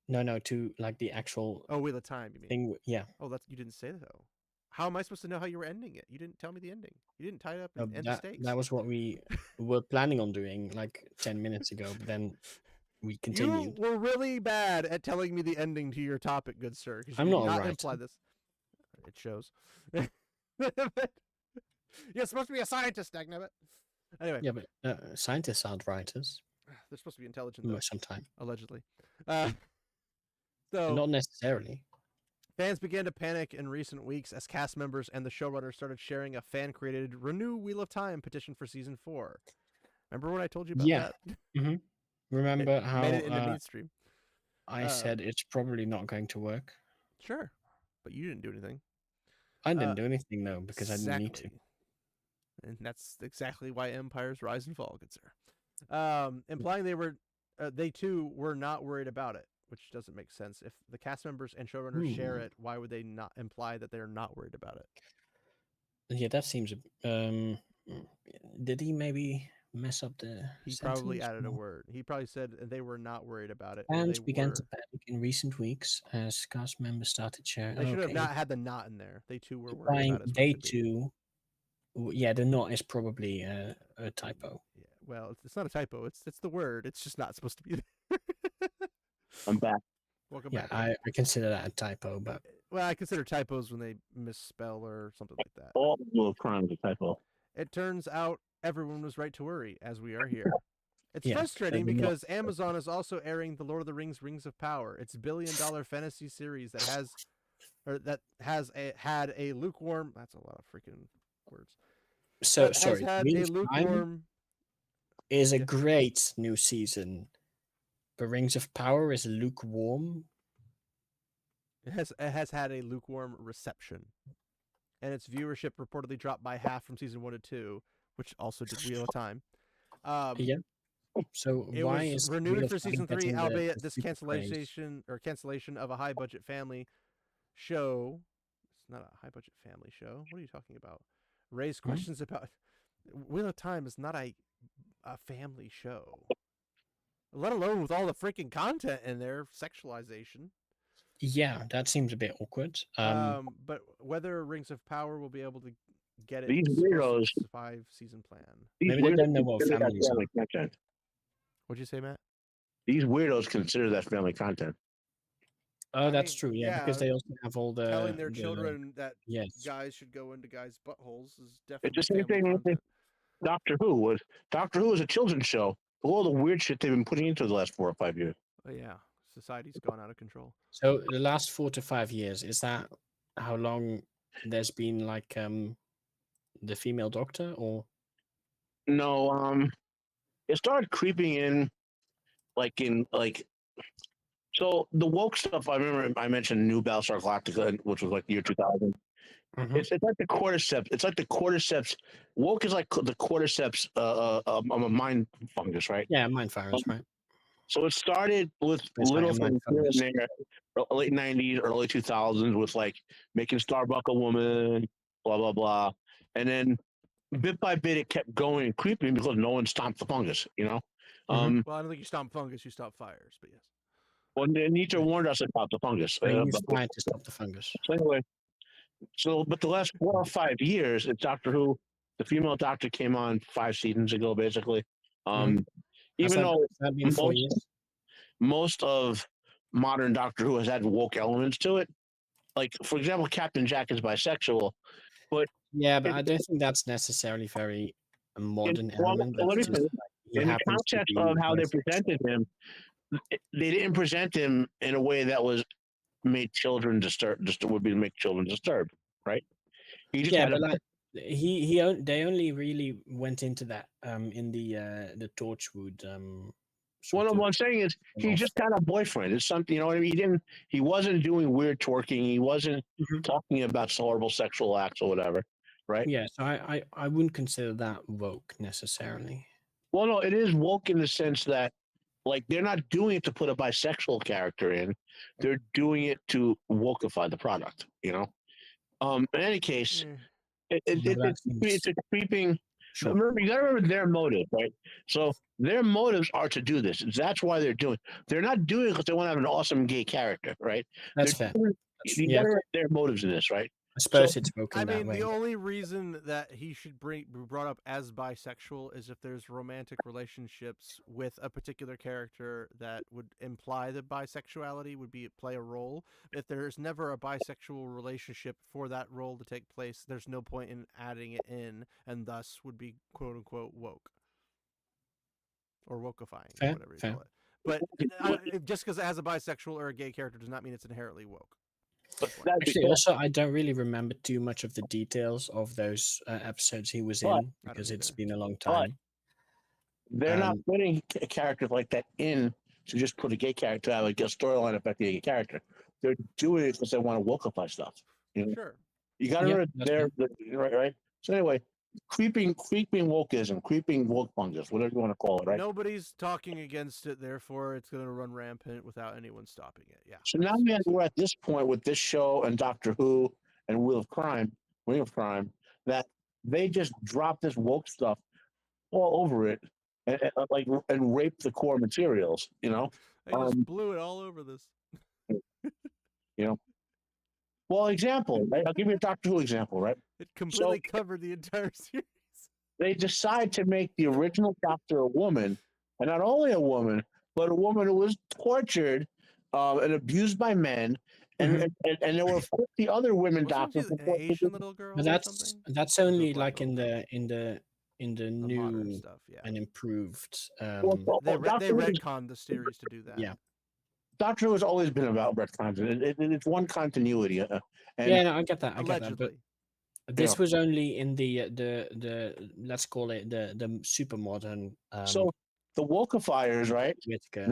No, to like the actual. Oh, Wheel of Time, you mean? Thing, yeah. Oh, you didn't say that though. How am I supposed to know how you were ending it? You didn't tell me the ending. You didn't tie it up and end the stakes. That was what we were planning on doing like 10 minutes ago, but then we continued. You were really bad at telling me the ending to your topic, good sir. I'm you not did not right. imply this. It shows. You're supposed to be a scientist, Dagnabbit. Anyway. Yeah, but scientists aren't writers. They're supposed to be intelligent, though. Sometimes. Allegedly. Not necessarily. Fans began to panic in recent weeks as cast members and the showrunner started sharing a fan-created Renew Wheel of Time petition for Season 4. Remember when I told you about that? Mm-hmm. Remember how made it into mainstream. I said it's probably not going to work? Sure. But you didn't do anything. I didn't do anything, though, because I didn't need to. And that's exactly why empires rise and fall, good sir. Implying they too were not worried about it, which doesn't make sense. If the cast members and showrunners share it, why would they not imply that they're not worried about it? Yeah, that seems. Did he maybe mess up the? He probably added a word. He probably said they were not worried about it. Fans began to panic in recent weeks as cast members started sharing. They should have not had the not in there. They too were worried about it. They too. Yeah, the not is probably a typo. Yeah, well, it's not a typo. It's the word. It's just not supposed to be there. I'm back. Welcome back. I consider that a typo, but I consider typos when they misspell or something like that. All crimes a typo. It turns out everyone was right to worry, as we are here. It's frustrating because Amazon is also airing the Lord of the Rings: Rings of Power. It's $1 billion fantasy series that had a lukewarm. That's a lot of freaking words. So sorry. Rings of lukewarm is a great new season. The Rings of Power is lukewarm. It has had a lukewarm reception, and its viewership reportedly dropped by half from season 1 to 2, which also did Wheel of Time. Yeah. So it why was is renewed for season 3, albeit this cancellation of a high budget family show. It's not a high budget family show. What are you talking about? Raised questions about Wheel of Time is not a family show. Let alone with all the freaking content in there, sexualization. Yeah, that seems a bit awkward. But whether Rings of Power will be able to get it, these weirdos 5-season plan. Maybe they don't know what families are. Content. What'd you say, Matt? These weirdos consider that family content. Oh, that's true. Yeah, because they also have all the telling their children that guys should go into guys' buttholes is definitely. It's the same thing. Doctor Who was a children's show. All the weird shit they've been putting into the last 4 or 5 years. Oh yeah, society's gone out of control. So the last 4 to 5 years, is that how long there's been like the female Doctor, or? No, it started creeping in, so the woke stuff. I remember I mentioned New Battlestar Galactica, which was like the year 2000. Mm-hmm. It's like the cordyceps. It's like the cordyceps. Woke is like the cordyceps of a mind fungus, right? Yeah, mind virus, right? So it started with little things here and there, late 90s, early 2000s, with like making Starbuck a woman, blah blah blah, and then bit by bit it kept going and creeping because no one stopped the fungus, you know. Well, I don't think you stop fungus, you stop fires, but yes. Well, Nietzsche warned us about the fungus. You tried to stop the fungus. So anyway. But the last 4 or 5 years, it's Doctor Who. The female Doctor came on 5 seasons ago, basically. Even though that been 4 years? most of modern Doctor Who has had woke elements to it. Like, for example, Captain Jack is bisexual, but Yeah, but in, I don't think that's necessarily very a modern well, element. let That's me just say, like he in the happens to context be of how they bisexual. presented him, they didn't present him in a way that was made children disturb, just would be make children disturbed, right? He just Yeah, had a but like they only really went into that in the Torchwood Well, sort no, of what I'm saying is he's off. just kind of boyfriend. It's something, you know what I mean? He wasn't doing weird twerking. He wasn't talking about horrible sexual acts or whatever, right? Yeah, so I wouldn't consider that woke necessarily. Well, no, it is woke in the sense that, like, they're not doing it to put a bisexual character in. They're doing it to wokeify the product, you know? In any case, Eh. Yeah, but that it's seems a creeping. sure. Remember, you got to remember their motive, right? So their motives are to do this. That's why they're doing. They're not doing it because they want to have an awesome gay character, right? That's They're fair. doing, That's, you got yeah, to remember their motives in this, right? I So suppose it's woke I in that mean, the way. only reason that he should be brought up as bisexual is if there's romantic relationships with a particular character that would imply that bisexuality would be play a role. If there's never a bisexual relationship for that role to take place, there's no point in adding it in, and thus would be quote unquote woke or wokeifying, Fair, whatever you fair. call it. But just because it has a bisexual or a gay character does not mean it's inherently woke. that'd be Actually, cool. also, I don't really remember too much of the details of those episodes he was But in because it's either. been a long but time. they're not putting characters like that in to just put a gay character to have a storyline affecting a gay character. They're doing it because they want to wokeify stuff. You know? Sure. You got to Yeah, remember that's fair. right. So anyway, creeping wokeism, creeping woke fungus, whatever you want to call it, right? Nobody's talking against it, therefore it's going to run rampant without anyone stopping it. Yeah. So now we're at this point with this show and Doctor Who and Wheel of Crime, that they just drop this woke stuff all over it and rape the core materials. You know, They just um, blew it all over this. you know. Well, example, right? I'll give you a Doctor Who example, right? It So completely covered the entire series. they decide to make the original Doctor a woman, and not only a woman, but a woman who was tortured and abused by men, and, and there were 50 other women Wasn't doctors. she an Asian little girl But or something? that's Or was it a only black like little girl? in the The modern new stuff, yeah. and improved. They Doctor Who retconned the series to do that. Yeah. Doctor Who has always been about retcons. It's one continuity, and Yeah, no, I get that. I get that. But Allegedly. this was only in the let's call it the super modern so the wokeifiers, right? Whittaker.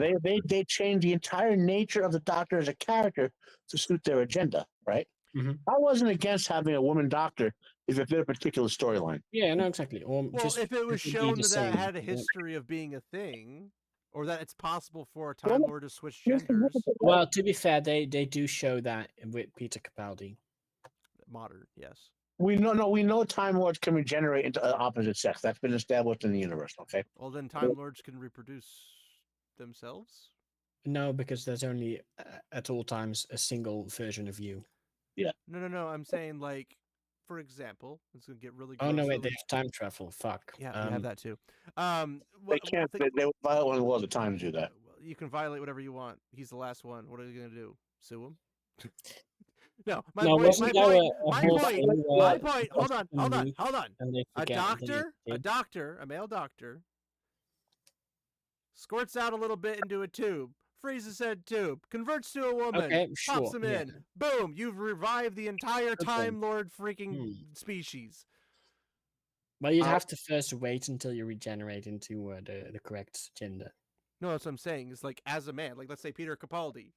They changed the entire nature of the Doctor as a character to suit their agenda, right? Mhm. I wasn't against having a woman doctor if it fit a particular storyline. Yeah, no, exactly. Or Well, just if it was be shown the that that same. had a Yeah. history of being a thing, or that it's possible for a Well, Time Lord to switch here's the- genders, Well, to be fair, they do show that with Peter Capaldi. modern, yes. we know Time Lords can regenerate into opposite sex. That's been established in the universe. Okay. Well, then Time Lords can reproduce themselves? No, because there's only at all times a single version of you. No. I'm saying, like, for example, it's going to get really Oh gross. no, wait, really- they have time travel. Fuck. Yeah, you have that too. They can't. They violate one of the laws of time to do that. You can violate whatever you want. He's the last one. What are you going to do? Sue him? No, my No, point. wasn't there a whole thing My where point. it was Hold on. unique and they A forget that they doctor, did? a male doctor, squirts out a little bit into a tube, freezes said tube, converts to a woman, Okay, pops sure. him Yeah. in. Boom! You've revived the entire Okay. Time Lord freaking species. But you'd have to first wait until you regenerate into the correct gender. No, that's what I'm saying. It's like, as a man, like, let's say Peter Capaldi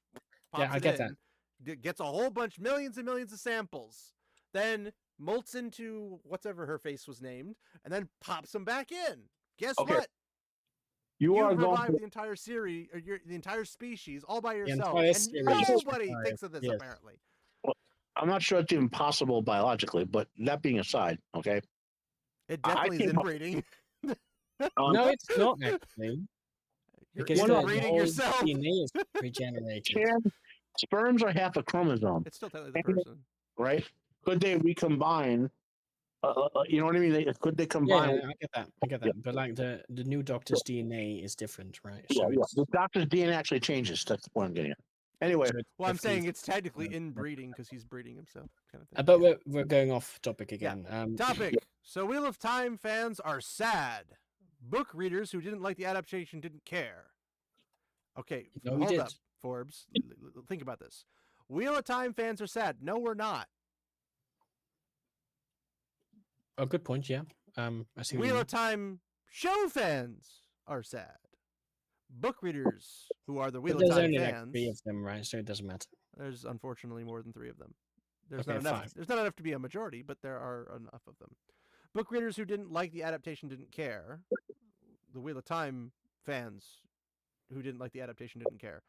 pops Yeah, I it get in, gets a whole bunch, millions and millions of samples, then molts into whatever her face was named, and then pops them back in. Guess Okay. what? You are You've going revived to, the entire series, or the entire species, all by The yourself, entire and series. nobody Right, thinks of this, yes. apparently. I'm not sure it's even possible biologically, but that being aside, okay. It definitely is came up- inbreeding. No, it's not actually. You're Because inbreeding whole yourself. DNA is regenerated. Sperms are half a chromosome, It's still technically the person. right? Could they recombine You know what I mean? Could they Yeah, combine? I get that. I get Yeah. that. But like the new Doctor's DNA is different, right? Yeah, So yeah. it's The doctor's DNA actually changes. That's the point I'm getting at. Anyway, so it's Well, I'm 50, saying it's technically 50. inbreeding because he's breeding himself, kind of thing. But Yeah. we're going off topic Yeah. again. Topic. So Wheel of Time fans are sad. Book readers who didn't like the adaptation didn't care. Okay, No, we hold did. up, Forbes. Think about this. Wheel of Time fans are sad. No, we're not. Oh, good point. Yeah. I see what you Wheel mean. of Time show fans are sad. Book readers who are the Wheel But of there's Time only fans. like 3 of them, right? So it doesn't matter. There's unfortunately more than 3 of them. There's Okay, not enough. 5. There's not enough to be a majority, but there are enough of them. Book readers who didn't like the adaptation didn't care. The Wheel of Time fans who didn't like the adaptation didn't care.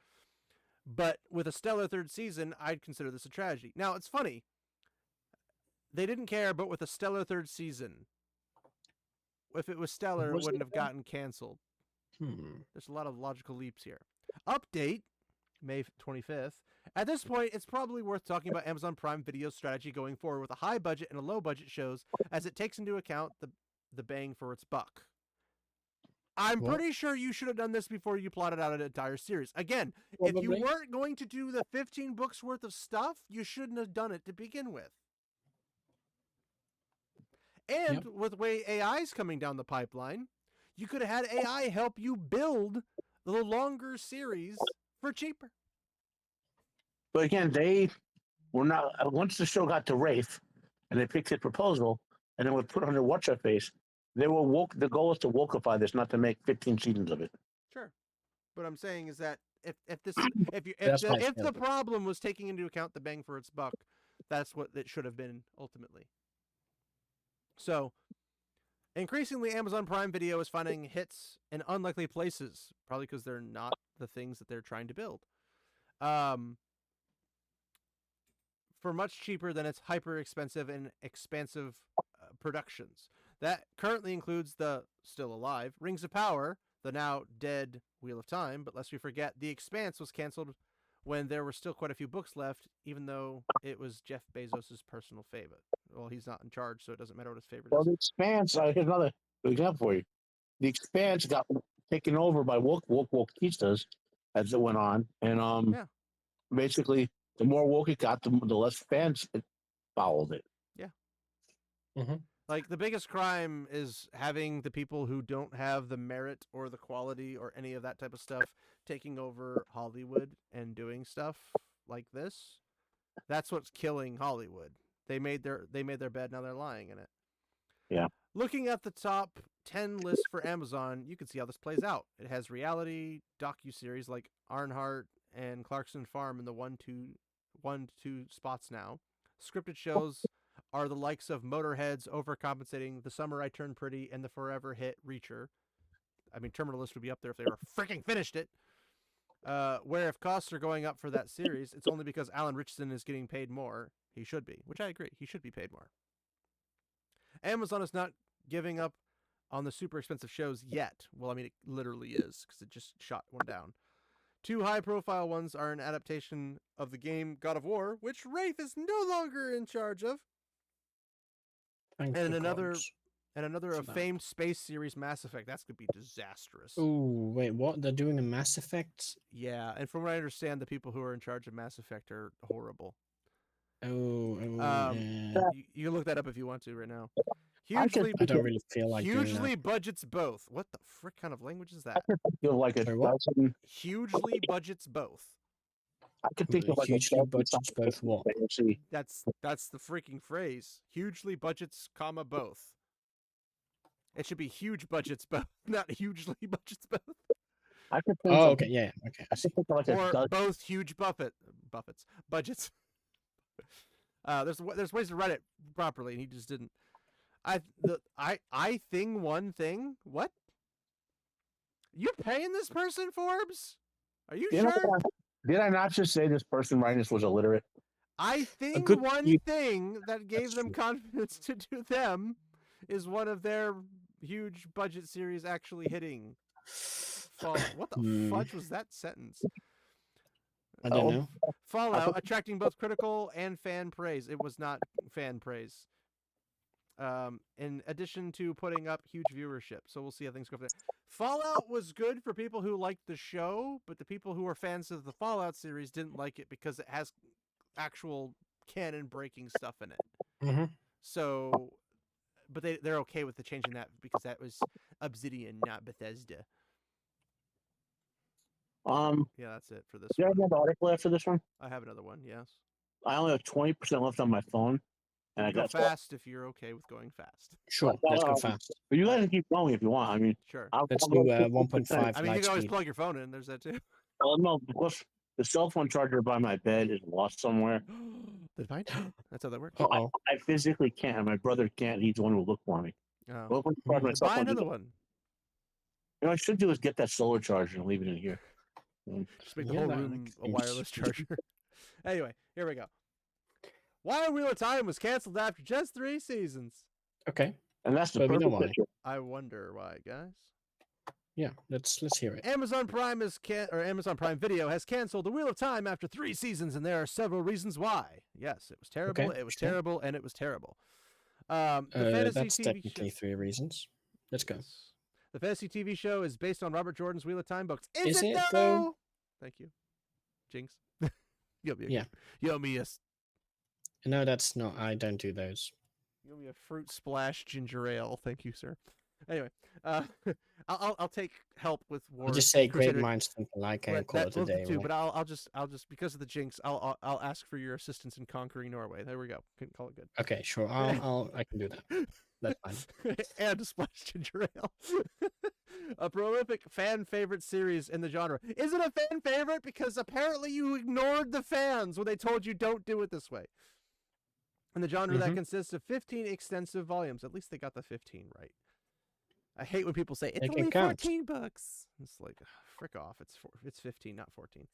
But with a stellar 3rd season, I'd consider this a tragedy. Now, it's funny. They didn't care, but with a stellar 3rd season, if it was stellar, it Was wouldn't it have gotten canceled. Hmm. There's a lot of logical leaps here. Update, May 25th. At this point, it's probably worth talking about Amazon Prime Video's strategy going forward with a high budget and a low budget shows, as it takes into account the bang for its buck. I'm Well- pretty sure you should have done this before you plotted out an entire series. Again, if you Probably. weren't going to do the 15 books worth of stuff, you shouldn't have done it to begin with. And with the way AI is coming down the pipeline, you could have had AI help you build the longer series for cheaper. but again, they were not. Once the show got to Rafe, and they picked his proposal, and then was put on their what's her face. They were woke. The goal was to wokeify this, not to make 15 seasons of it. Sure. What I'm saying is that if this That's why it's if the failed. problem was taking into account the bang for its buck, that's what it should have been ultimately. So, increasingly, Amazon Prime Video is finding hits in unlikely places, probably because they're not the things that they're trying to build. For much cheaper than its hyper expensive and expansive productions. That currently includes the still alive Rings of Power, the now dead Wheel of Time, but lest we forget, The Expanse was canceled when there were still quite a few books left, even though it was Jeff Bezos' personal favorite. Well, he's not in charge, so it doesn't matter what his favorite Well, is. The Expanse. Here's another example for you. The Expanse got taken over by wokeistas as it went on, and Yeah. basically, the more woke it got, the less fans it followed it. Like, the biggest crime is having the people who don't have the merit or the quality or any of that type of stuff taking over Hollywood and doing stuff like this. That's what's killing Hollywood. They made their bed, now they're lying in it. Yeah. Looking at the top 10 list for Amazon, you can see how this plays out. It has reality docuseries like Arnhart and Clarkson Farm in the 1-2 spots now. Scripted shows are the likes of Motorhead's Overcompensating, The Summer I Turned Pretty, and the forever hit Reacher. I mean, Terminal List would be up there if they were freaking finished it. Where if costs are going up for that series, it's only because Alan Richardson is getting paid more. He should be, which I agree. He should be paid more. Amazon is not giving up on the super expensive shows yet. Well, I mean, it literally is, because it just shot one down. 2 high-profile ones are an adaptation of the game God of War, which Rafe is no longer in charge of, Thank and the another gods. a for that. famed space series, Mass Effect. That's going to be disastrous. Ooh, wait, what? They're doing a Mass Effect? Yeah, and from what I understand, the people who are in charge of Mass Effect are horrible. Oh, You can look that up if you want to right now. I could Hugely, I don't really feel like doing hugely that. budgets both. What the frick kind of language is that? Feel like a Sorry, what? dozen. Hugely budgets both. I could think of like Hugely a dozen budgets both what? fantasy. That's the freaking phrase. Hugely budgets, comma both. It should be huge budgets both, not hugely budgets both. I could think Oh, of, okay, yeah, okay, I I see. could think of like a Or dozen. both huge budgets. There's ways to write it properly, and he just didn't. I thing one thing. What? You paying this person, Forbes? Are you You know, sure? did I not just say this person writing this was illiterate? I think good one you- thing that gave That's them true. confidence to do them is one of their huge budget series actually hitting. What the fudge was that sentence? I don't Oh. know. Fallout attracting both critical and fan praise. It was not fan praise. in addition to putting up huge viewership. So we'll see how things go from there. Fallout was good for people who liked the show, but the people who are fans of the Fallout series didn't like it because it has actual canon breaking stuff in it. Mm-hmm. So, but they're okay with the changing that because that was Obsidian, not Bethesda. Yeah, that's it for this Do you have one. another article after this one? I have another one. Yes. I only have 20% left on my phone, and I Go got fast if you're okay with going fast. Sure, let's go fast. But you guys can keep going if you want. I mean, Sure. Let's go do 50%. 1.5 I mean, you light can always speed. plug your phone in. There's that too. No, because the cell phone charger by my bed is lost somewhere. Did I? That's how that works. Uh-oh. I physically can't. And my brother can't. He's the one who will look for me. Oh. Well, if I charge my cell Buy phone, another one. You know, what I should do is get that solar charger and leave it in here. Just make the Yeah, whole that room makes a sense. wireless charger. Anyway, here we go. Why Wheel of Time was canceled after just 3 seasons. Okay. And that's the But we know perfect why. picture. I wonder why, guys. Yeah, let's hear it. Amazon Prime Amazon Prime Video has canceled The Wheel of Time after 3 seasons, and there are several reasons why. Yes, it was terrible. Okay, It was sure. terrible, and it was terrible. The fantasy That's TV technically show. 3 reasons. Let's go. Yes. The fantasy TV show is based on Robert Jordan's Wheel of Time books. Is it it, though? though? Thank you, Jinx. You owe me a, Yeah. You owe me a No, that's not. I don't do those. You owe me a fruit splash ginger ale. Thank you, sir. Anyway, I'll take help with war. I'll just say great Crusader- minds think alike and Right, call that it a will do day. too, right? but I'll just because of the jinx, I'll ask for your assistance in conquering Norway. There we go. Can call it good. Okay, sure. I can do that. That's fine. And a splash ginger ale. A prolific fan favorite series in the genre. Is it a fan favorite? Because apparently you ignored the fans when they told you don't do it this way. In the genre that consists of 15 extensive volumes. At least they got the 15 right. I hate when people say it's They can only count. 14 books. It's like, frick off. It's 15, not 14.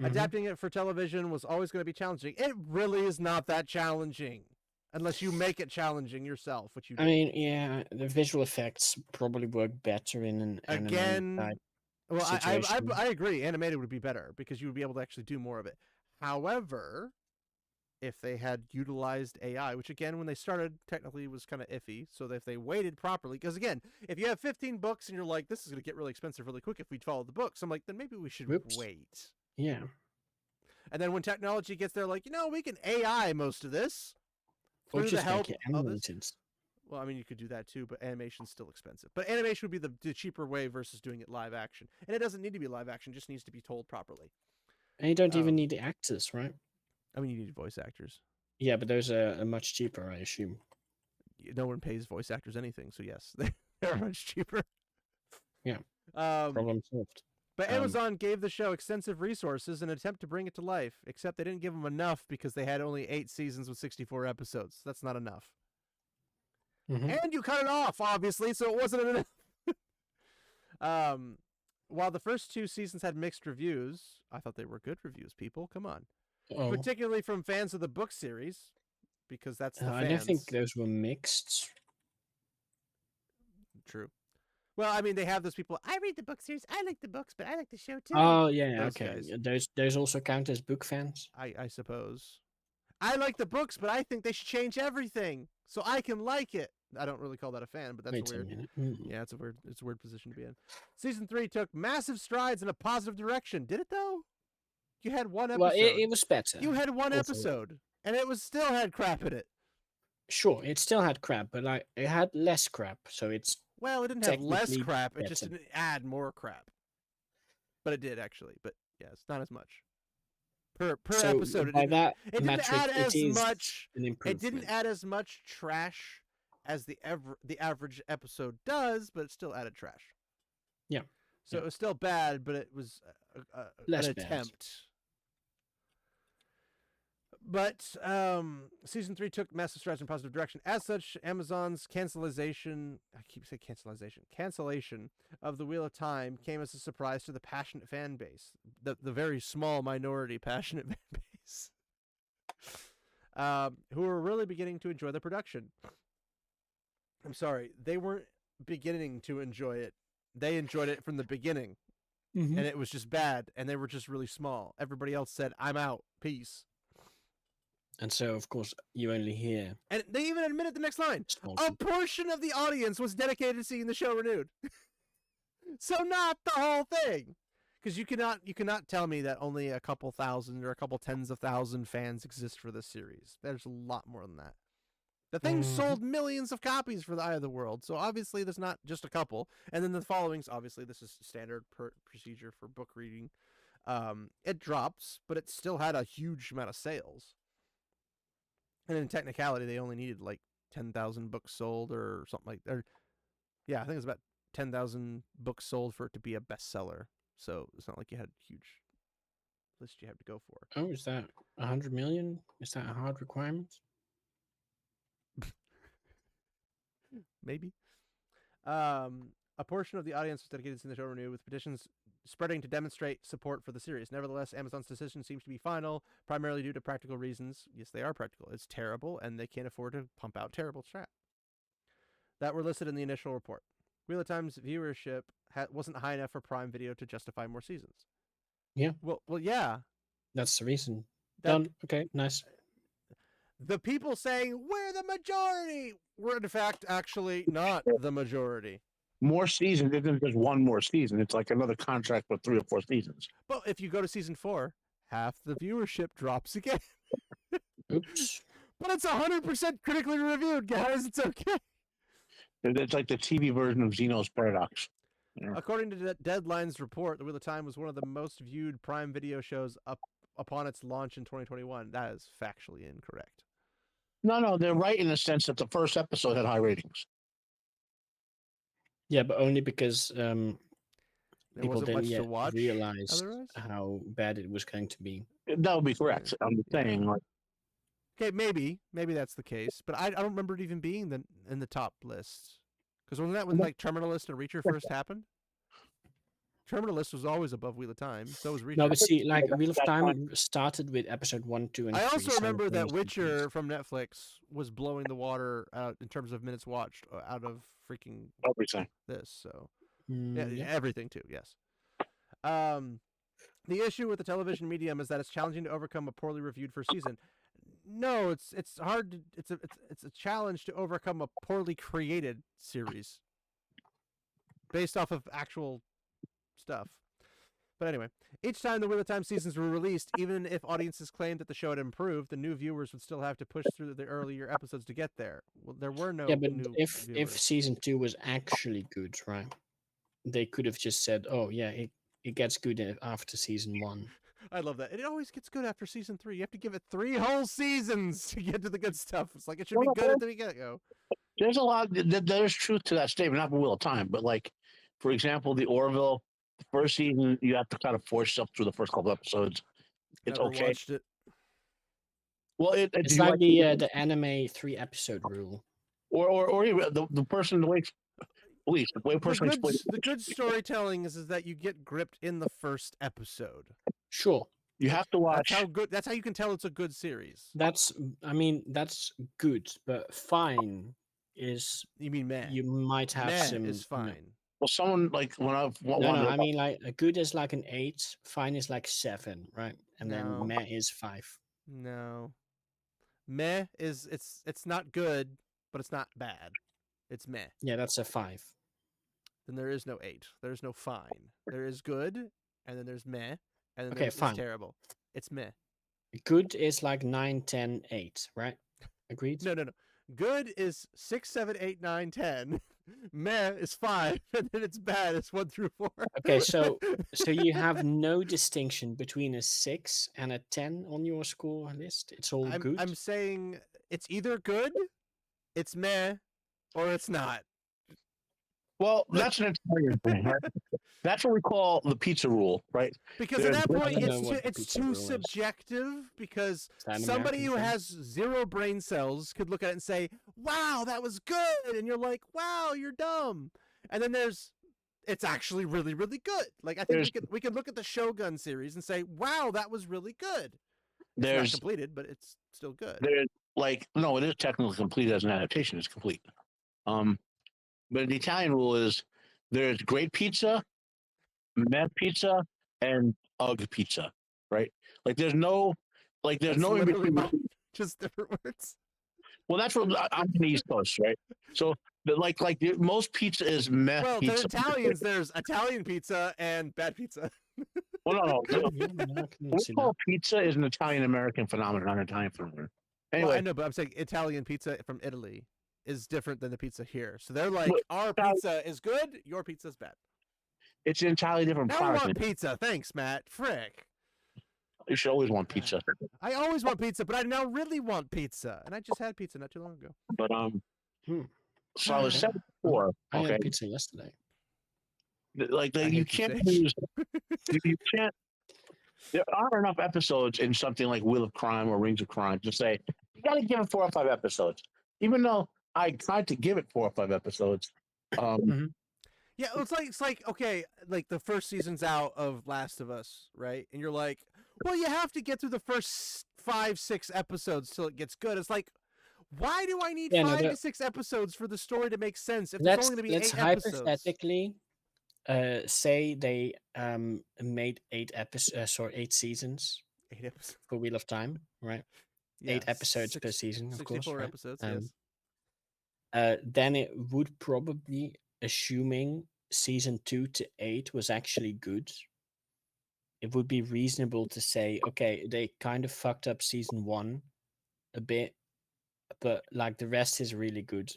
Mhm. Adapting it for television was always going to be challenging. It really is not that challenging. Unless you make it challenging yourself, which you do. I mean, yeah, the visual effects probably work better in an anime type. Well, situation. I agree. Animated would be better because you would be able to actually do more of it. However, if they had utilized AI, which again, when they started, technically was kind of iffy. So that if they waited properly, because again, if you have 15 books and you're like, this is going to get really expensive really quick if we follow the books, I'm like, then maybe we should Whoops. wait. Yeah. And then when technology gets there, like, we can AI most of this. Or Through the just help make it of this. animated. Well, I mean, you could do that too, but animation's still expensive. But animation would be the cheaper way versus doing it live action. And it doesn't need to be live action, just needs to be told properly. And you don't even Um, need the actors, right? I mean, you need voice actors. Yeah, but those are much cheaper, I assume. No one pays voice actors anything, so yes, they're much cheaper. Yeah. Um, Problem solved. but Amazon gave the show extensive resources in an attempt to bring it to life, except they didn't give them enough because they had only 8 seasons with 64 episodes. That's not enough. Mhm. And you cut it off, obviously, so it wasn't enough. While the first 2 seasons had mixed reviews, I thought they were good reviews, people. Come on. Oh, Particularly from fans of the book series, because that's the I fans. don't think those were mixed. True. Well, I mean, they have those people. I read the book series. I like the books, but I like the show too. Oh, yeah, Those okay. guys. Those also count as book fans. I suppose. I like the books, but I think they should change everything so I can like it. I don't really call that a fan, but that's Wait weird. a minute. Mm. Yeah, it's a weird position to be in. Season 3 took massive strides in a positive direction. Did it though? You had one episode. Well, it was better. You had one overall. episode, and it was still had crap in it. Sure, it still had crap, but it had less crap, so it's Well, it didn't have less technically crap. It just better. didn't add more crap. But it did actually. But yes, not as much per so episode. by that It didn't metric, add as it is much. an It improvement. didn't add as much trash as the average episode does, but it still added trash. Yeah. So Yeah. it was still bad, but it was Less an bad. attempt. But season 3 took massive strides in a positive direction. As such, Amazon's cancellation of the Wheel of Time came as a surprise to the passionate fan base, the very small minority passionate fan base, who were really beginning to enjoy the production. I'm sorry, they weren't beginning to enjoy it. They enjoyed it from the beginning, Mhm. and it was just bad, and they were just really small. Everybody else said, "I'm out, peace." And so, of course, you only hear And they even admitted the next line. small A people. portion of the audience was dedicated to seeing the show renewed. So not the whole thing. Because you cannot tell me that only a couple thousand or a couple tens of thousand fans exist for this series. There's a lot more than that. The thing sold millions of copies for the Eye of the World, so obviously there's not just a couple. And then the followings, obviously this is standard procedure for book reading. It drops, but it still had a huge amount of sales. And in technicality, they only needed like 10,000 books sold or something like that. Yeah, I think it's about 10,000 books sold for it to be a bestseller. So it's not like you had a huge list you have to go for. Oh, is that 100 million? Is that a hard requirement? Maybe. A portion of the audience was dedicated to the show renewed, with petitions spreading to demonstrate support for the series. Nevertheless, Amazon's decision seems to be final, primarily due to practical reasons. Yes, they are practical. It's terrible, and they can't afford to pump out terrible crap. That were listed in the initial report. Wheel of Time's viewership wasn't high enough for Prime Video to justify more seasons. Yeah. Well, yeah. That's the reason. That- Done. Okay, nice. The people saying we're the majority were in fact actually not the majority. More seasons isn't just one more season. It's like another contract for 3 or 4 seasons. But if you go to season 4, half the viewership drops again. Oops. But it's 100% critically reviewed, guys. It's okay. It's like the TV version of Zeno's Paradox. Yeah. According to Deadline's report, The Wheel of Time was one of the most viewed Prime Video shows upon its launch in 2021. That is factually incorrect. No, they're right in the sense that the first episode had high ratings. Yeah, but only because There people wasn't didn't much yet to watch. realize Otherwise, how bad it was going to be. That would be correct. I'm just saying, like, okay, maybe that's the case, but I don't remember it even being in the top list. Because wasn't that when like Terminalist and Reacher first happened? Terminalist was always above Wheel of Time. So was Reacher. No, but see, like Wheel of Time started with episode 1, 2, and 3. I also remember that simultaneously. Witcher from Netflix was blowing the water out in terms of minutes watched out of freaking everything. this. So Yeah. everything too. Yes. The issue with the television medium is that it's challenging to overcome a poorly reviewed first season. No, it's hard. It's a challenge to overcome a poorly created series based off of actual stuff. But anyway, each time the Wheel of Time seasons were released, even if audiences claimed that the show had improved, the new viewers would still have to push through the earlier episodes to get there. Well, there were no Yeah, but new if viewers. season 2 was actually good, right? They could have just said, "Oh yeah, it gets good after season 1." I love that. It always gets good after season 3. You have to give it 3 whole seasons to get to the good stuff. It's like it should be good at the get-go. There's a lot. There's truth to that statement. Not for Wheel of Time, but like, for example, the Orville, the first season, you have to kind of force yourself through the first couple episodes. It's Never okay. watched it. Well, It's like the anime 3-episode rule. or even the person, the way person explains. The good storytelling is that you get gripped in the first episode. Sure. You have to watch. That's how you can tell it's a good series. That's good, but fine is You mean meh? you might have Meh some is fine. Well, someone like when I No, I mean like a good is like an 8, fine is like 7, right? And No. then meh is 5. No. Meh is it's not good, but it's not bad. It's meh. Yeah, that's a 5. Then there is no 8. There's no fine. There is good, and then there's meh, and then Okay, there's fine. it's terrible. It's meh. Good is like 9, 10, 8, right? Agreed? No. Good is 6, 7, 8, 9, 10. Meh is 5, and then it's bad. It's 1 through 4. Okay, so you have no distinction between a 6 and a 10 on your score list. It's all good. I'm saying it's either good, it's meh, or it's not. Well, that's an Italian thing, right? That's what we call the pizza rule, right? Because at that point, I don't know what the it's pizza too rule is. subjective. Because Is that an somebody who American has 0 brain cells could look at it and say, "Wow, that was good," and you're like, "Wow, you're dumb." And then it's actually really, really good. Like I think we could look at the Shogun series and say, "Wow, that was really good." It's not completed, but it's still good. No, it is technically complete as an adaptation. It's complete. But the Italian rule is there's great pizza, meh pizza, and ugly pizza, right? Like there's no in literally between. Just different words. Well, that's what I'm from the East Coast, right? So, most pizza is meth Well, to pizza. Italians, there's Italian pizza and bad pizza. Well, no. Yeah, I can What see we that. call pizza is an Italian American phenomenon, not an Italian phenomenon. Well, I Anyway, know, but I'm saying Italian pizza from Italy is different than the pizza here. So they're like, Well, our pizza is good, your pizza's bad. it's an entirely different Now I product. want pizza. Thanks, Matt. Frick. You should always want pizza. I always want pizza, but I now really want pizza. And I just had pizza not too long ago. But Hmm. so I was Yeah. 74. I Okay, had pizza yesterday. I you hate can't Sage. use. You can't. There aren't enough episodes in something like Wheel of Crime or Rings of Crime to say you got to give it 4 or 5 episodes. Even though I tried to give it 4 or 5 episodes, Yeah, it's like okay, like the first season's out of Last of Us, right? And you're like, well, you have to get through the first 5-6 episodes till it gets good. It's like, why do I need Yeah, no, 5 but to 6 episodes for the story to make sense if there's let's only going to be let's 8 episodes? hypothetically say they made 8 seasons 8 episodes. for Wheel of Time, right? Yeah, 8 episodes per season, of course, 64 right? episodes, yes. Then it would probably, assuming season 2 to 8 was actually good, it would be reasonable to say, okay, they kind of fucked up season 1 a bit, but like the rest is really good.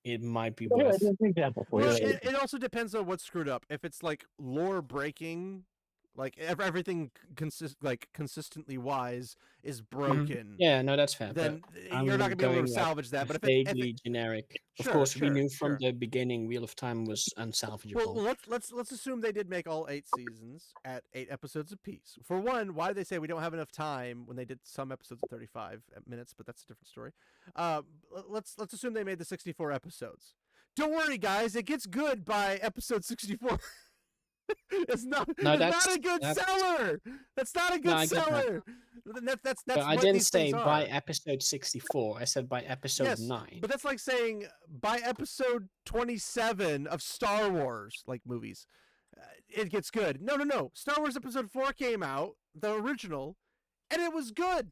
It might be yeah, worth. there's an example for Well, you. it also depends on what's screwed up. If it's like lore breaking, like everything consistently wise is broken, Yeah, no, that's fair. then but you're not gonna be able going, to like, salvage that. But if vaguely it generic. Of Sure, course, we sure, knew from sure. the beginning Wheel of Time was unsalvageable. Well, let's assume they did make all 8 seasons at 8 episodes apiece. For one, why did they say we don't have enough time when they did some episodes of 35 minutes? But that's a different story. Let's assume they made the 64 episodes. Don't worry, guys. It gets good by episode 64. It's not. No, it's that's- not a good that's- seller. That's not a No, good I get that. seller. That's But I what didn't these say things by are. episode 64. I said by episode Yes, 9. but that's like saying by episode 27 of Star Wars, like movies, it gets good. No. Star Wars episode 4 came out, the original, and it was good.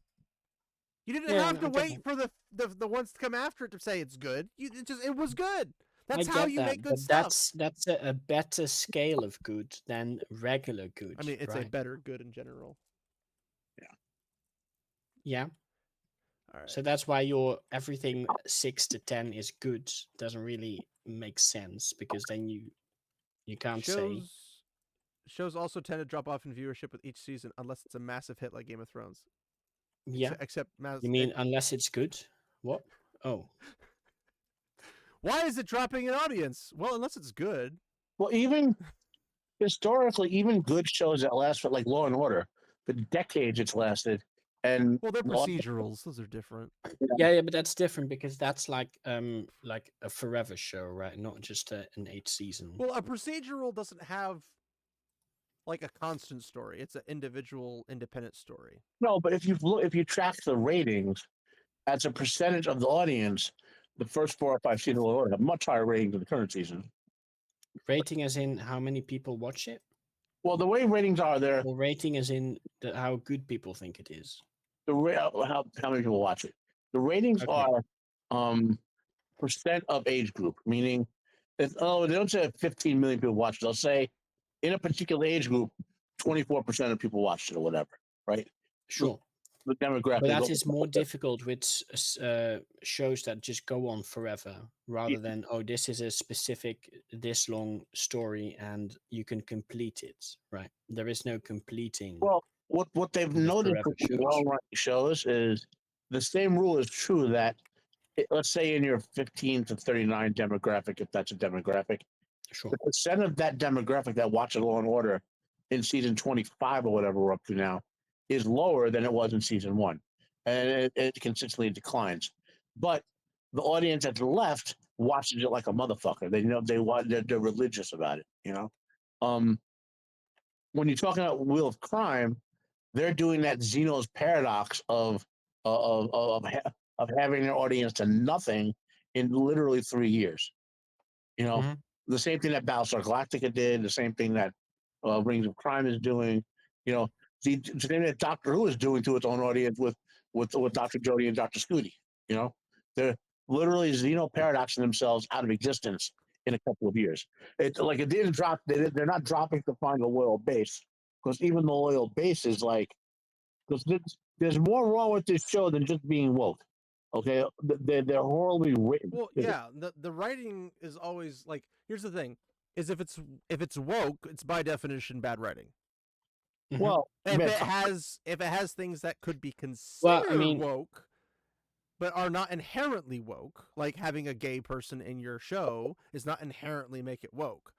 You didn't Yeah, have I to get wait for the ones to come after it to say it's good. It was good. That's I how get you that, make good but stuff. that's a better scale of good than regular good. I mean, it's right? a better good in general. Yeah. All right. So that's why your everything 6 to 10 is good doesn't really make sense, because then you can't say. Shows also tend to drop off in viewership with each season unless it's a massive hit like Game of Thrones. Yeah. Except You mean unless it's good? What? Oh. why is it dropping in audience? Well, unless it's good. Well, even historically, even good shows that last for like Law and Order, for decades it's lasted. And Well, they're procedurals. Those are different. Yeah, but that's different because that's like a forever show, right? Not just an 8 season. Well, a procedural doesn't have like a constant story. It's an individual, independent story. No, but if you track the ratings as a percentage of the audience, the first 4 or 5 seasons of Law and Order have much higher ratings than the current season. Rating as in how many people watch it, Well, the way ratings are, they're or rating as in how good people think it is. how many people watch it. The ratings Okay. are percent of age group, meaning they don't say 15 million people watch it. They'll say in a particular age group, 24% of people watched it or whatever, right? Sure. The demographic. But that is more difficult with shows that just go on forever, rather than, oh, this is a specific this long story and you can complete it, right? There is no completing. Well, what they've the noticed forever with shows. well-running shows is the same rule is true that let's say in your 15 to 39 demographic, if that's a demographic, Sure. the percent of that demographic that watches Law and Order in season 25 or whatever we're up to now is lower than it was in season 1, and it consistently declines. But the audience at the left watches it like a motherfucker. They know they're religious about it. When you're talking about Wheel of Crime, they're doing that Zeno's paradox of having their audience to nothing in literally 3 years. Mhm. The same thing that Battlestar Galactica did, the same thing that Rings of Crime is doing. The same thing that Doctor Who is doing to its own audience with with Dr. Jody and Dr. Scooty. You know, they're literally Xeno paradoxing themselves out of existence in a couple of years. It like it didn't drop. They're not dropping to find a loyal base because even the loyal base is like because there's more wrong with this show than just being woke. Okay, they're horribly written. Well, yeah, the writing is always like, here's the thing, is if it's woke, it's by definition bad writing. Well, If man, it has things that could be considered Well, I mean- woke, but are not inherently woke, like having a gay person in your show is not inherently make it woke.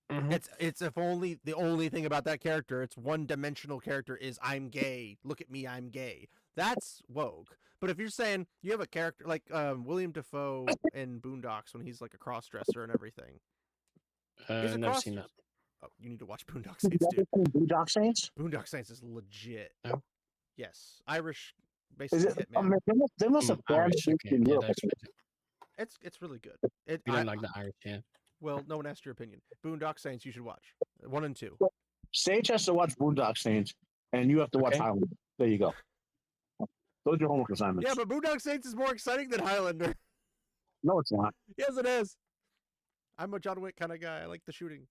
It's if only the only thing about that character, it's one-dimensional character is I'm gay. Look at me, I'm gay. That's woke. But if you're saying you have a character like William Dafoe in Boondocks when he's like a cross-dresser and everything. He's a Never seen that. Oh, you need to watch Boondock Saints, dude. Boondock Saints? Boondock Saints is legit. Oh. Yes, Irish, Is basically it? hitman. They must have banned Irish, it okay. in Yeah, Europe. that's right. It's really good. You don't like the Irish, yeah. Well, no one asked your opinion. Boondock Saints, you should watch 1 and 2. Sage has to watch Boondock Saints, and you have to watch Okay. Highlander. There you go. Those are your homework assignments. Yeah, but Boondock Saints is more exciting than Highlander. No, it's not. Yes, it is. I'm a John Wick kind of guy. I like the shooting,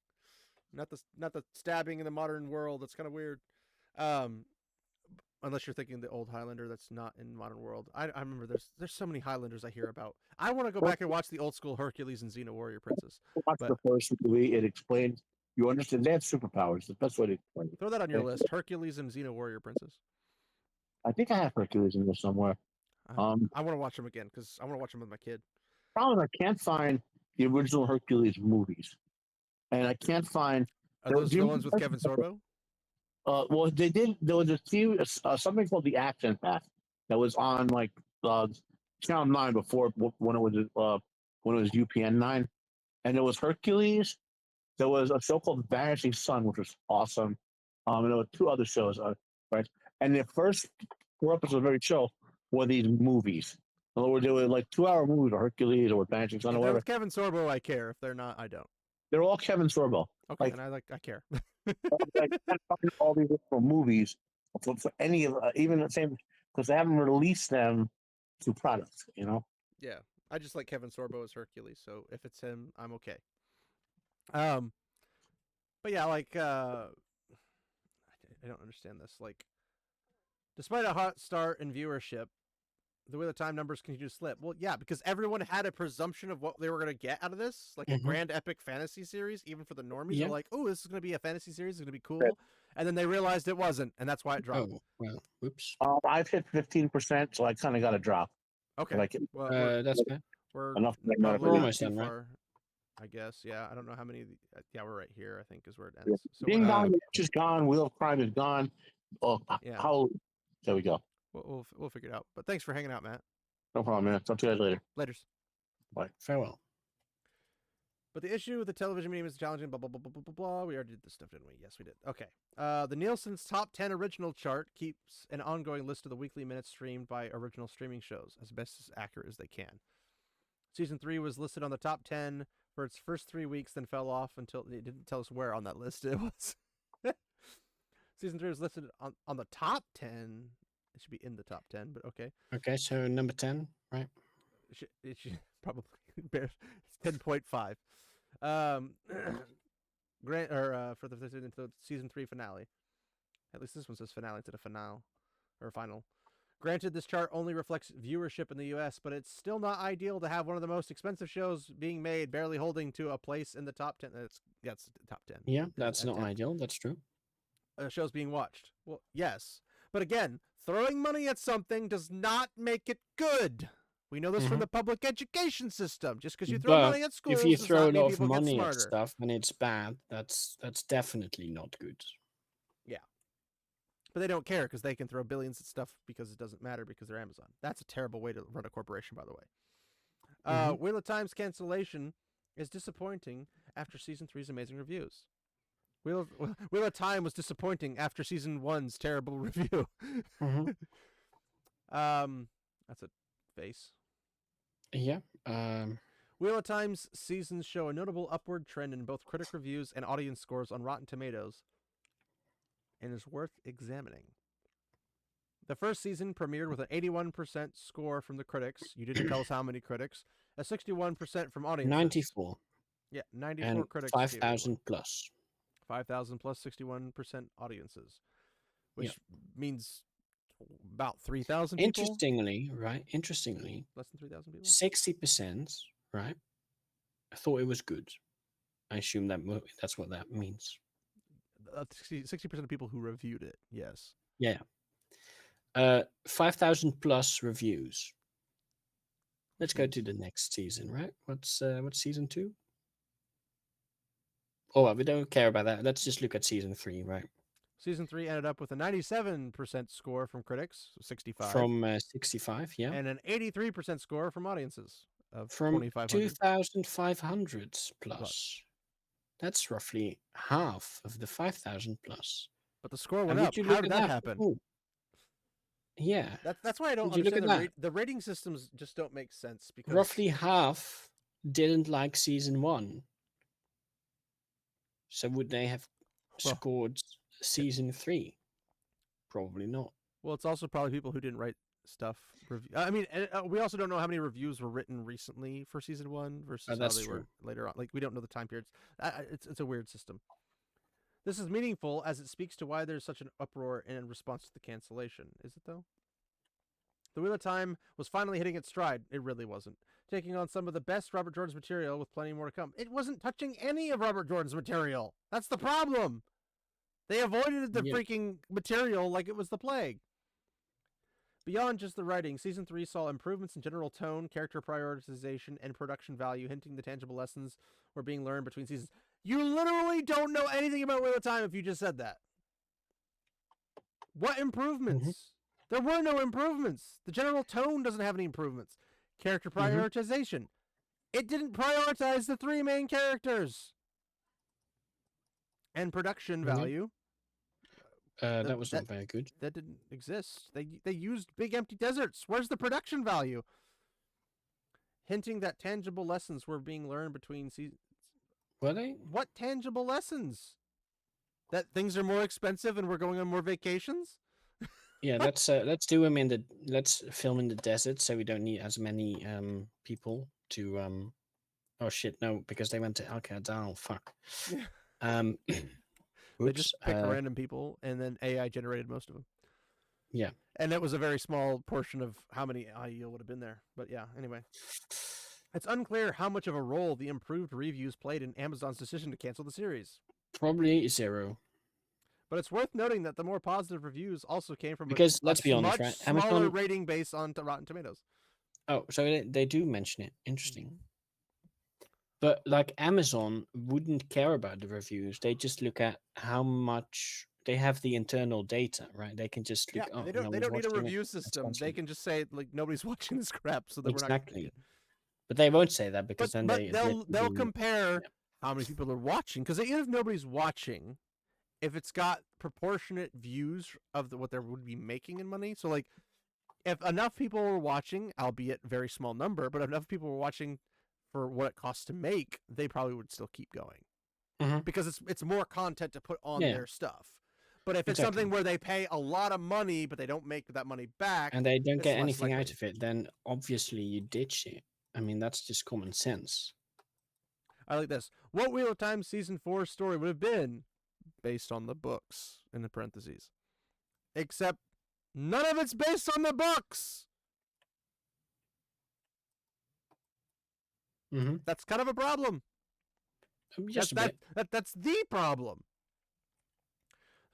not the stabbing in the modern world. That's kind of weird. Unless you're thinking the old Highlander that's not in modern world. I remember there's so many Highlanders I hear about. I want to go back and watch the old school Hercules and Xena Warrior Princess. Watch But- the first movie. It explains. You understand they have superpowers. The best way to explain it. Throw that on your list. Hercules and Xena Warrior Princess. I think I have Hercules in there somewhere. I want to watch them again because I want to watch them with my kid. Problem I can't find the original Hercules movies, and I can't find. Are those the ones with Kevin Sorbo? Well, they did. There was a TV, something called the Action Pack that was on like Channel 9 before when it was UPN 9, and there was Hercules. There was a show called Vanishing Sun, which was awesome. And there were 2 other shows, right? And the first 4 episodes of every show were these movies. In other words, they were like 2-hour movies, or Hercules, or Vanishing Sun, If or they're whatever. with Kevin Sorbo, I care. If they're not, I don't. They're all Kevin Sorbo. Okay, Like- and I care. I can't find all these different movies for any of even the same because they haven't released them to products. You know, Yeah, I just like Kevin Sorbo as Hercules, so if it's him, I'm okay. But yeah, like I don't understand this. Like, despite a hot start in viewership, the Wheel of Time numbers continue to slip. Well, yeah, because everyone had a presumption of what they were going to get out of this, like a grand epic fantasy series. Even for the normies, Yeah. they're like, "Oh, this is going to be a fantasy series. It's going to be cool," Right. and then they realized it wasn't, and that's why it dropped. Oh, well, whoops. I've hit 15%, so I kind of got a drop. Okay, Like well, That's bad. we're enough to make probably another We're not almost too done, right? far, I guess. Yeah, I don't know how many. Yeah, we're right here. I think is where it Yeah. ends. So Ding what- Dong Witch is gone. Wheel of Crime is gone. Oh, Yeah. how? There we go. we'll figure it out. But thanks for hanging out, Matt. No problem, man. Talk to you guys later. Laters. Farewell. But the issue with the television medium is challenging, blah, blah, blah, blah, blah, blah, blah. We already did this stuff, didn't we? Yes, we did. Okay. The Nielsen's top 10 original chart keeps an ongoing list of the weekly minutes streamed by original streaming shows, as best as accurate as they can. Season 3 was listed on the top 10 for its first 3 weeks, then fell off until it didn't tell us where on that list it was. Season 3 was listed on the top 10. It should be in the top 10, but okay. Okay, so number 10, right? It should probably bear it's 10.5. For the season 3 finale. At least this one says finale instead of finale or final. Granted, this chart only reflects viewership in the US, but it's still not ideal to have one of the most expensive shows being made barely holding to a place in the top 10. That's the top 10. Yeah, that's At not 10. ideal. That's true. Shows being watched. Well, yes. But again, throwing money at something does not make it good. We know this from the public education system. Just because you throw money at schools, if you does throw not a mean lot of people get money at smarter. stuff and it's bad, that's definitely not good. But they don't care because they can throw billions at stuff because it doesn't matter because they're Amazon. That's a terrible way to run a corporation, by the way. Wheel of Time's cancellation is disappointing after season 3's amazing reviews. Wheel of Time was disappointing after season 1's terrible review. That's a face. Yeah. Wheel of Time's seasons show a notable upward trend in both critic reviews and audience scores on Rotten Tomatoes, and is worth examining. The first season premiered with an 81% score from the critics. You didn't tell us how many critics. A 61% from audiences. 94 Yeah, 94 and critics. 5,000 plus. 5,000 plus 61% audiences, which Yep. means about 3,000 people. Interestingly, right? Interestingly, Less than 3,000 people. 60%, right? I thought it was good. I assume that's what that means. 60% of people who reviewed it. Yes. Yeah. 5,000 plus reviews. Let's go to the next season, right? What's season 2? Oh, well, we don't care about that. Let's just look at season 3, right? Season 3 ended up with a 97% score from critics, 65. From 65, yeah. And an 83% score from audiences of From 2,500. 2,500 plus. That's roughly half of the 5,000 plus. But the score And went would up. you How look did at that happen? Oh, yeah. That's why I don't Would you look understand at that? the rating systems just don't make sense because Roughly half didn't like season 1. So would they have Well, scored season 3? Probably not. well, it's also probably people who didn't write stuff. I mean, we also don't know how many reviews were written recently for season 1 versus how That's they were true. later on. Like we don't know the time periods. It's a weird system. This is meaningful as it speaks to why there's such an uproar in response to the cancellation. Is it though? The Wheel of Time was finally hitting its stride. It really wasn't. Taking on some of the best Robert Jordan's material with plenty more to come. It wasn't touching any of Robert Jordan's material. That's the problem. They avoided the freaking material like it was the plague. Beyond just the writing, Season 3 saw improvements in general tone, character prioritization, and production value, hinting the tangible lessons were being learned between seasons. You literally don't know anything about Wheel of Time if you just said that. What improvements? Mm-hmm. There were no improvements. The general tone doesn't have any improvements. Character prioritization. It didn't prioritize the 3 main characters. And production value. That was not very good. That didn't exist. They used big empty deserts. Where's the production value? Hinting that tangible lessons were being learned between seasons. Were they? What tangible lessons? That things are more expensive and we're going on more vacations? Yeah, let's let's film in the desert so we don't need as many people to oh shit, no, because they went to Al Qadar. Fuck. They just picked random people and then AI generated most of them. Yeah. And it was a very small portion of how many IEL would have been there. But yeah, anyway. It's unclear how much of a role the improved reviews played in Amazon's decision to cancel the series. Probably 0. But it's worth noting that the more positive reviews also came from because let's be honest, right? Smaller Amazon rating base on Rotten Tomatoes. Oh, so they do mention it. Interesting. But like Amazon wouldn't care about the reviews. They just look at how much they have the internal data, right? They can just look. Yeah, they don't need a review system. They can just say like nobody's watching this crap, so that we're not exactly. But they won't say that because but they'll compare how many people are watching, because even if nobody's watching, if it's got proportionate views of what they would be making in money, so like if enough people were watching, albeit very small number, but enough people were watching for what it costs to make, they probably would still keep going because it's more content to put on their stuff. But if it's something where they pay a lot of money but they don't make that money back and they don't get anything out of it, then obviously you ditch it. I mean, that's just common sense. I like this. What Wheel of Time Season 4 story would have been based on the books, in the parentheses. Except none of it's based on the books. That's kind of a problem. That's the problem.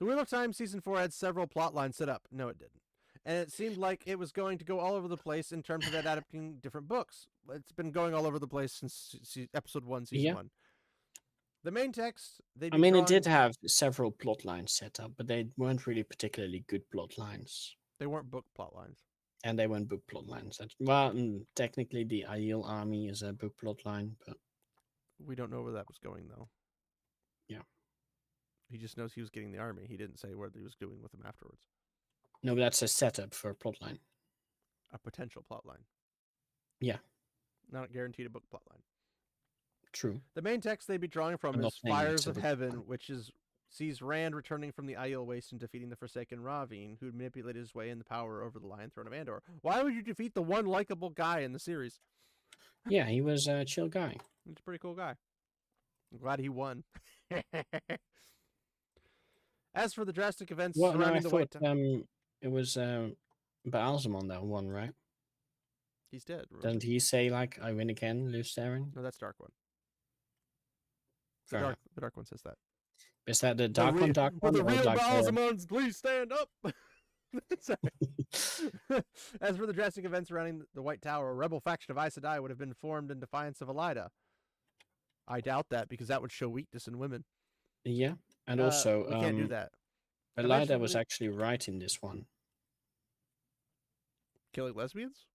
The Wheel of Time Season 4 had several plot lines set up. No, it didn't. And it seemed like it was going to go all over the place in terms of adapting different books. It's been going all over the place since episode 1, season 1. The main text, it did have several plot lines set up, but they weren't really particularly good plot lines. They weren't book plot lines. And they weren't book plot lines. Well, technically the Aiel army is a book plot line, but we don't know where that was going, though. Yeah. He just knows he was getting the army. He didn't say what he was doing with them afterwards. No, but that's a setup for a plot line. A potential plot line. Yeah. Not guaranteed a book plot line. True. The main text they'd be drawing from is Fires of Heaven, which is sees Rand returning from the Aiel Waste and defeating the Forsaken Ravine, who manipulated his way in the power over the Lion Throne of Andor. Why would you defeat the one likable guy in the series? Yeah, he was a chill guy. He's a pretty cool guy. I'm glad he won. As for the drastic events Well, no, I surrounding the White thought Tower, it was Baalzamon that won, right? he's dead. Remember? Doesn't he say like I win again, lose Saren? No, that's Dark One. Fair enough. The Dark One says that. Is that the dark one? Dark Will one? the or real like Baalzamons please stand up? Sorry. As for the drastic events surrounding the White Tower, a rebel faction of Aes Sedai would have been formed in defiance of Elida. I doubt that because that would show weakness in women. Yeah, and also we can't do that. Elida was actually right in this one. Killing lesbians?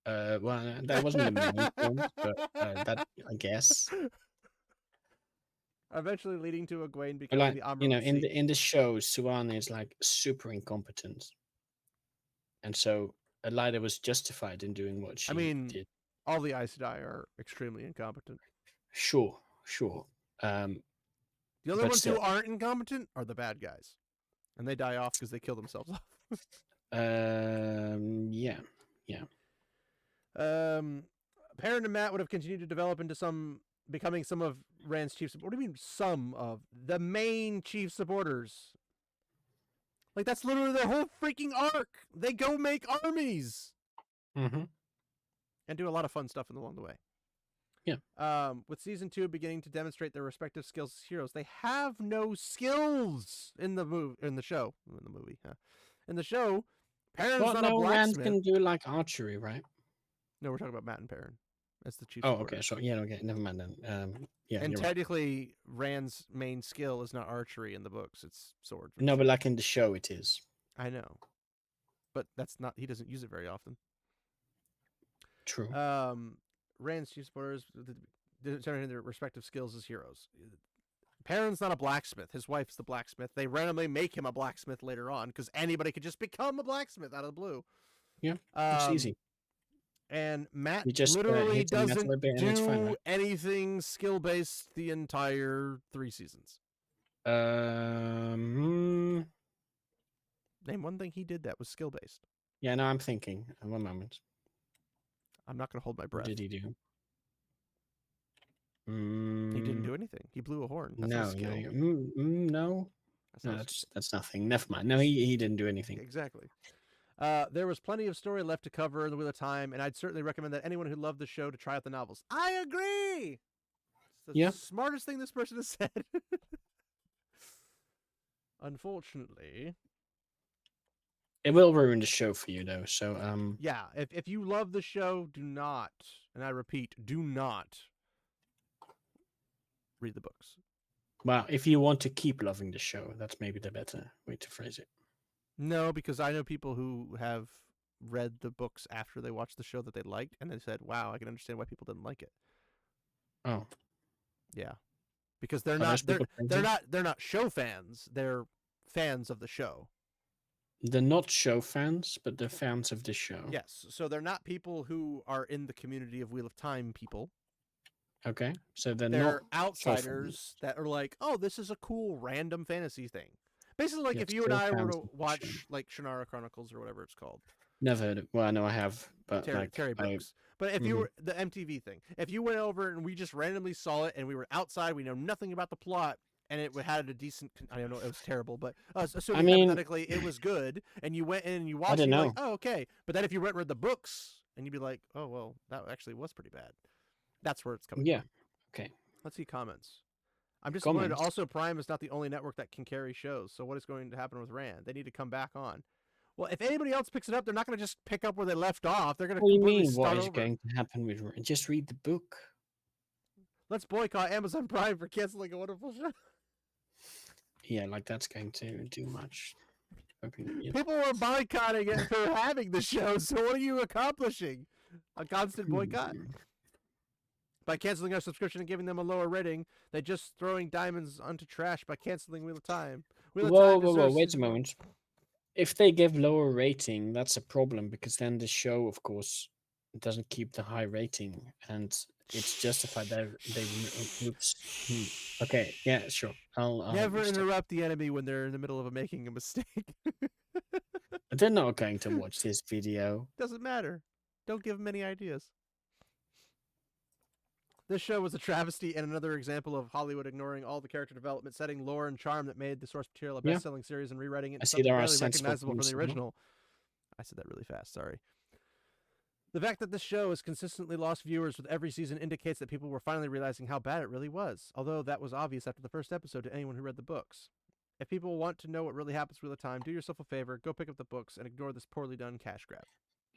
Well, that wasn't the main point, but that I guess. Eventually leading to Egwene But becoming like, the Amber you know, of in Sea. the show, Suan is like super incompetent, and so Elida was justified in doing what she did. All the Aes Sedai are extremely incompetent. Sure. The only ones who aren't incompetent are the bad guys, and they die off because they kill themselves off. Yeah. Perrin and Matt would have continued to develop into becoming some of Rand's chief support. What do you mean some of? The main chief supporters. Like, that's literally their whole freaking arc. They go make armies. Mm-hmm. And do a lot of fun stuff along the way. Yeah. With season 2 beginning to demonstrate their respective skills as heroes, they have no skills in the show. In the show, Perrin's not a blacksmith. Rand can do like archery, right? No, we're talking about Matt and Perrin as the chief. Oh, okay. So okay, never mind then. Yeah. And technically, Rand's main skill is not archery in the books; it's sword. No, but like in the show, it is. I know, but that's not. He doesn't use it very often. True. Rand's chief supporters determining their respective skills as heroes. Perrin's not a blacksmith. His wife's the blacksmith. They randomly make him a blacksmith later on because anybody could just become a blacksmith out of the blue. Yeah, it's easy. And Matt just, literally doesn't do anything skill-based the entire 3 seasons. Name one thing he did that was skill-based. Yeah, no, I'm thinking. One moment. I'm not going to hold my breath. What did he do? He didn't do anything. He blew a horn. That's no, not skill. No. That's nothing. Never mind. No, he didn't do anything. Exactly. There was plenty of story left to cover in the Wheel of Time, and I'd certainly recommend that anyone who loved the show to try out the novels. I agree! It's the smartest thing this person has said. Unfortunately. It will ruin the show for you, though, so... Yeah, if you love the show, do not, and I repeat, do not read the books. Well, if you want to keep loving the show, that's maybe the better way to phrase it. No, because I know people who have read the books after they watched the show that they liked, and they said, "Wow, I can understand why people didn't like it." Oh, yeah, because they're not show fans. They're fans of the show. They're not show fans, but they're fans of the show. Yes, so they're not people who are in the community of Wheel of Time people. Okay, so they're not outsiders that are like, "Oh, this is a cool random fantasy thing." Basically, like if you and I were to watch like Shannara Chronicles or whatever it's called. Never heard of it. Well, I know I have, but Terry Brooks. But if you were the MTV thing, if you went over and we just randomly saw it and we were outside, we know nothing about the plot, and it had a decent, I don't know, it was terrible, but assuming hypothetically it was good, and you went in and you watched it, you're like, oh, okay. But then if you went and read the books, and you'd be like, oh, well, that actually was pretty bad. That's where it's coming from. Okay. Let's see comments. I'm disappointed. Also, Prime is not the only network that can carry shows. So what is going to happen with Rand? They need to come back on. Well, if anybody else picks it up, they're not going to just pick up where they left off. They're going to completely start over. What is going to happen with Rand? Just read the book. Let's boycott Amazon Prime for canceling a wonderful show. Yeah, like that's going to do much. People were boycotting it for having the show. So what are you accomplishing? A constant boycott? By canceling our subscription and giving them a lower rating, they're just throwing diamonds onto trash by canceling Wheel of Time. Whoa, wait a moment. If they give lower rating, that's a problem because then the show, of course, it doesn't keep the high rating, and it's justified that oops. Okay, yeah, sure. I'll Never stop. interrupt the enemy when they're in the middle of making a mistake. They're not going to watch this video. Doesn't matter. Don't give them any ideas. This show was a travesty and another example of Hollywood ignoring all the character development, setting, lore, and charm that made the source material a Yeah. best-selling series and rewriting it I into see something there are barely sensible recognizable from points the as well. original. I said that really fast, sorry. The fact that this show has consistently lost viewers with every season indicates that people were finally realizing how bad it really was, although that was obvious after the first episode to anyone who read the books. If people want to know what really happens with the time, do yourself a favor, go pick up the books, and ignore this poorly done cash grab.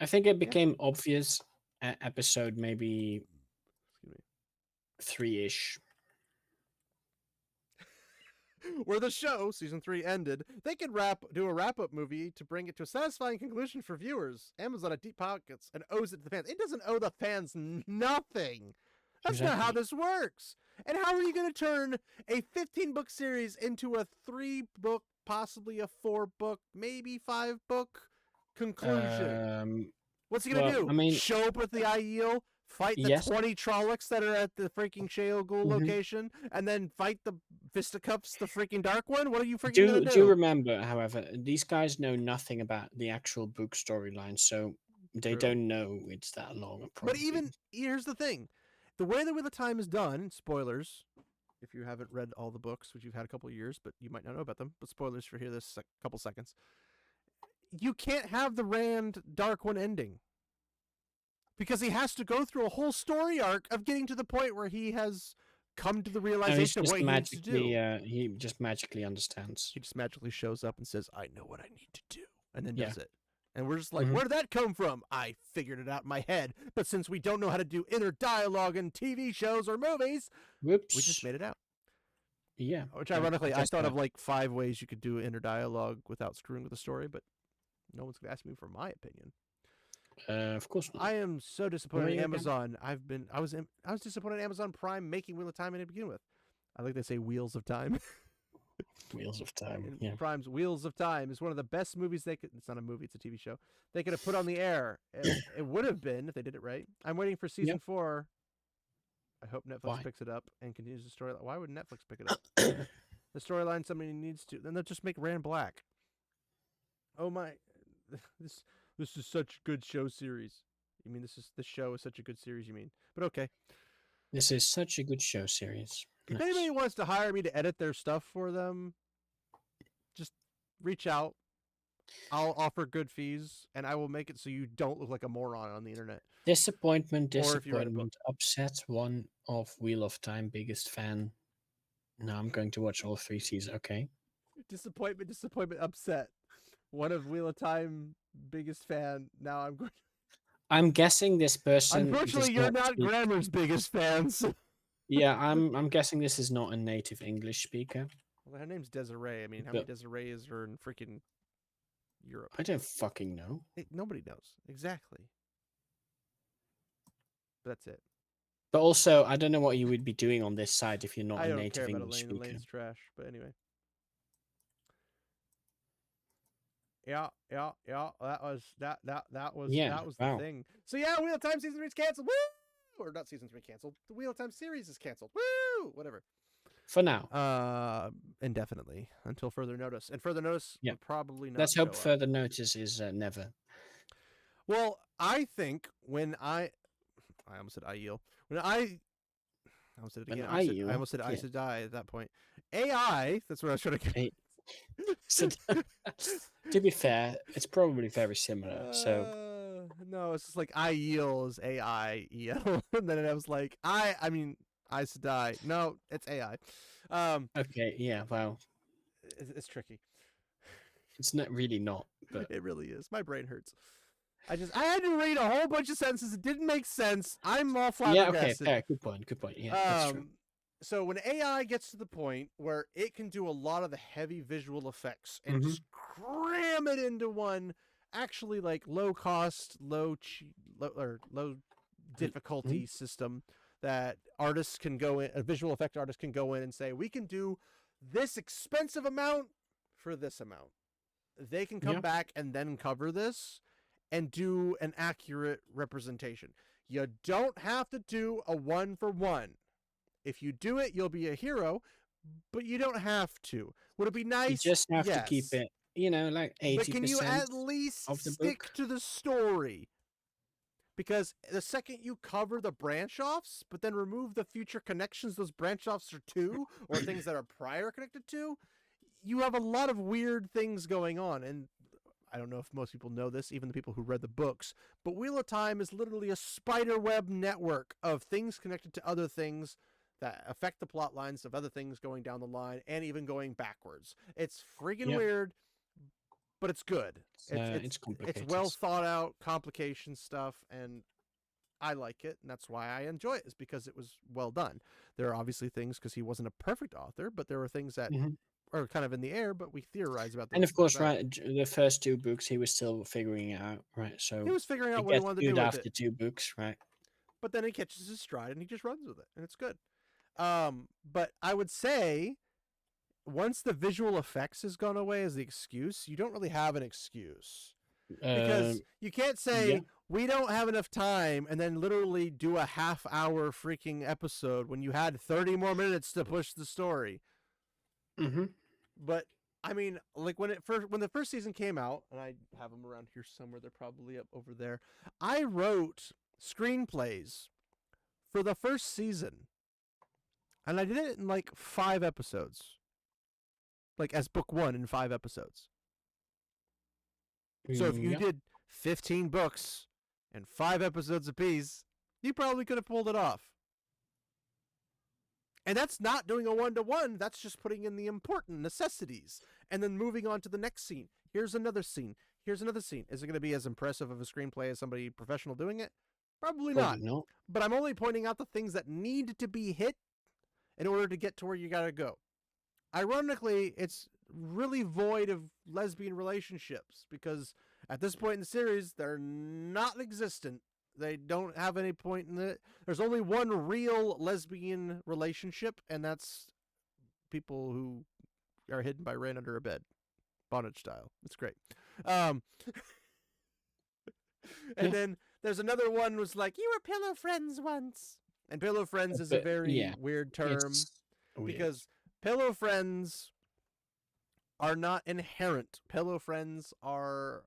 I think it became obvious at episode maybe Excuse me. 3-ish. Where the show, season 3, ended, they could do a wrap-up movie to bring it to a satisfying conclusion for viewers. Amazon had deep pockets and owes it to the fans. It doesn't owe the fans nothing. That's not how this works. And how are you going to turn a 15-book series into a 3-book, possibly a 4-book, maybe 5-book conclusion? What's he going to do? I mean, show up with the Aiel, fight the yes. 20 Trollocs that are at the freaking Shale Ghoul location, and then fight the Fisticuffs, the freaking Dark One? What are you freaking going to do? Do remember, however, these guys know nothing about the actual book storyline, so they don't know it's that long. But even, here's the thing. The way the Wheel of Time is done, spoilers, if you haven't read all the books, which you've had a couple of years, but you might not know about them, but spoilers for here this couple seconds. You can't have the Rand Dark One ending. Because he has to go through a whole story arc of getting to the point where he has come to the realization of what he needs to do. He just magically understands. He just magically shows up and says, I know what I need to do, and then does it. And we're just like, Mhm. where did that come from? I figured it out in my head. But since we don't know how to do inner dialogue in TV shows or movies, Whoops. we just made it out. Yeah. Which ironically, I thought of like 5 ways you could do inner dialogue without screwing with the story, but no one's going to ask me for my opinion. Of course not. I am so disappointed in you Amazon. I was disappointed in Amazon Prime making Wheel of Time to begin with. I think they say Wheels of Time. Wheels of Time. And Yeah. Prime's Wheels of Time is one of the best movies they could. It's not a movie; it's a TV show. They could have put on the air. It would have been if they did it right. I'm waiting for season 4. I hope Netflix picks it up and continues the story. Why would Netflix pick it up? The storyline somebody needs to. Then they'll just make Rand black. Oh my! This is such a good show series. You mean this show is such a good series? You mean? But okay. This is such a good show series. If anybody wants to hire me to edit their stuff for them, just reach out. I'll offer good fees, and I will make it so you don't look like a moron on the internet. Disappointment. Upset one of Wheel of Time biggest fan. Now I'm going to watch all 3 seasons. Okay. Disappointment, upset. One of Wheel of Time biggest fan. Now I'm going. I'm guessing this person. Unfortunately, you're not Grammar's biggest fans. Yeah, I'm guessing this is not a native English speaker. Well, her name's Desiree. I mean, how many Desirees are in freaking Europe? I don't fucking know. Nobody knows. Exactly. But that's it. But also, I don't know what you would be doing on this site if you're not a native English speaker. Elaine's trash, but anyway. Yeah. That was the thing. So yeah, Wheel of Time season 3 is canceled. Woo! Or not season 3 canceled. The Wheel of Time series is canceled. Woo! Whatever. For now. Indefinitely until further notice. And further notice will probably not. Let's hope further notice is never. Well, I think when I almost said Aiel. When I almost said it again. I almost said Aes Sedai at that point. AI. That's what I was trying to get. So, to be fair, it's probably very similar. So no, it's just like Aiel is AIEL, and then I was like I mean Aes Sedai. No, it's AI. Okay, yeah, well, it's tricky. It's not really not, but it really is. My brain hurts. I had to read a whole bunch of sentences. It didn't make sense. I'm all flabbergasted. Yeah, okay, fair. Good point. Yeah, that's true. So when AI gets to the point where it can do a lot of the heavy visual effects and just cram it into one actually like low cost, low difficulty system that artists can go in, a visual effect artist can go in and say, we can do this expensive amount for this amount. They can come back and then cover this. and do an accurate representation. You don't have to do a 1-for-1. If you do it, you'll be a hero, but you don't have to. Would it be nice? You just have to keep Yes. it, like But can you 80% at least of the stick book. to the story? Because the second you cover the branch offs, but then remove the future connections those branch offs are to, or things that are prior connected to, you have a lot of weird things going on. And I don't know if most people know this, even the people who read the books, but Wheel of Time is literally a spider web network of things connected to other things that affect the plot lines of other things going down the line and even going backwards. It's freaking weird, but it's good. It's complicated. It's well thought out, complication stuff, and I like it, and that's why I enjoy it, is because it was well done. There are obviously things, because he wasn't a perfect author, but there were things that are kind of in the air, but we theorize about them. And of course, right, the first 2 books he was still figuring it out, right? So he was figuring out it what he gets wanted to do good with after it. 2 books, right? But then he catches his stride and he just runs with it, and it's good. But I would say once the visual effects has gone away as the excuse, you don't really have an excuse. Because you can't say we don't have enough time and then literally do a half-hour freaking episode when you had 30 more minutes to push the story. But I mean, like when the first season came out, and I have them around here somewhere, they're probably up over there. I wrote screenplays for the first season, and I did it in like 5 episodes, like as book 1 in 5 episodes. So if you did 15 books and 5 episodes apiece, you probably could have pulled it off. And that's not doing a 1-to-1. That's just putting in the important necessities and then moving on to the next scene. Here's another scene. Here's another scene. Is it going to be as impressive of a screenplay as somebody professional doing it? Probably not. But I'm only pointing out the things that need to be hit in order to get to where you got to go. Ironically, it's really void of lesbian relationships because at this point in the series, they're not existent. They don't have any point in it. There's only one real lesbian relationship, and that's people who are hidden by rain under a bed, bondage style. It's great. And then there's another one was like, you were pillow friends once. And pillow friends is a very weird term because pillow friends are not inherent. Pillow friends are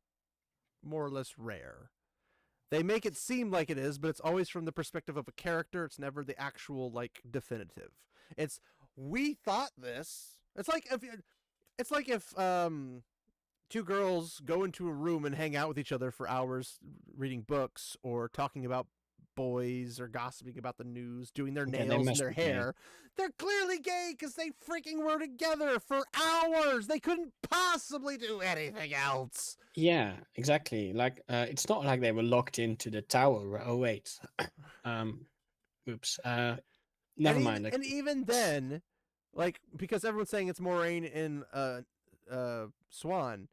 more or less rare. They make it seem like it is, but it's always from the perspective of a character. It's never the actual, like, definitive. It's, we thought this. It's like if 2 girls go into a room and hang out with each other for hours reading books or talking about boys or gossiping about the news, doing their nails and their hair. They're clearly gay because they freaking were together for hours. They couldn't possibly do anything else. Yeah, exactly. Like, it's not like they were locked into the tower. Right? Oh, wait. Oops. Never mind. And even then, like, because everyone's saying it's Moraine and Swan,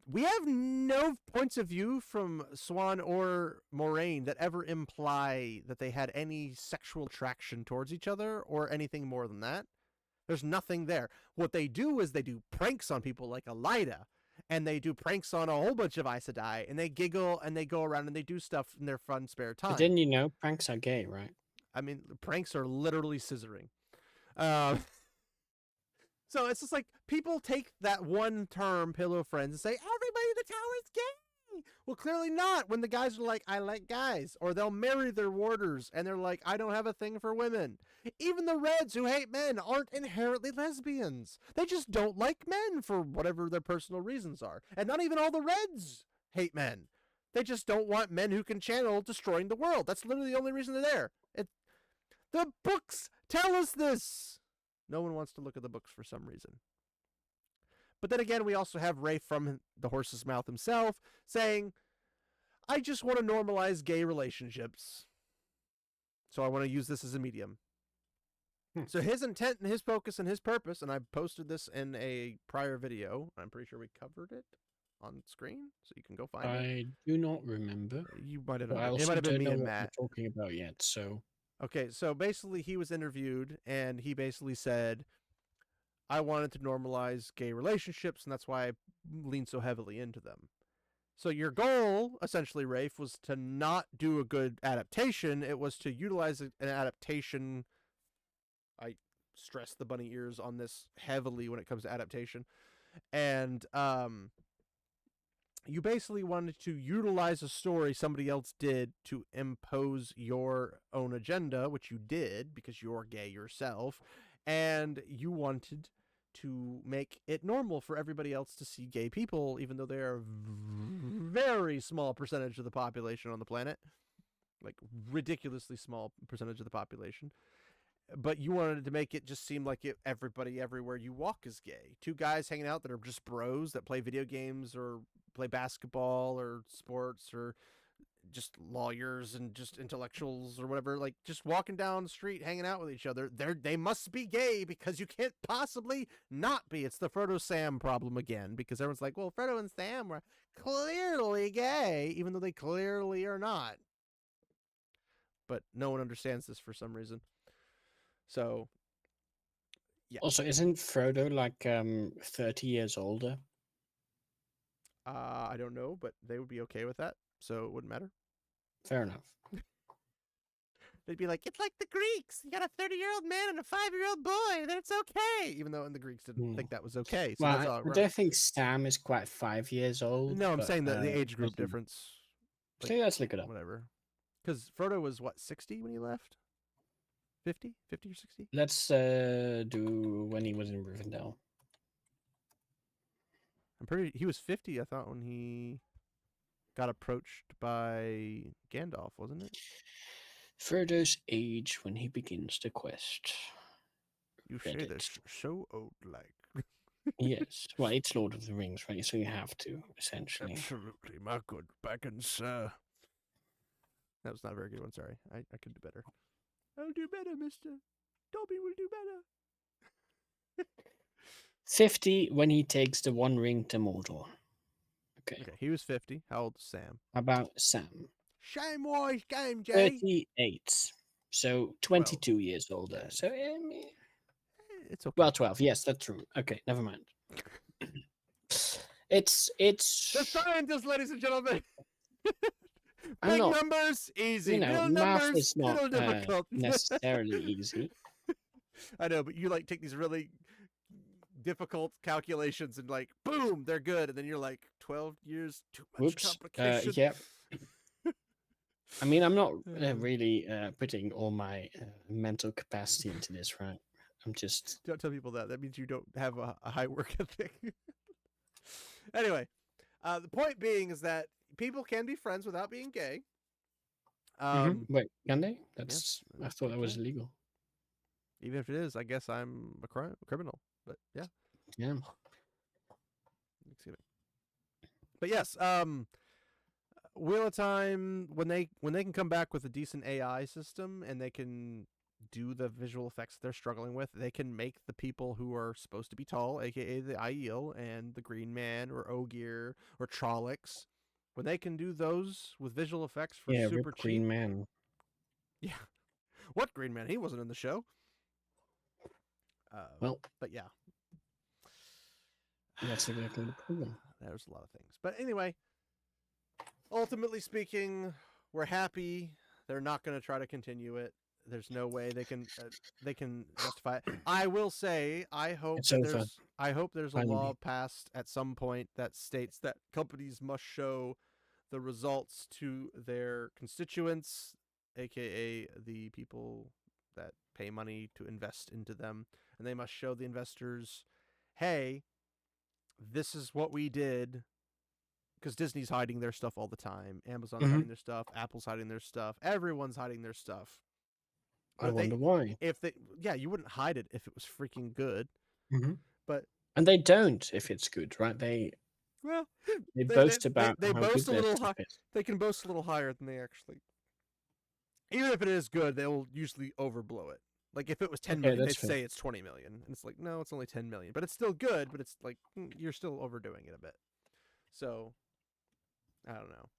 we have no points of view from Swan or Moraine that ever imply that they had any sexual attraction towards each other or anything more than that. There's nothing there. What they do is they do pranks on people like Elida, and they do pranks on a whole bunch of Aes Sedai, and they giggle and they go around and they do stuff in their fun spare time. But didn't you know pranks are gay, right? I mean, pranks are literally scissoring. So it's just like people take that one term, pillow friends, and say, everybody in the tower is gay. Well, clearly not. When the guys are like, I like guys. Or they'll marry their warders, and they're like, I don't have a thing for women. Even the Reds who hate men aren't inherently lesbians. They just don't like men for whatever their personal reasons are. And not even all the Reds hate men. They just don't want men who can channel destroying the world. That's literally the only reason they're there. The books tell us this. No one wants to look at the books for some reason. But then again, we also have Ray from the horse's mouth himself saying, I just want to normalize gay relationships. So I want to use this as a medium. So his intent and his focus and his purpose, and I posted this in a prior video. I'm pretty sure we covered it on screen, so you can go find it. I do not remember. You might have. It might have been me and what Matt. we're talking about yet, so... Okay, so basically he was interviewed, and he basically said, I wanted to normalize gay relationships, and that's why I lean so heavily into them. So your goal, essentially, Rafe, was to not do a good adaptation. It was to utilize an adaptation. I stress the bunny ears on this heavily when it comes to adaptation. And you basically wanted to utilize a story somebody else did to impose your own agenda, which you did because you're gay yourself, and you wanted to make it normal for everybody else to see gay people, even though they're a very small percentage of the population on the planet, like ridiculously small percentage of the population. But you wanted to make it just seem like everybody everywhere you walk is gay. Two guys hanging out that are just bros that play video games or play basketball or sports or just lawyers and just intellectuals or whatever, like just walking down the street hanging out with each other. They must be gay because you can't possibly not be. It's the Frodo Sam problem again, because everyone's like, well, Frodo and Sam were clearly gay, even though they clearly are not. But no one understands this for some reason. So yeah. Also, isn't Frodo like 30 years older? I don't know, but they would be okay with that, so it wouldn't matter. Fair enough. They'd be like, it's like the Greeks. You got a 30-year-old man and a 5-year-old boy. Then it's okay. Even though the Greeks didn't think that was okay. So Well, that's all I don't think Sam is quite 5 years old. No, I'm but, saying that the age group difference. So let's look it up. Whatever. Because Frodo was, what, 60 when he left? 50? 50 or 60? Let's do when he was in Rivendell. He was 50, I thought, when he got approached by Gandalf, wasn't it? Frodo's age when he begins the quest. You say this so old, like. Yes. Well, it's Lord of the Rings, right? So you have to, essentially. Absolutely, my good baggins, sir. That was not a very good one, sorry. I could do better. I'll do better, mister. Dobby will do better. 50 when he takes the One Ring to Mordor. Okay. Okay, he was 50. How old is Sam? How about Sam? Shame wise game, Jay. 38. So 22 years older. Yeah. So It's okay. well, 12. Yes, that's true. Okay, never mind. It's the scientist, ladies and gentlemen. Big numbers, easy. You know, Middle math numbers, is not difficult. necessarily easy. I know, but you like take these really difficult calculations and like, boom, they're good, and then you're like, 12 years, too much complication. Yeah. I mean, I'm not really putting all my mental capacity into this, right? I'm just... Don't tell people that. That means you don't have a high work ethic. Anyway, the point being is that people can be friends without being gay. Wait, can they? That's I thought that was illegal. Even if it is, I guess I'm a criminal. But yeah. Yeah. Excuse me. But yes, Wheel of Time, when they can come back with a decent AI system and they can do the visual effects they're struggling with, they can make the people who are supposed to be tall, aka the Aiel and the Green Man or Ogier or Trollocs, when they can do those with visual effects for super cheap. Green Man. Yeah. What Green Man? He wasn't in the show. Well, but yeah. That's exactly the problem. There's a lot of things. But anyway, ultimately speaking, we're happy. They're not going to try to continue it. There's no way they can justify it. I will say, I hope there's a law passed at some point that states that companies must show the results to their constituents, aka the people that pay money to invest into them, and they must show the investors, hey, this is what we did. Because Disney's hiding their stuff all the time. Amazon's hiding their stuff. Apple's hiding their stuff. Everyone's hiding their stuff. I wonder why. You wouldn't hide it if it was freaking good. And they don't if it's good, right? They boast about they how boast good a their little stuff is. They can boast a little higher than they actually. Even if it is good, they'll usually overblow it. Like if it was 10 million, they'd say it's 20 million, and it's like, no, it's only 10 million, but it's still good. But it's like you're still overdoing it a bit. So I don't know,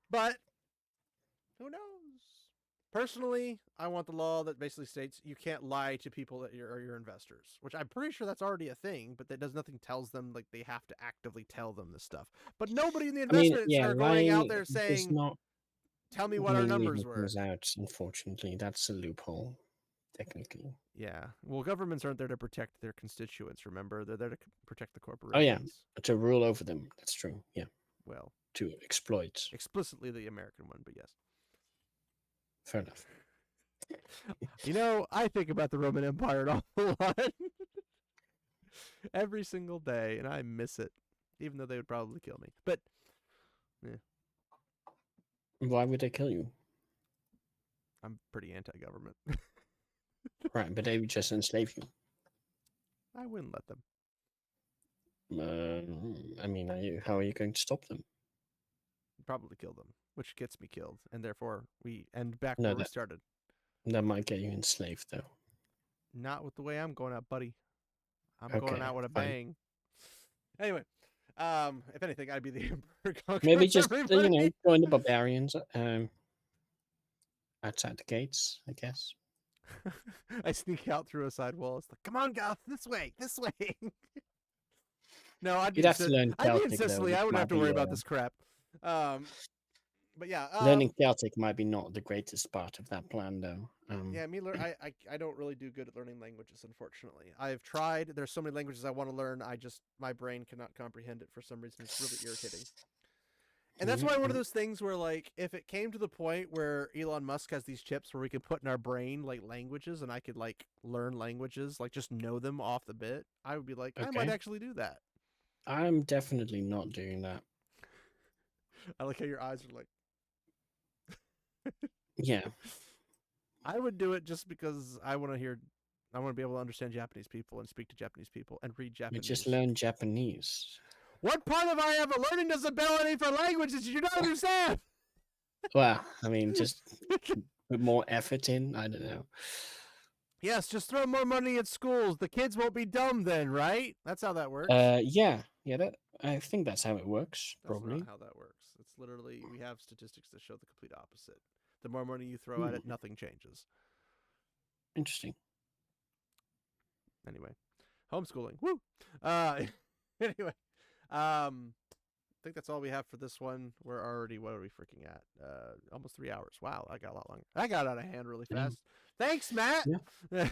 but who knows? Personally, I want the law that basically states you can't lie to people that are your investors, which I'm pretty sure that's already a thing, but that does nothing tells them like they have to actively tell them this stuff. But nobody in the I mean, investments yeah, are going out lying there does saying, not "Tell me what our mean numbers leaving were." things out. Unfortunately, that's a loophole, technically. Yeah. Well, governments aren't there to protect their constituents, remember? They're there to protect the Oh yeah, corporations. to rule over them. That's true. Yeah, Well, to exploit. explicitly the American one, but yes. Fair enough. You know, I think about the Roman Empire an awful lot every single day, and I miss it, even though they would probably kill me. But Why would they kill you? I'm pretty anti-government. Right, but they would just enslave you. I wouldn't let them. I mean, how are you going to stop them? Probably kill them, which gets me killed, and therefore we end back No, where we started. that might get you enslaved, though. Not with the way I'm going out, buddy. I'm going Okay, out with a fine. bang. Anyway, if anything, I'd be the emperor conquering Maybe just everybody. join the barbarians outside the gates, I guess. I sneak out through a side wall. It's like, come on, Goth, this way, this way. No, I'd be You'd have to learn I'd be in Celtic, though, Sicily. which I wouldn't might have to be worry about this crap. But yeah, learning Celtic might be not the greatest part of that plan, though. yeah, I don't really do good at learning languages, unfortunately. I've tried. There's so many languages I want to learn. My brain cannot comprehend it for some reason. It's really irritating. And that's why one of those things where, like, if it came to the point where Elon Musk has these chips where we could put in our brain like languages, and I could like learn languages, like just know them off the bit, I would be like, I might Okay. actually do that. I'm definitely not doing that. I like how your eyes are like. Yeah. I would do it just because I want to be able to understand Japanese people and speak to Japanese people and read You Japanese. just learn Japanese. What part of I have a learning disability for languages did you not understand? Well, I mean, just put more effort in. I don't know. Yes, just throw more money at schools. The kids won't be dumb then, right? That's how that works. Yeah. I think that's how it works. That's Probably. not how that works. It's literally, we have statistics that show the complete opposite. The more money you throw at it, nothing changes. Interesting. Anyway, homeschooling. Woo! Anyway, I think that's all we have for this one. We're already, what are we freaking at? Almost 3 hours. Wow, I got a lot longer. I got out of hand really fast. Thanks, Matt. Yeah.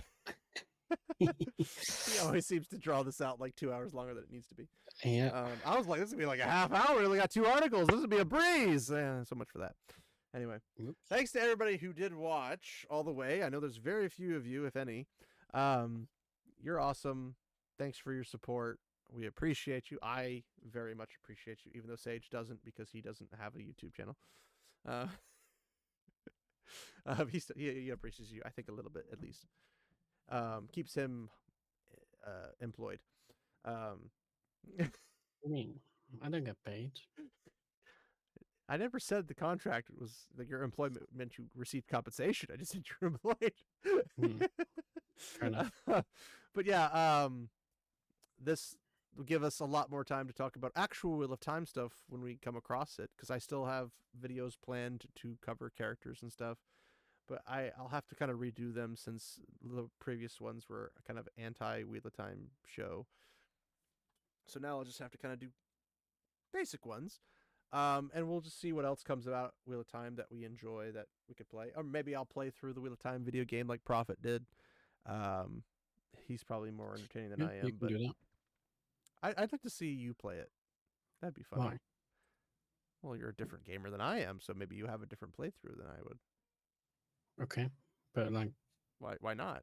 He always seems to draw this out like 2 hours longer than it needs to be. Yeah. I was like, this is gonna be like a half hour. We only got 2 articles. This would be a breeze. So much for that. Anyway, thanks to everybody who did watch all the way. I know there's very few of you, if any. You're awesome. Thanks for your support. We appreciate you. I very much appreciate you, even though Sage doesn't, because he doesn't have a YouTube channel. He appreciates you, I think, a little bit at least. Keeps him employed. I mean, I don't get paid. I never said the contract was that your employment meant you received compensation. I just said you're employed. Fair enough. But yeah, this will give us a lot more time to talk about actual Wheel of Time stuff when we come across it, because I still have videos planned to cover characters and stuff. But I'll have to kind of redo them since the previous ones were kind of anti-Wheel of Time show. So now I'll just have to kind of do basic ones. And we'll just see what else comes about Wheel of Time that we enjoy that we could play. Or maybe I'll play through the Wheel of Time video game like Prophet did. He's probably more entertaining than I am. You can do that. I'd like to see you play it. That'd be fun. Why? Well, you're a different gamer than I am, so maybe you have a different playthrough than I would. Okay, but like, why not?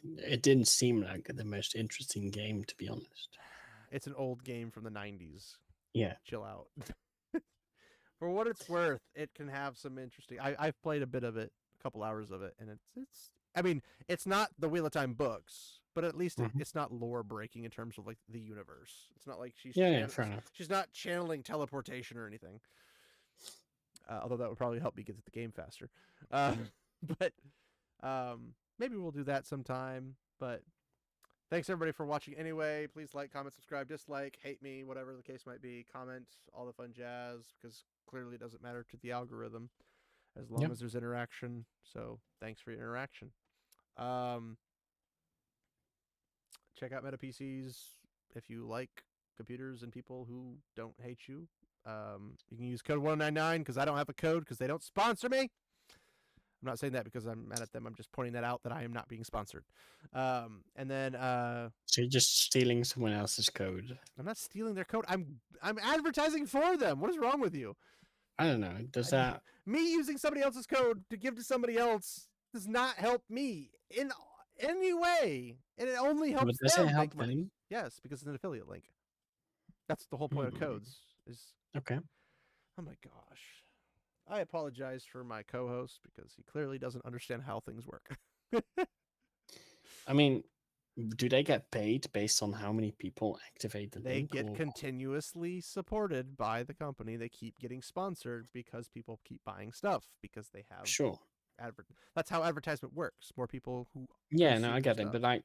It didn't seem like the most interesting game, to be honest. It's an old game from the 90s. Yeah. Chill out. For what it's worth, it can have some interesting... I've played a bit of it, a couple hours of it, and it's I mean, it's not the Wheel of Time books, but at least it's not lore breaking in terms of like the universe. It's not like she's fair enough. She's not channeling teleportation or anything. Although that would probably help me get to the game faster. But maybe we'll do that sometime. But thanks everybody for watching anyway. Please like, comment, subscribe, dislike, hate me, whatever the case might be. Comment, all the fun jazz, because clearly doesn't matter to the algorithm as long as there's interaction. So thanks for your interaction. Check out Meta PCs if you like computers and people who don't hate you. You can use code 199 because I don't have a code because they don't sponsor me. I'm not saying that because I'm mad at them. I'm just pointing that out that I am not being sponsored. And then So you're just stealing someone else's code. I'm not stealing their code. I'm advertising for them. What is wrong with you? I don't know. Does that Me using somebody else's code to give to somebody else does not help me in any way, and it only helps does them it help make money. them? Yes, because it's an affiliate link. That's the whole point of codes. Is Okay. oh my gosh. I apologize for my co-host because he clearly doesn't understand how things work. I mean, do they get paid based on how many people activate the They link? get or- continuously supported by the company. They keep getting sponsored because people keep buying stuff because they have Sure. That's how advertisement works. More people who Yeah, consume no, I your get it. stuff. But like,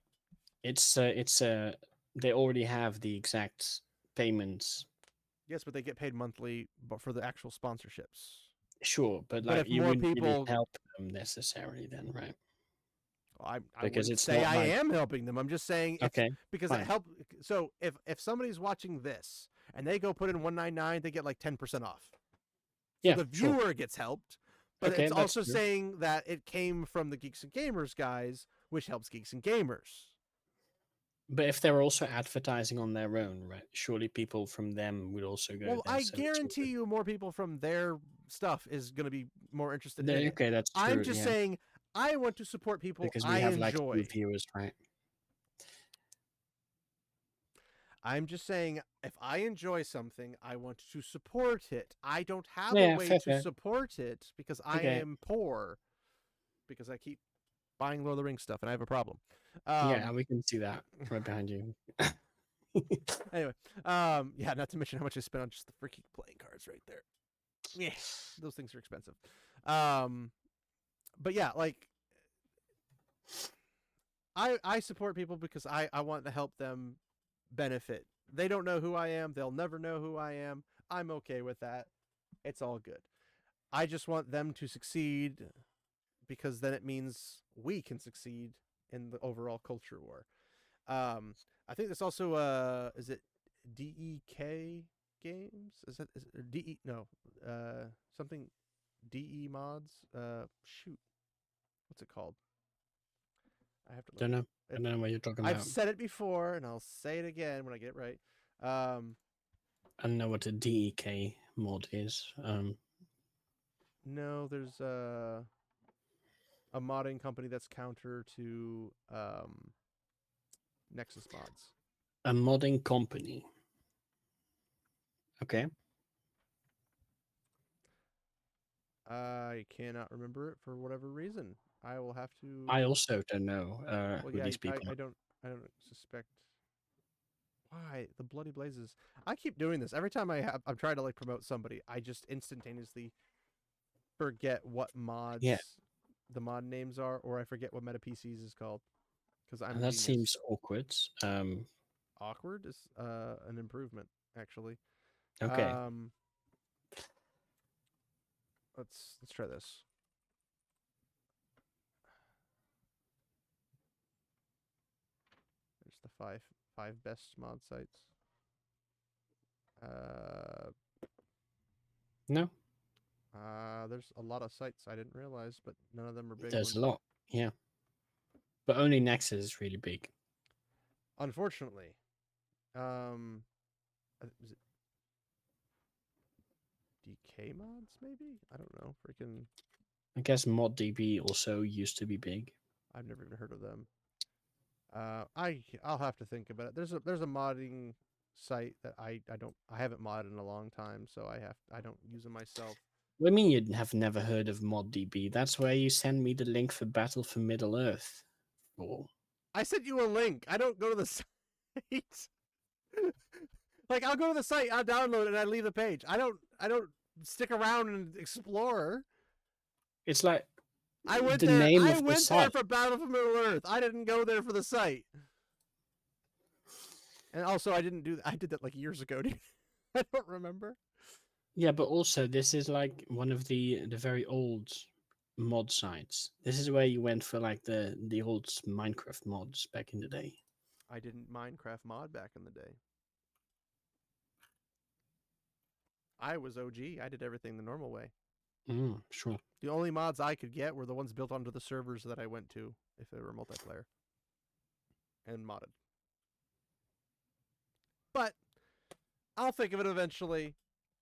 it's they already have the exact payments. Yes, but they get paid monthly for the actual sponsorships. Sure, but But like if you more wouldn't really people- help them necessarily then, right? I Because wouldn't it's say not I like- am helping them. I'm just saying Okay, because fine. it help. So if somebody's watching this and they go put in 199, they get like 10% off. So Yeah, the sure. viewer gets helped, but Okay, it's that's also true. saying that it came from the Geeks and Gamers guys, which helps Geeks and Gamers. But if they're also advertising on their own, right? Surely people from them would also go Well, there. I so it's guarantee worth you more people from their stuff is going to be more interested it. in it. Okay, that's true. I'm just yeah. saying I want to support people Because we I have like enjoy. reviewers, right? I'm just saying if I enjoy something, I want to support it. I don't have Yeah, a way fair, to fair. support it because I Okay. am poor. Because I keep buying Lord of the Rings stuff and I have a problem. Yeah, we can see that right behind you. Anyway, yeah, not to mention how much I spent on just the freaking playing cards right there. Yeah, those things are expensive. But yeah, like I support people because I want to help them benefit. They don't know who I am. They'll never know who I am. I'm okay with that. It's all good. I just want them to succeed because then it means we can succeed in the overall culture war. I think there's also is it DEK games? Is it DE no something DE mods? Shoot, what's it called? I have to look. Don't know. I It- don't know what you're talking I've about. said it before, and I'll say it again when I get it right. I don't know what the DEK mod is. No, there's a modding company that's counter to Nexus mods. A modding company. Okay. I cannot remember it for whatever reason. I will have to. I also don't know Well, who yeah, these people I are. don't suspect. Why the bloody blazes? I keep doing this every time I'm trying to like promote somebody. I just instantaneously forget what mods the mod names are, or I forget what Meta PCs is called because I'm And a that genius. seems awkward. Awkward is an improvement actually. Okay. Let's try this. There's the five best mod sites. No, There's a lot of sites I didn't realize, but none of them are big there's ones. a lot. Yeah. But only Nexus is really big. Unfortunately, is it DK mods? Maybe I don't know. Freaking, I guess ModDB also used to be big. I've never even heard of them. I'll have to think about it. There's a modding site that I haven't modded in a long time, so I don't use them myself. What do you mean you have never heard of ModDB? That's where you send me the link for Battle for Middle Earth. Oh. I sent you a link. I don't go to the site. Like I'll go to the site, I'll download it, and I leave the page. I don't stick around and explore. It's like I went the there. name I of the went there site. for Battle for Middle Earth. I didn't go there for the site. And also, I didn't do. I did that like years ago. Dude. I don't remember. Yeah, but also this is like one of the very old mod sites. This is where you went for like the old Minecraft mods back in the day. I didn't Minecraft mod back in the day. I was OG. I did everything the normal way. Sure. The only mods I could get were the ones built onto the servers that I went to, if they were multiplayer and modded. But I'll think of it eventually.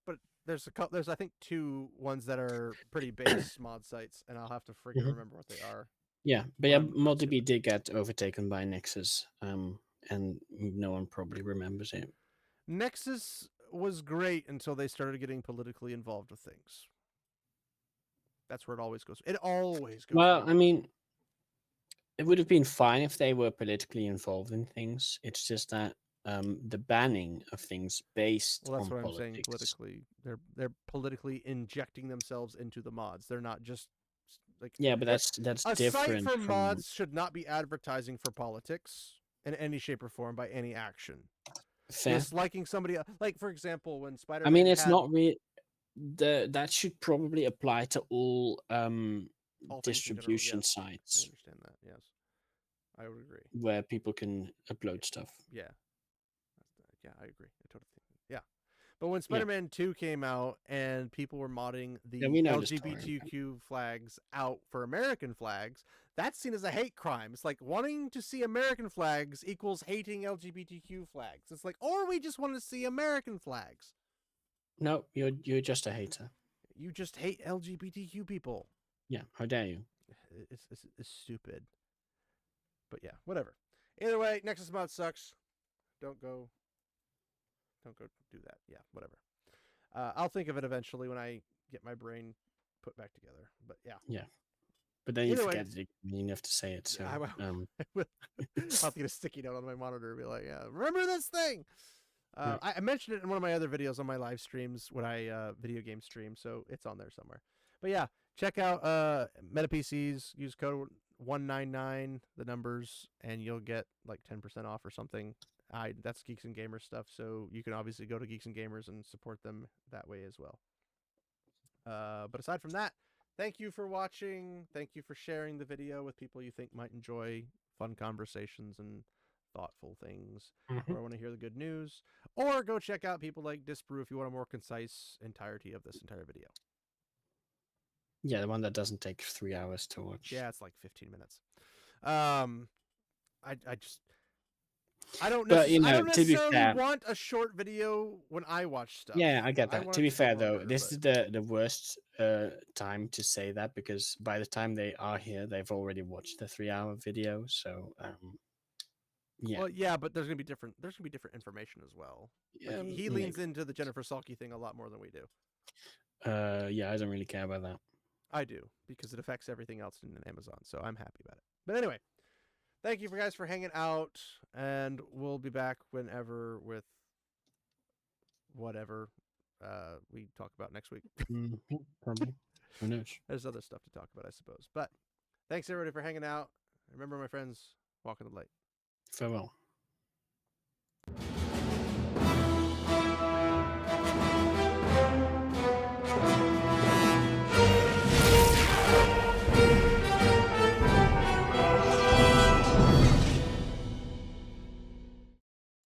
But there's I think 2 ones that are pretty base mod sites, and I'll have to freaking Mhm. remember what they are. Yeah, but When yeah, I'm ModDB doing- did get overtaken by Nexus, and no one probably remembers it. Nexus was great until they started getting politically involved with things. That's where it always goes. It always goes. Well, wrong. I mean, it would have been fine if they were politically involved in things. It's just that the banning of things based Well, that's on what I'm saying. politics. Politically, they're politically injecting themselves into the mods. They're not just like Yeah, but they're- that's a site different for from mods should not be advertising for politics in any shape or form by any action. fair. Disliking somebody, like for example, when I Spider-Man mean, it's had not really that should probably apply to all all things in general. distribution Yes, I sites understand that. Yes, I would agree. where people can upload stuff. Yeah, yeah, I agree. I totally think. Yeah, but when Yeah. Spider-Man 2 came out and people were modding Yeah, the we know the story. LGBTQ flags out for American flags, that's seen as a hate crime. It's like wanting to see American flags equals hating LGBTQ flags. It's like, or we just want to see American flags. No, you're just a hater. You just hate LGBTQ people. Yeah, how dare you? It's stupid. But yeah, whatever. Either way, Nexus mod sucks. Don't go do that. Yeah, whatever. I'll think of it eventually when I get my brain put back together. But yeah. Yeah, but then you Either way, forget it. You have to say it. So I will. I'll have to get a sticky note on my monitor and be like, yeah, remember this thing. Right. I mentioned it in one of my other videos on my live streams when I video game stream, so it's on there somewhere. But yeah, check out Meta PCs. Use code 199, the numbers, and you'll get like 10% off or something. That's Geeks and Gamers stuff, so you can obviously go to Geeks and Gamers and support them that way as well. But aside from that, thank you for watching. Thank you for sharing the video with people you think might enjoy fun conversations and thoughtful things, or want to hear the good news, or go check out people like Disbrew if you want a more concise entirety of this entire video. Yeah, the one that doesn't take 3 hours to watch. Yeah, it's like 15 minutes. I don't, But, you I know, don't to be necessarily fair- want a short video when I watch stuff. Yeah, I get that. want To it be be fair, though, longer, this but- is the worst time to say that, because by the time they are here, they've already watched the 3-hour video. So, yeah. Well, yeah, but there's gonna be different. There's gonna be different information as well. Like, he leans into the Jennifer Salke thing a lot more than we do. Yeah, I don't really care about that. I do, because it affects everything else in Amazon, so I'm happy about it. But anyway, thank you for guys for hanging out, and we'll be back whenever with whatever we talk about next week. Probably. Who knows? There's other stuff to talk about, I suppose. But thanks everybody for hanging out. Remember, my friends, walk in the light. Farewell.